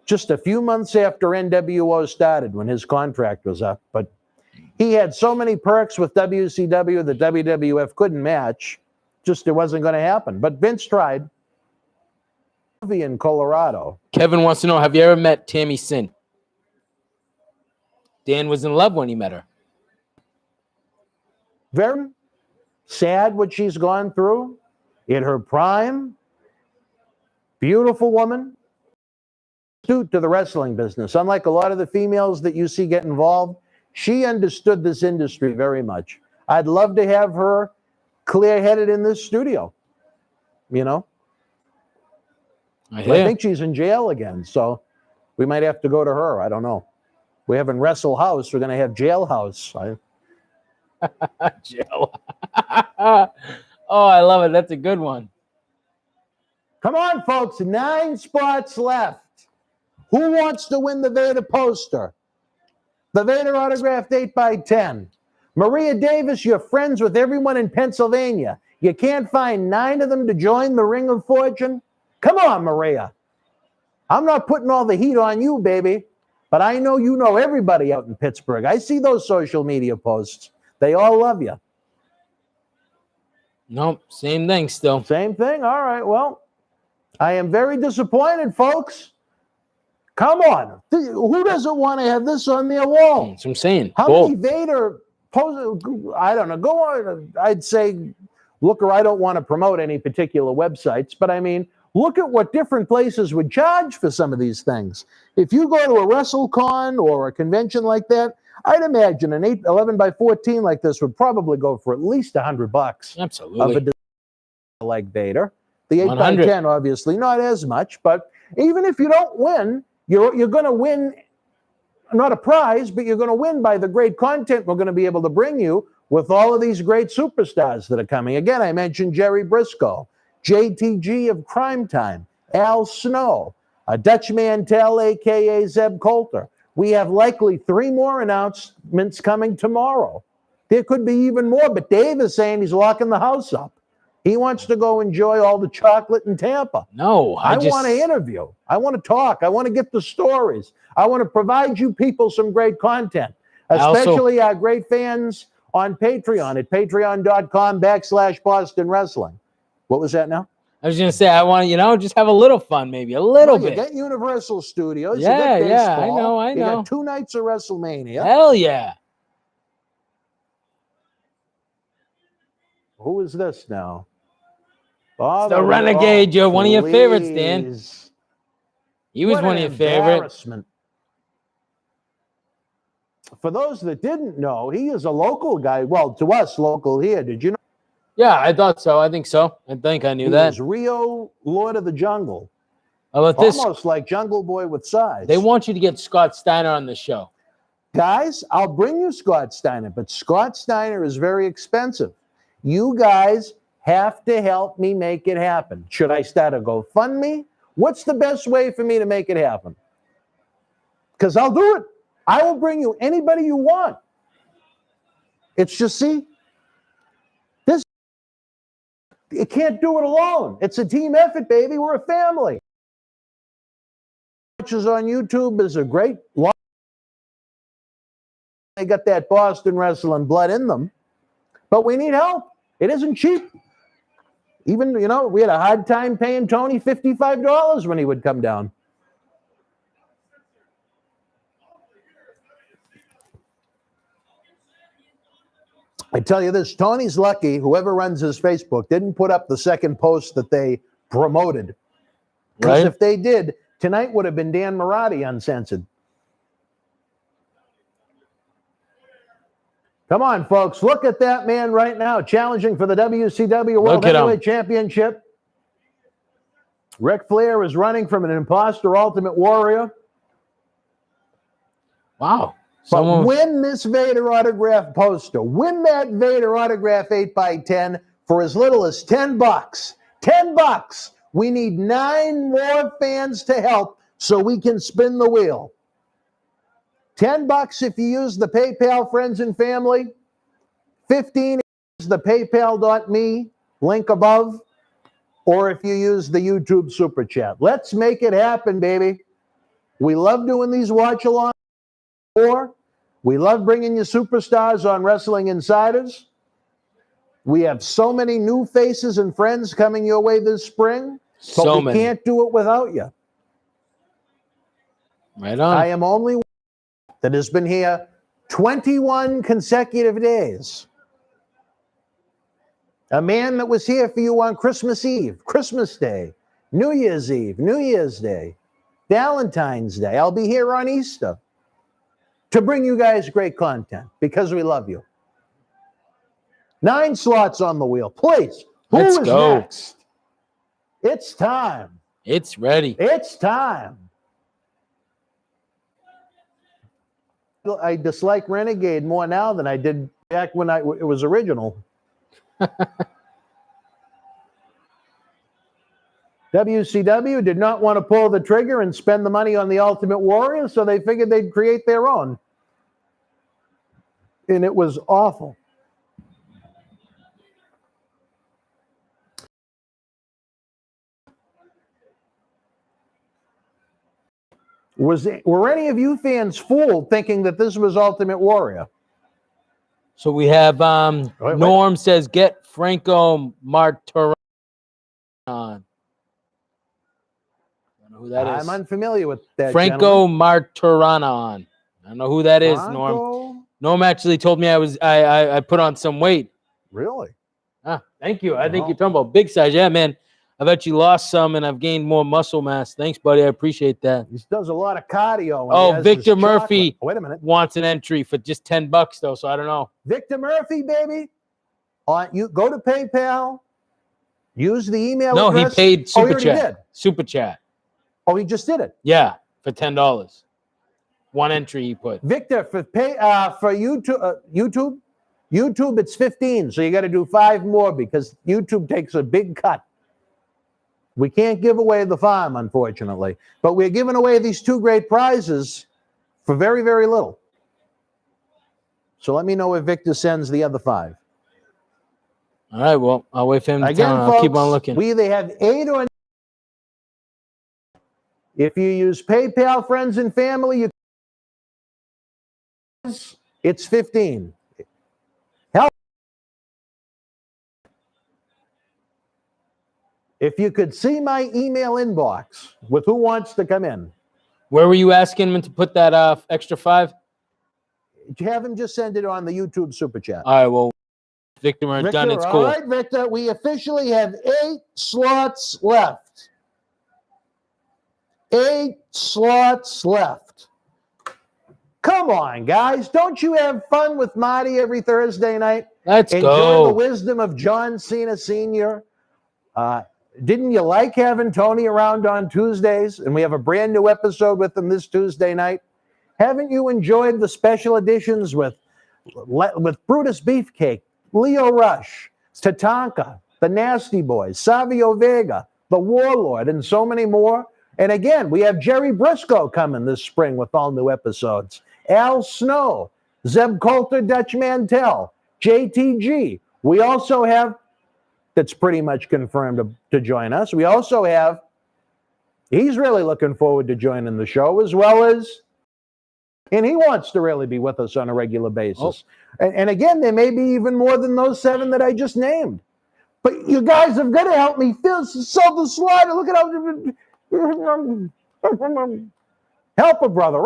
just a few months after NWO started when his contract was up. But he had so many perks with WCW that WWF couldn't match. Just it wasn't going to happen. But Vince tried. In Colorado. Kevin wants to know, have you ever met Tammy Sin? Dan was in love when he met her. Very sad what she's gone through in her prime. Beautiful woman. Astute to the wrestling business. Unlike a lot of the females that you see get involved, she understood this industry very much. I'd love to have her clear-headed in this studio. I think she's in jail again, so we might have to go to her. I don't know. We haven't Wrestle House. We're going to have Jailhouse. Jail. Oh, I love it. That's a good one. Come on, folks. 9 spots left. Who wants to win the Vader poster? The Vader autographed 8x10. Maria Davis, you're friends with everyone in Pennsylvania. You can't find 9 of them to join the Ring of Fortune? Come on, Maria. I'm not putting all the heat on you, baby, but I know you know everybody out in Pittsburgh. I see those social media posts. They all love you. Nope, same thing still. Same thing? All right, well, I am very disappointed, folks. Come on. Who doesn't want to have this on their wall? That's what I'm saying. How many Vader poses? I don't know. Go on. I'd say, look, or I don't want to promote any particular websites, but I mean, look at what different places would charge for some of these things. If you go to a WrestleCon or a convention like that, I'd imagine an 11 by 14 like this would probably go for at least $100. Absolutely. Of a like Vader. The 8 by 100. 10, obviously, not as much, but even if you don't win, you're going to win, not a prize, but you're going to win by the great content we're going to be able to bring you with all of these great superstars that are coming. Again, I mentioned Jerry Briscoe, JTG of Crime Time, Al Snow, a Dutch Mantel, a.k.a. Zeb Coulter. We have likely 3 more announcements coming tomorrow. There could be even more, but Dave is saying he's locking the house up. He wants to go enjoy all the chocolate in Tampa. No, I want to interview. I want to talk. I want to get the stories. I want to provide you people some great content, especially our great fans on Patreon at patreon.com/Boston Wrestling. What was that now? I was going to say, I want to, just have a little fun, maybe a little bit. You get Universal Studios. Yeah, you get baseball, I know. You got 2 nights of WrestleMania. Hell yeah. Who is this now? Oh, the Renegade. You're one of your favorites, Dan. He was one of your favorites. For those that didn't know, he is a local guy. Well, to us, local here. Did you know? Yeah, I thought so. I think so. I think I knew that. He was Rio, Lord of the Jungle. How about this? Almost like Jungle Boy with size. They want you to get Scott Steiner on the show. Guys, I'll bring you Scott Steiner, but Scott Steiner is very expensive. You guys have to help me make it happen. Should I start a GoFundMe? What's the best way for me to make it happen? Because I'll do it. I will bring you anybody you want. It's just, see, you can't do it alone. It's a team effort, baby. We're a family. Watches on YouTube is a great lot. They got that Boston wrestling blood in them, but we need help. It isn't cheap. Even, we had a hard time paying Tony $55 when he would come down. I tell you this, Tony's lucky, whoever runs his Facebook didn't put up the second post that they promoted. Because if they did, tonight would have been Dan Marotti Uncensored. Come on, folks. Look at that man right now challenging for the WCW World Heavyweight Championship. Ric Flair is running from an imposter Ultimate Warrior. Wow. But win this Vader autograph poster. Win that Vader autograph 8 by 10 for as little as $10. $10. We need 9 more fans to help so we can spin the wheel. $10 if you use the PayPal friends and family. $15 is the paypal.me link above. Or if you use the YouTube SuperChat. Let's make it happen, baby. We love doing these watch-alongs. We love bringing you superstars on Wrestling Insiders. We have so many new faces and friends coming your way this spring. But we can't do it without you. Right on. I am only one that has been here 21 consecutive days. A man that was here for you on Christmas Eve, Christmas Day, New Year's Eve, New Year's Day, Valentine's Day. I'll be here on Easter to bring you guys great content because we love you. 9 slots on the wheel. Please. Let's go. Next? It's time. It's ready. It's time. I dislike Renegade more now than I did back when it was original. WCW did not want to pull the trigger and spend the money on the Ultimate Warrior, so they figured they'd create their own. And it was awful. Were any of you fans fooled thinking that this was Ultimate Warrior? So we have Wait. Norm says get Franco Martirano on. I don't know who that is. I'm unfamiliar with that. Franco Martirano on. I don't know who that is, Norm. Norm actually told me I put on some weight. Really? Ah, thank you. I think you're talking about big size. Yeah, man. I've actually lost some and I've gained more muscle mass. Thanks, buddy. I appreciate that. He does a lot of cardio. Oh, Victor Murphy Wait a minute. wants an entry for just $10 though, so I don't know. Victor Murphy, baby. You go to PayPal. Use the email No, address. he paid Super Chat. Did. Super Chat. Oh, he just did it. Yeah, for $10. One entry he put. Victor, for YouTube, it's 15. So you got to do 5 more because YouTube takes a big cut. We can't give away the farm, unfortunately, but we're giving away these 2 great prizes for very, very little. So let me know if Victor sends the other 5. All right, well, I'll wait for him to Again, tell him. folks, I'll keep on looking. We either have 8 or 9. If you use PayPal, friends and family, it's 15. Help. If you could see my email inbox with who wants to come in. Where were you asking him to put that extra 5? Have him just send it on the YouTube Super Chat. All right, well, Victor, we're done. It's cool. All right, Victor, we officially have 8 slots left. 8 slots left. Come on, guys. Don't you have fun with Marty every Thursday night? Let's Enjoy go. the wisdom of John Cena Sr. Didn't you like having Tony around on Tuesdays? And we have a brand new episode with him this Tuesday night. Haven't you enjoyed the special editions with Brutus Beefcake, Leo Rush, Tatanka, the Nasty Boys, Savio Vega, the Warlord, and so many more? And again, we have Jerry Briscoe coming this spring with all new episodes. Al Snow, Zeb Coulter, Dutch Mantel, JTG. We also have, that's pretty much confirmed to join us. We also have, he's really looking forward to joining the show as well as, and he wants to really be with us on a regular basis. And again, there may be even more than those 7 that I just named. But you guys have got to help me fill the slider. Look at how... Help a brother.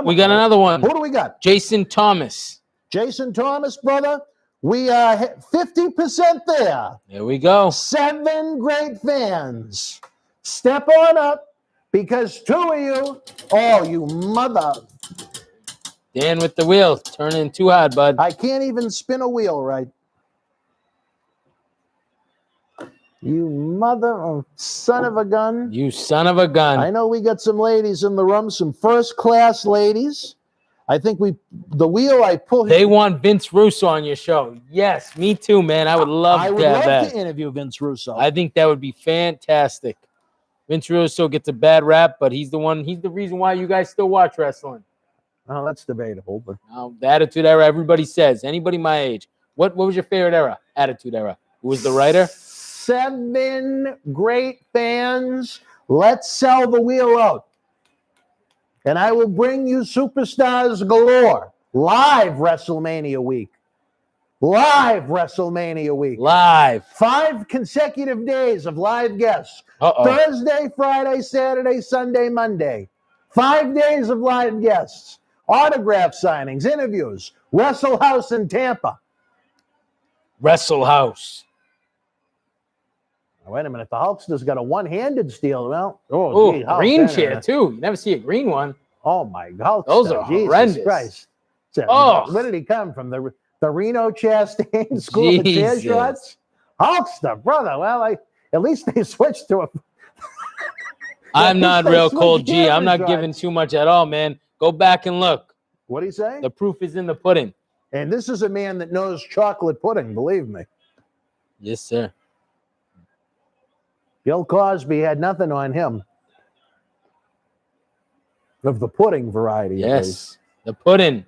We got another one. Who do we got? Jason Thomas. Jason Thomas, brother. We are 50% there. There we go. 7 great fans. Step on up because 2 of you, oh, you mother. Dan with the wheel. Turning too hard, bud. I can't even spin a wheel right. You mother of son of a gun. You son of a gun. I know we got some ladies in the room, some first-class ladies. I think the wheel I pulled. They want Vince Russo on your show. Yes, me too, man. I would love to have that. to interview Vince Russo. I think that would be fantastic. Vince Russo gets a bad rap, but he's the reason why you guys still watch wrestling. Oh, that's debatable, but The Attitude Era, everybody says. Anybody my age. What was your favorite era? Attitude Era. Who was the writer? 7 great fans. Let's sell the wheel out. And I will bring you superstars galore. Live WrestleMania week. Live WrestleMania week. Live. 5 consecutive days of live guests. Thursday, Friday, Saturday, Sunday, Monday. 5 days of live guests. Autograph signings, interviews. Wrestle House in Tampa. Wrestle House. Wait a minute. The Hulkster's got a one-handed steal. Well, gee, green chair, too. You never see a green one. Oh, my God. Those are horrendous. Christ. Oh. Where did he come from? The Reno Chastain School of Chair Shots? Hulkster, brother. Well, at least they switched to a... I'm not real cold, G. I'm not giving too much at all, man. Go back and look. What do you say? The proof is in the pudding. And this is a man that knows chocolate pudding, believe me. Yes, sir. Bill Cosby had nothing on him. Of the pudding variety. Yes, the pudding.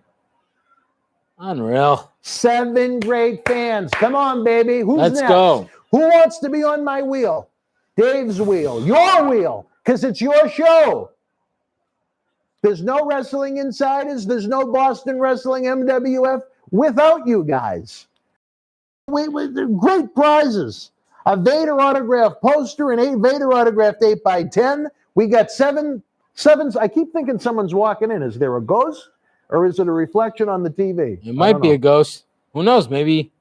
Unreal. 7 great fans. Come on, baby. Who's Let's next? go. Who wants to be on my wheel? Dave's wheel. Your wheel. Because it's your show. There's no Wrestling Insiders. There's no Boston Wrestling MWF without you guys. Great prizes. A Vader autograph poster and 8 Vader autographed 8x10. We got sevens. I keep thinking someone's walking in. Is there a ghost or is it a reflection on the TV? It might be a ghost. Who knows? Maybe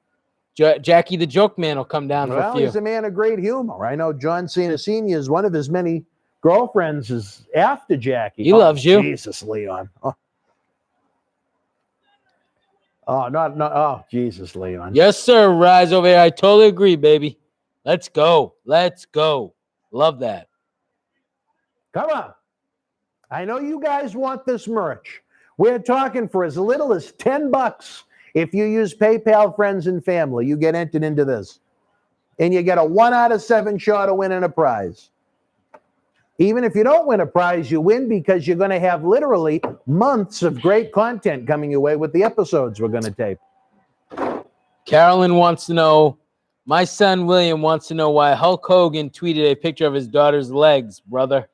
Jackie the Joke Man will come down for a few. He's a man of great humor. I know John Cena Sr. is one of his many girlfriends is after Jackie. He loves you. Jesus, Leon. Oh, Jesus, Leon. Yes, sir. Rise over here. I totally agree, baby. Let's go. Let's go. Love that. Come on. I know you guys want this merch. We're talking for as little as $10. If you use PayPal, friends, and family, you get entered into this. And you get a 1 out of 7 shot of winning a prize. Even if you don't win a prize, you win because you're going to have literally months of great content coming your way with the episodes we're going to tape. Carolyn wants to know, my son William wants to know why Hulk Hogan tweeted a picture of his daughter's legs, brother.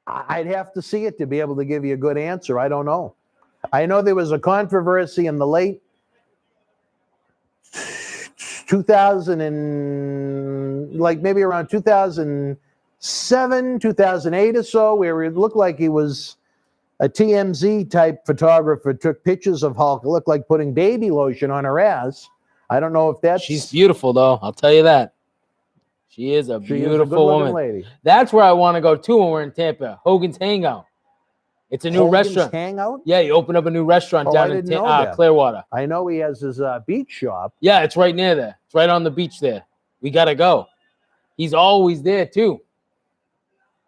I'd have to see it to be able to give you a good answer. I don't know. I know there was a controversy in the late 2000 and like maybe around 2007, 2008 or so, where it looked like he was a TMZ type photographer, took pictures of Hulk. It looked like putting baby lotion on her ass. I don't know if that's... She's beautiful, though. I'll tell you that. She is a beautiful woman. Lady. That's where I want to go, too, when we're in Tampa. Hogan's Hangout. It's a new restaurant. Hangout? Yeah, he opened up a new restaurant down in Clearwater. I know he has his beach shop. Yeah, it's right near there. It's right on the beach there. We got to go. He's always there, too.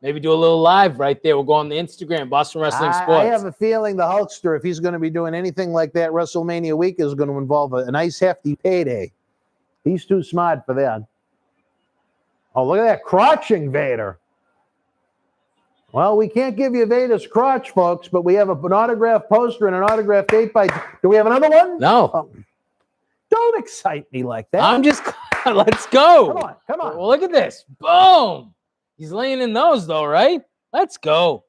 Maybe do a little live right there. We'll go on the Instagram, Boston Wrestling Sports. I have a feeling the Hulkster, if he's going to be doing anything like that, WrestleMania week is going to involve a nice hefty payday. He's too smart for that. Oh, look at that crotching Vader. Well, we can't give you Vader's crotch, folks, but we have an autographed poster and an autographed 8x. Do we have another one? No. Don't excite me like that. I'm just, let's go. Come on. Well, look at this. Boom. He's laying in those, though, right? Let's go.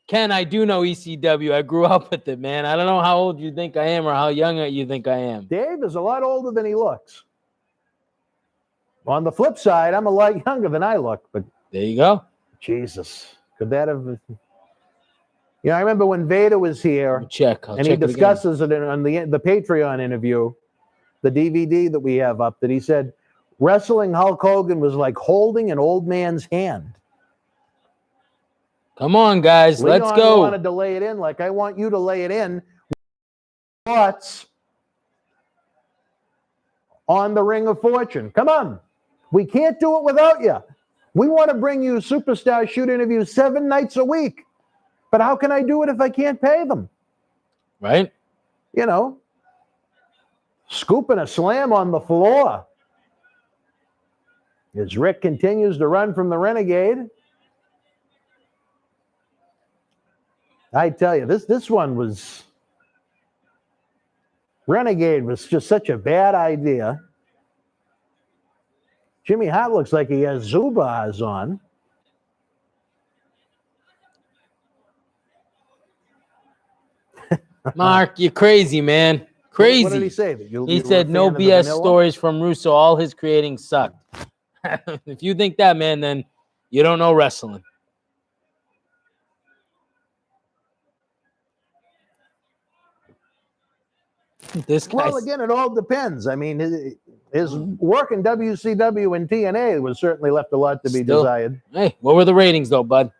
Ken, I do know ECW. I grew up with it, man. I don't know how old you think I am or how young you think I am. Dave is a lot older than he looks. On the flip side, I'm a lot younger than I look. But there you go. Jesus. Could that have... You know, I remember when Vader was here. I'll check he discusses it on the Patreon interview, the DVD that we have up, that he said, wrestling Hulk Hogan was like holding an old man's hand. Come on, guys. Let's go. I wanted to lay it in like I want you to lay it in. Thoughts on the Ring of Fortune. Come on. We can't do it without you. We want to bring you superstar shoot interviews 7 nights a week. But how can I do it if I can't pay them? Right. You know, scooping a slam on the floor. As Rick continues to run from the Renegade. I tell you, this one was... Renegade was just such a bad idea. Jimmy Hart looks like he has Zubaz on. Mark, you're crazy, man. Crazy. What did he say? He said no BS stories from Russo. All his creating sucked. If you think that, man, then you don't know wrestling. This guy. Well, again, it all depends. I mean, his work in WCW and TNA was certainly left a lot to be desired. Hey, what were the ratings, though, bud?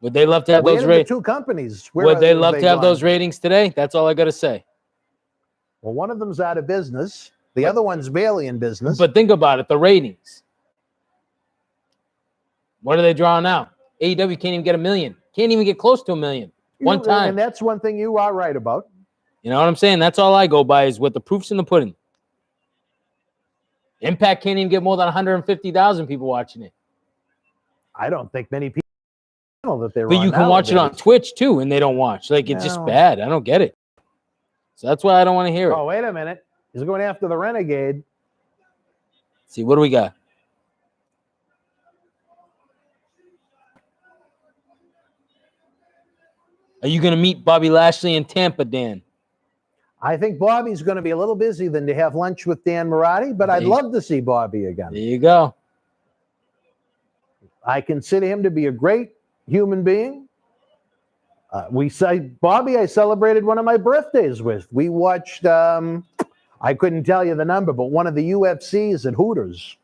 Would they love to have those ratings? 2 companies. Would they love to have those ratings today? That's all I got to say. Well, one of them's out of business. The other one's barely in business. But think about it, the ratings. What are they drawing out? AEW can't even get 1 million. Can't even get close to 1 million. One time. And that's one thing you are right about. You know what I'm saying? That's all I go by is what the proof's in the pudding. Impact can't even get more than 150,000 people watching it. I don't think many people know that they're on. But you can watch it on Twitch, too, and they don't watch. Like, it's just bad. I don't get it. So that's why I don't want to hear it. Oh, wait a minute. He's going after the Renegade. Let's see, what do we got? Are you going to meet Bobby Lashley in Tampa, Dan? I think Bobby's going to be a little busy than to have lunch with Dan Marotti, but I'd love to see Bobby again. There you go. I consider him to be a great human being. Bobby, I celebrated one of my birthdays with. We watched, I couldn't tell you the number, but one of the UFCs at Hooters.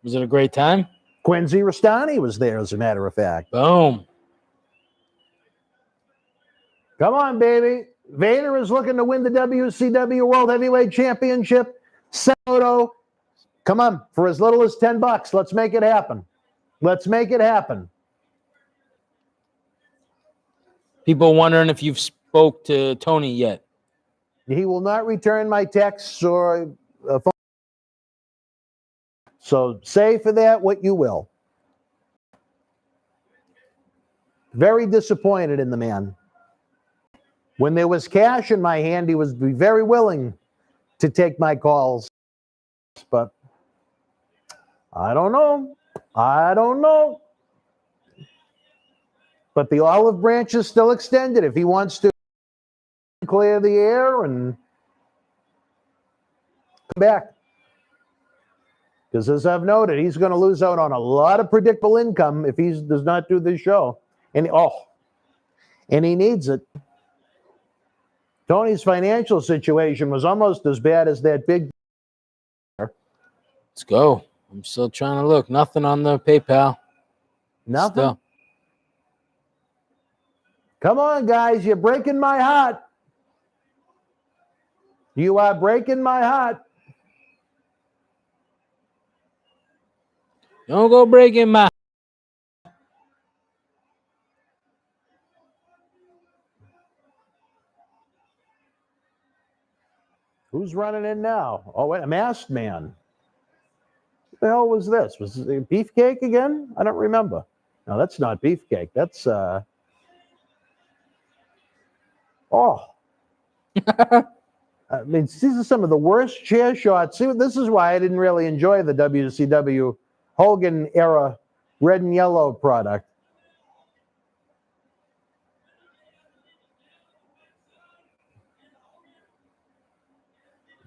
Was it a great time? Quincy Rustani was there, as a matter of fact. Boom. Come on, baby. Vader is looking to win the WCW World Heavyweight Championship. Soto, come on, for as little as $10. Let's make it happen. Let's make it happen. People wondering if you've spoke to Tony yet. He will not return my texts or phone. So say for that what you will. Very disappointed in the man. When there was cash in my hand, he was very willing to take my calls. But I don't know. I don't know. But the olive branch is still extended if he wants to clear the air and come back. Because as I've noted, he's going to lose out on a lot of predictable income if he does not do this show. And he needs it. Tony's financial situation was almost as bad as that big. Let's go. I'm still trying to look. Nothing on the PayPal. Nothing. Still. Come on, guys. You're breaking my heart. You are breaking my heart. Don't go breaking my. Who's running in now? Oh, wait, a masked man. What the hell was this? Was it Beefcake again? I don't remember. No, that's not Beefcake. That's, I mean, these are some of the worst chair shots. See, this is why I didn't really enjoy the WCW Hogan era red and yellow product.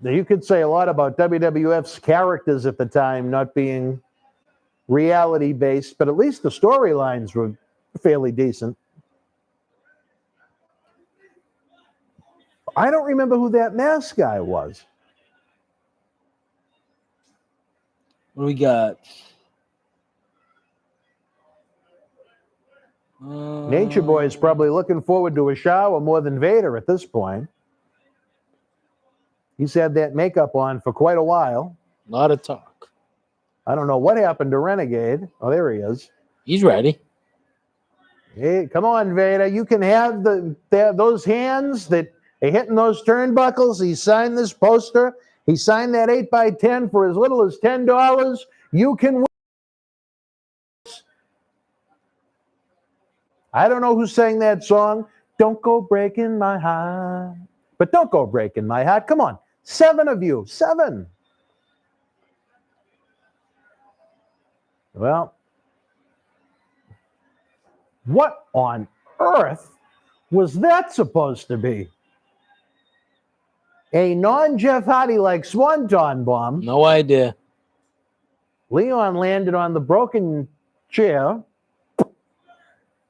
Now, you could say a lot about WWF's characters at the time not being reality-based, but at least the storylines were fairly decent. I don't remember who that mask guy was. What do we got? Nature Boy is probably looking forward to a shower more than Vader at this point. He's had that makeup on for quite a while. A lot of talk. I don't know what happened to Renegade. Oh, there he is. He's ready. Hey, come on, Vader. You can have those hands that are hitting those turnbuckles. He signed this poster. He signed that 8x10 for as little as $10. You can win. I don't know who sang that song. Don't go breaking my heart. But don't go breaking my heart. Come on. 7 of you. 7. Well, what on earth was that supposed to be? A non-Jeff Hardy-like swanton bomb. No idea. Leon landed on the broken chair.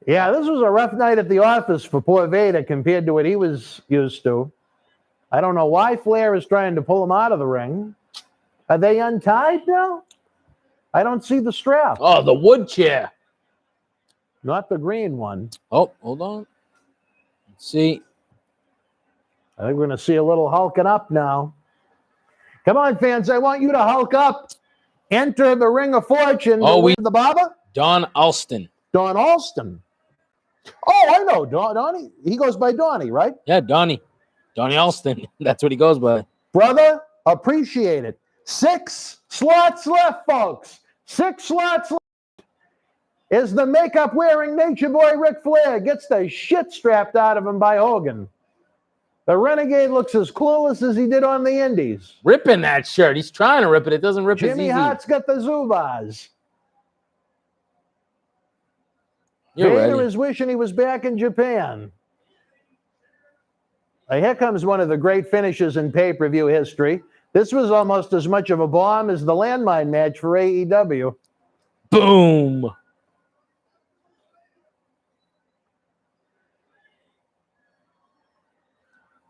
Yeah, this was a rough night at the office for poor Vader compared to what he was used to. I don't know why Flair is trying to pull him out of the ring. Are they untied now? I don't see the strap. Oh, the wood chair. Not the green one. Oh, hold on. Let's see. I think we're going to see a little hulking up now. Come on, fans. I want you to hulk up. Enter the Ring of Fortune. Oh, the Baba? Don Alston. Don Alston. Oh, I know. Donnie. He goes by Donnie, right? Yeah, Donnie. Donnie Alston. That's what he goes by. Brother, appreciate it. 6 slots left, folks. 6 slots left. Is the makeup-wearing Nature Boy Ric Flair gets the shit strapped out of him by Hogan. The Renegade looks as clueless as he did on the Indies. Ripping that shirt. He's trying to rip it. It doesn't rip as easy. Jimmy Hart's got the Zubaz. Vader is wishing he was back in Japan. Here comes one of the great finishes in pay-per-view history. This was almost as much of a bomb as the landmine match for AEW. Boom.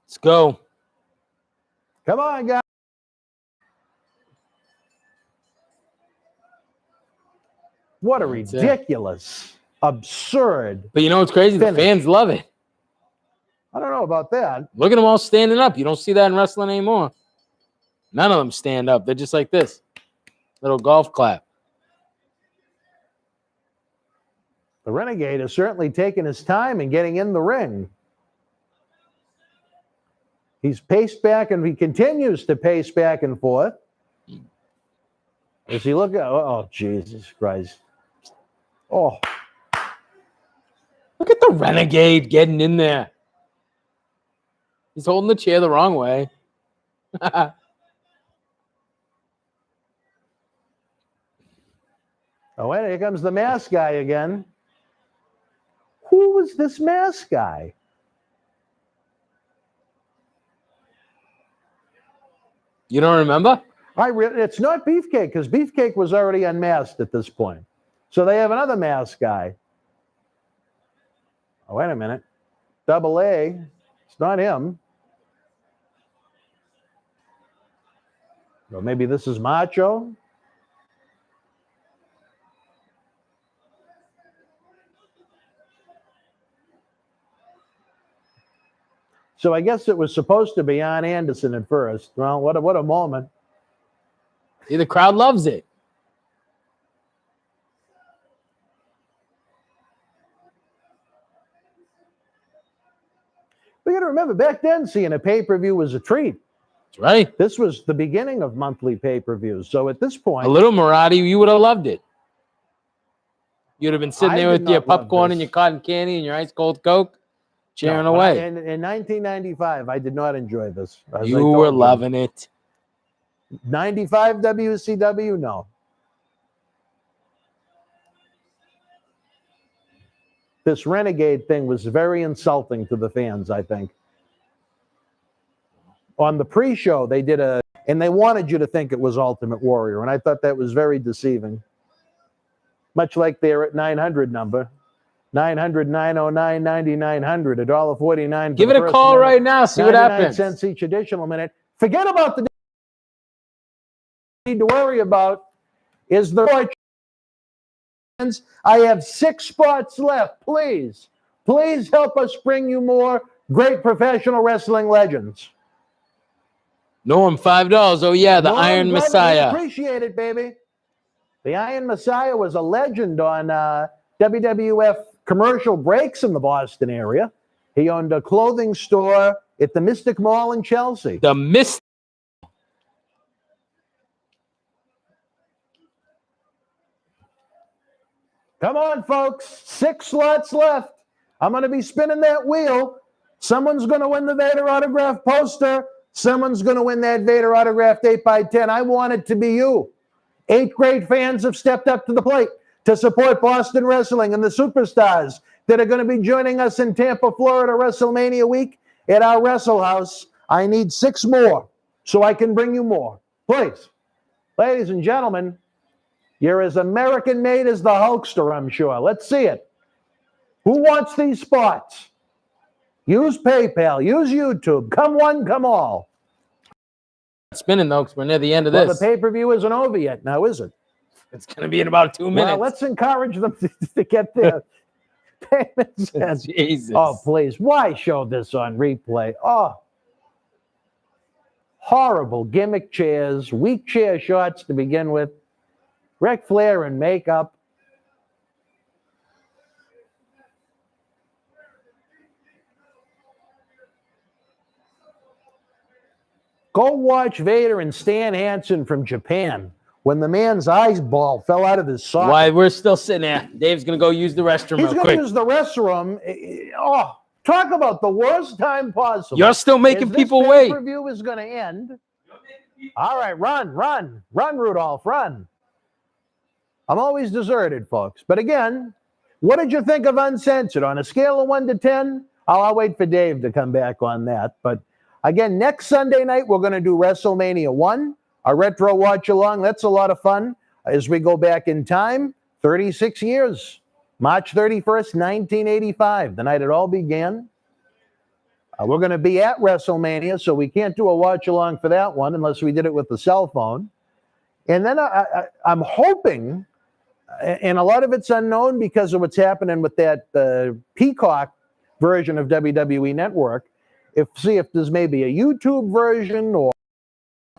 Let's go. Come on, guys. What a ridiculous, absurd. But you know what's crazy? Finish. The fans love it. I don't know about that. Look at them all standing up. You don't see that in wrestling anymore. None of them stand up. They're just like this. Little golf clap. The Renegade is certainly taking his time and getting in the ring. He's paced back and he continues to pace back and forth. As he look at, oh, Jesus Christ. Oh. Look at the Renegade getting in there. He's holding the chair the wrong way. Oh, wait, here comes the mask guy again. Who was this mask guy? You don't remember? It's not Beefcake, because Beefcake was already unmasked at this point. So they have another mask guy. Oh, wait a minute. Double A. It's not him. Well, maybe this is Macho. So I guess it was supposed to be Arn Anderson at first. Well, what a moment. Yeah, the crowd loves it. We got to remember, back then, seeing a pay-per-view was a treat. That's right. This was the beginning of monthly pay-per-views. So at this point... A little Marathi, you would have loved it. You'd have been sitting there with your popcorn and your cotton candy and your ice cold Coke, cheering away. In 1995, I did not enjoy this. You were loving it. 95 WCW? No. This Renegade thing was very insulting to the fans, I think. On the pre-show, they did and they wanted you to think it was Ultimate Warrior, and I thought that was very deceiving. Much like their at 900 number. 900-909-9900, $1.49. Give it a call right now, see what happens. 99 cents each additional minute. Forget about the need to worry about is the I have 6 spots left. Please help us bring you more great professional wrestling legends. Norm, $5. Oh yeah, the Iron Messiah. Appreciate it, baby. The Iron Messiah was a legend on WWF commercial breaks in the Boston area. He owned a clothing store at the Mystic Mall in Chelsea. The Mystic. Come on, folks. 6 slots left. I'm going to be spinning that wheel. Someone's going to win the Vader autograph poster. Someone's going to win that Vader autographed 8x10. I want it to be you. 8 great fans have stepped up to the plate to support Boston wrestling and the superstars that are going to be joining us in Tampa, Florida, WrestleMania week at our Wrestle House. I need 6 more so I can bring you more. Please, ladies and gentlemen, you're as American-made as the Hulkster, I'm sure. Let's see it. Who wants these spots? Use PayPal. Use YouTube. Come one, come all. Spinning, though, because we're near the end of this. Well, the pay-per-view isn't over yet now, is it? It's going to be in about 2 minutes. Well, let's encourage them to get their payments in. Jesus. Oh, please. Why show this on replay? Oh. Horrible gimmick chairs, weak chair shots to begin with. Ric Flair in makeup. Go watch Vader and Stan Hansen from Japan when the man's eyeball fell out of his socket. Why we're still sitting there. Dave's going to go use the restroom He's real going quick. to use the restroom. Oh, talk about the worst time possible. You're still making people wait. This pay-per-view is going to end. All right, run, Rudolph, run. I'm always deserted, folks. But again, What did you think of Uncensored? On a scale of 1 to 10? I'll wait for Dave to come back on that. But again, next Sunday night, we're going to do WrestleMania 1, a retro watch-along. That's a lot of fun as we go back in time, 36 years. March 31st, 1985, the night it all began. We're going to be at WrestleMania, so we can't do a watch-along for that one unless we did it with the cell phone. And then I'm hoping, and a lot of it's unknown because of what's happening with that Peacock version of WWE Network, see if there's maybe a YouTube version or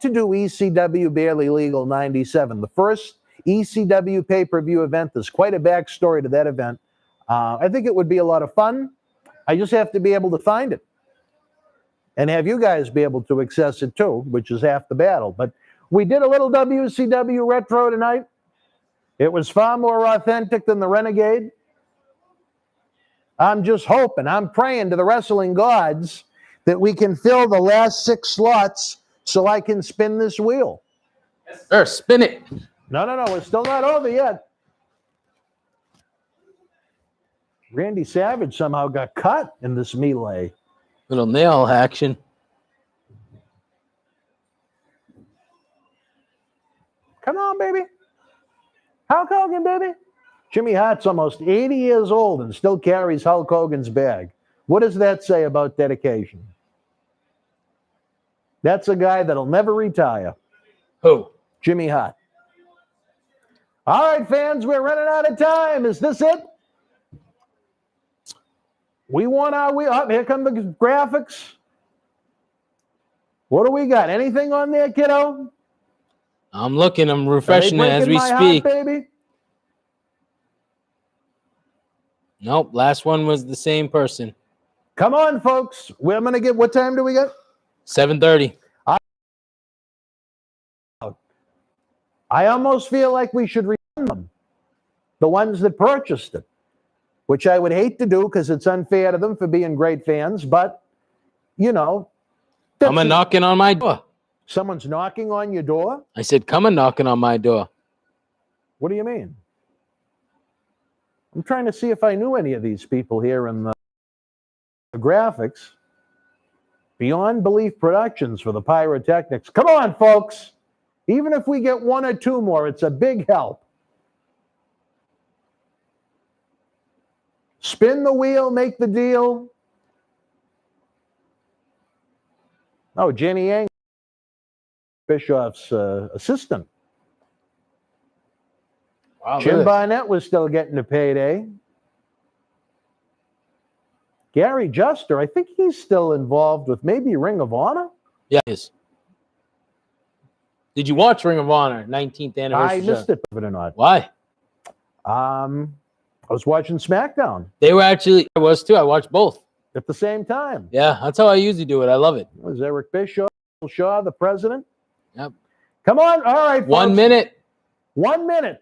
to do ECW Barely Legal 97. The first ECW pay-per-view event. There's quite a backstory to that event. I think it would be a lot of fun. I just have to be able to find it and have you guys be able to access it too, which is half the battle. But we did a little WCW retro tonight. It was far more authentic than the Renegade. I'm just hoping, I'm praying to the wrestling gods that we can fill the last 6 slots so I can spin this wheel. Yes, sir. Spin it. No, we're still not over yet. Randy Savage somehow got cut in this melee. Little nail action. Come on, baby. Hulk Hogan, baby. Jimmy Hart's almost 80 years old and still carries Hulk Hogan's bag. What does that say about dedication? That's a guy that'll never retire. Who? Jimmy Hart. All right, fans, we're running out of time. Is this it? We want our wheel. Oh, here come the graphics. What do we got? Anything on there, kiddo? I'm looking. I'm refreshing it as we speak. Heart, baby? Nope. Last one was the same person. Come on, folks. We're going to get, what time do we get? 7:30. I almost feel like we should refund them, the ones that purchased it, which I would hate to do because it's unfair to them for being great fans. But, you know. Come and knocking on my door. Someone's knocking on your door? I said, come and knocking on my door. What do you mean? I'm trying to see if I knew any of these people here in the graphics. Beyond Belief Productions for the pyrotechnics. Come on, folks. Even if we get 1 or 2 more, it's a big help. Spin the wheel, make the deal. Oh, Jenny Yang, Bischoff's assistant. Wow, Jim Barnett was still getting a payday. Gary Juster, I think he's still involved with maybe Ring of Honor. Yeah, he is. Did you watch Ring of Honor 19th anniversary? I missed it, believe it or not. Why? I was watching SmackDown. They were actually, I was too. I watched both at the same time. Yeah, that's how I usually do it. I love it. It was Eric Bischoff, Shaw, the president. Yep. Come on. All right, folks. 1 minute. 1 minute.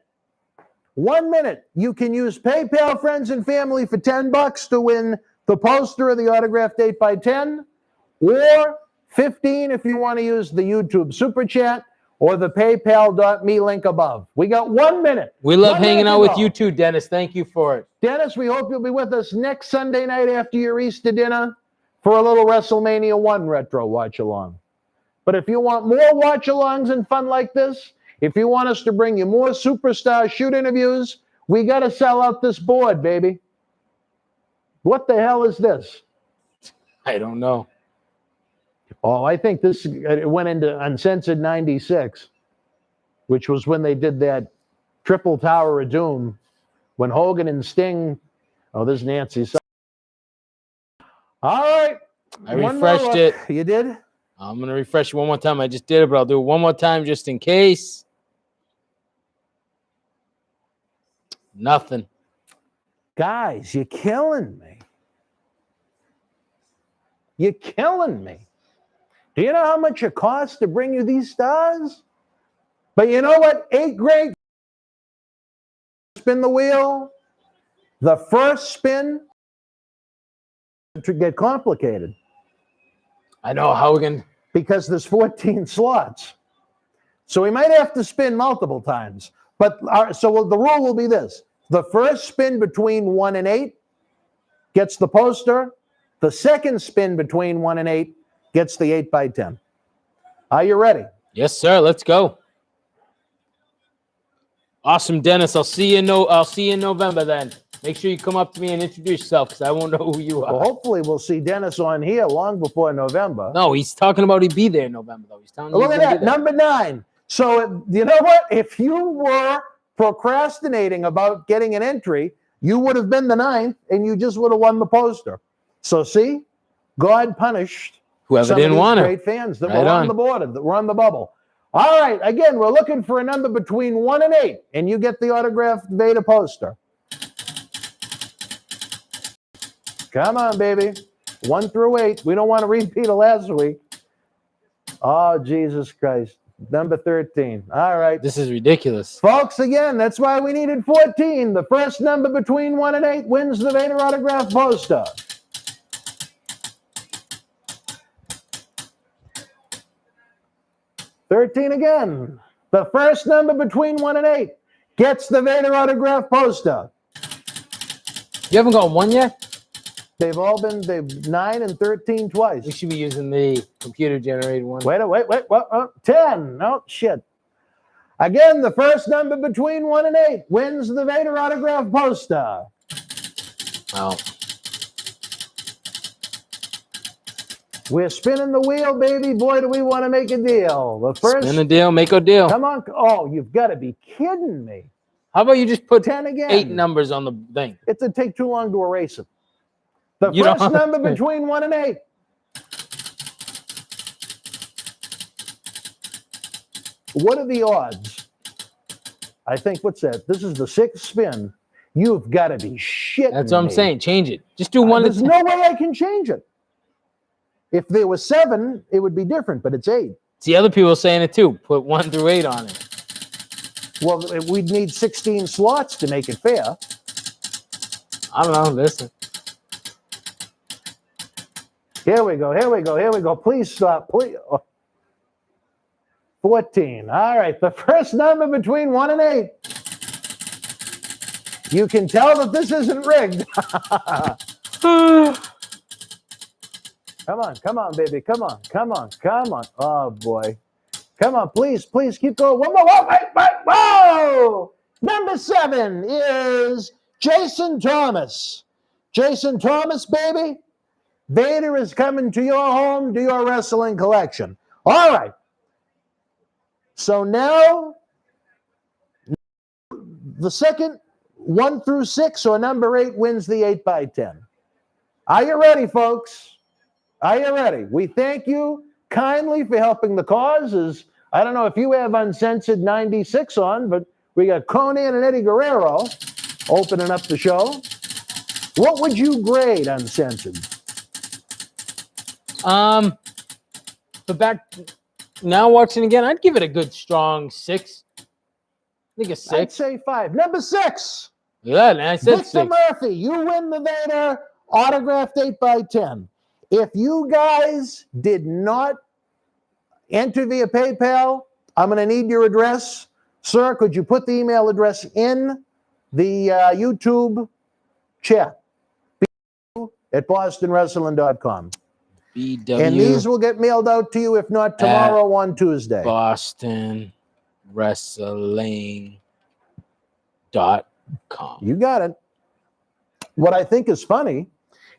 1 minute. You can use PayPal friends and family for $10 to win the poster of the autographed 8x10, or 15 if you want to use the YouTube SuperChat or the PayPal.me link above. We got 1 minute. We love hanging out with you too, Dennis. Thank you for it. Dennis, we hope you'll be with us next Sunday night after your Easter dinner for a little WrestleMania 1 retro watch-along. But if you want more watch-alongs and fun like this, if you want us to bring you more superstar shoot interviews, we got to sell out this board, baby. What the hell is this? I don't know. Oh, I think this it went into Uncensored 96, which was when they did that Triple Tower of Doom, when Hogan and Sting. Oh, there's Nancy. All right. I refreshed it. You did? I'm going to refresh it one more time. I just did it, but I'll do it one more time just in case. Nothing. Guys, you're killing me. You're killing me. Do you know how much it costs to bring you these stars? But you know what? 8 great. Spin the wheel. The first spin to get complicated. I know how we can. Because there's 14 slots. So we might have to spin multiple times. But the rule will be this. The first spin between 1 and 8 gets the poster. The second spin between 1 and 8 gets the 8x10. Are you ready? Yes, sir. Let's go. Awesome, Dennis. I'll see you in November then. Make sure you come up to me and introduce yourself because I won't know who you are. Well, hopefully we'll see Dennis on here long before November. No, he's talking about he'd be there in November, though. He's telling me Look at that, number 9. So, you know what? If you were procrastinating about getting an entry, you would have been the 9th and you just would have won the poster. So, see, God punished whoever some didn't of these want great it. fans that Right were on on the border, that were on the bubble. All right, again, we're looking for a number between 1 and 8, and you get the autographed Vader poster. Come on, baby. 1 through 8. We don't want to repeat of last week. Oh, Jesus Christ. Number 13. All right. This is ridiculous. Folks, again, that's why we needed 14. The first number between 1 and 8 wins the Vader autograph poster. $13 again. The first number between 1 and 8 gets the Vader autograph poster. You haven't got one yet? They've 9 and 13 twice. We should be using the computer-generated one. Wait, 10. No, shit. Again, the first number between 1 and 8 wins the Vader autograph poster. Wow. We're spinning the wheel, baby. Boy, do we want to make a deal. The first. Spin a deal, make a deal. Come on. Oh, you've got to be kidding me. How about you just put 10 again? 8 numbers on the thing? It'll take too long to erase it. The first number between 1 and 8. What are the odds? I think, what's that? This is the 6th spin. You've got to be shitting That's what I'm me. saying. Change it. Just do one. There's no way I can change it. If there was 7, it would be different, but it's 8. See, other people saying it too. Put 1 through 8 on it. Well, we'd need 16 slots to make it fair. I don't know. Listen. Here we go. Please stop. Please. 14. All right. The first number between 1 and 8. You can tell that this isn't rigged. Come on, baby. Come on. Oh, boy. Come on, please keep going. One more. Whoa! Number 7 is Jason Thomas. Jason Thomas, baby. Vader is coming to your home, to your wrestling collection. All right. So now, the second 1 through 6 or number 8 wins the 8x10. Are you ready, folks? Are you ready? We thank you kindly for helping the cause. I don't know if you have Uncensored 96 on, but we got Conan and Eddie Guerrero opening up the show. What would you grade Uncensored? But back now watching again, I'd give it a good strong 6. I think a 6. I'd say 5. Number 6. Yeah, and I said Victor 6. Murphy, you win the Vader autographed 8x10. If you guys did not enter via PayPal, I'm going to need your address. Sir, could you put the email address in the YouTube chat at bostonwrestling.com. BW And these will get mailed out to you, if not tomorrow, on Tuesday. BostonWrestling.com. You got it. What I think is funny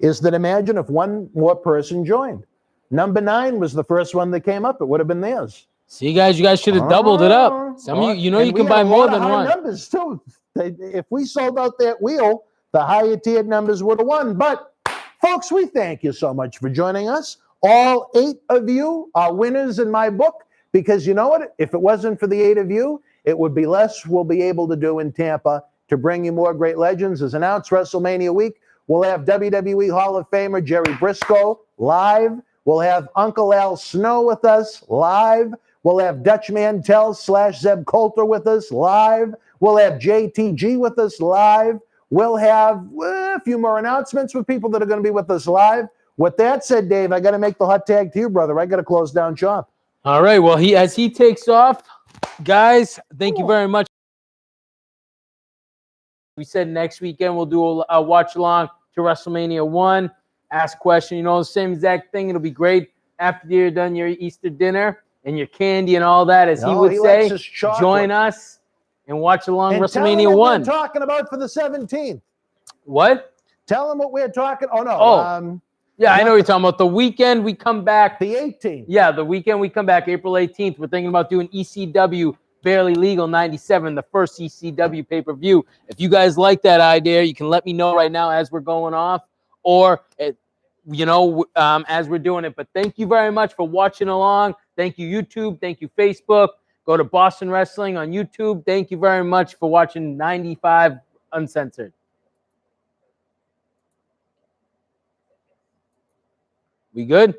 is that imagine if one more person joined. Number 9 was the first one that came up. It would have been theirs. See, guys, you guys should have doubled it up. Some of you know, you can buy more than one. Numbers too. If we sold out that wheel, the higher tiered numbers would have won. But folks, we thank you so much for joining us. All 8 of you are winners in my book, because you know what? If it wasn't for the 8 of you, it would be less we'll be able to do in Tampa to bring you more great legends. As announced, WrestleMania week, we'll have WWE Hall of Famer Jerry Briscoe live. We'll have Uncle Al Snow with us live. We'll have Dutch Mantel / Zeb Coulter with us live. We'll have JTG with us live. We'll have a few more announcements with people that are going to be with us live. With that said, Dave, I got to make the hot tag to you, brother. I got to close down shop. All right. Well, as he takes off, guys, thank you very much. we said next weekend we'll do a watch along to WrestleMania 1. Ask question, the same exact thing. It'll be great after you're done your Easter dinner and your candy and all that, as he would say. Join us and watch along WrestleMania 1. Tell him what we're talking about for the 17th. What? Tell him what we're talking. Oh no. Yeah, I know what you're talking about. The weekend we come back. The 18th. Yeah, the weekend we come back, April 18th. We're thinking about doing ECW Barely Legal 97, the first ECW pay-per-view. If you guys like that idea, you can let me know right now as we're going off, or as we're doing it. But thank you very much for watching along. Thank you, YouTube. Thank you, Facebook. Go to Boston Wrestling on YouTube. Thank you very much for watching 95 Uncensored. We good?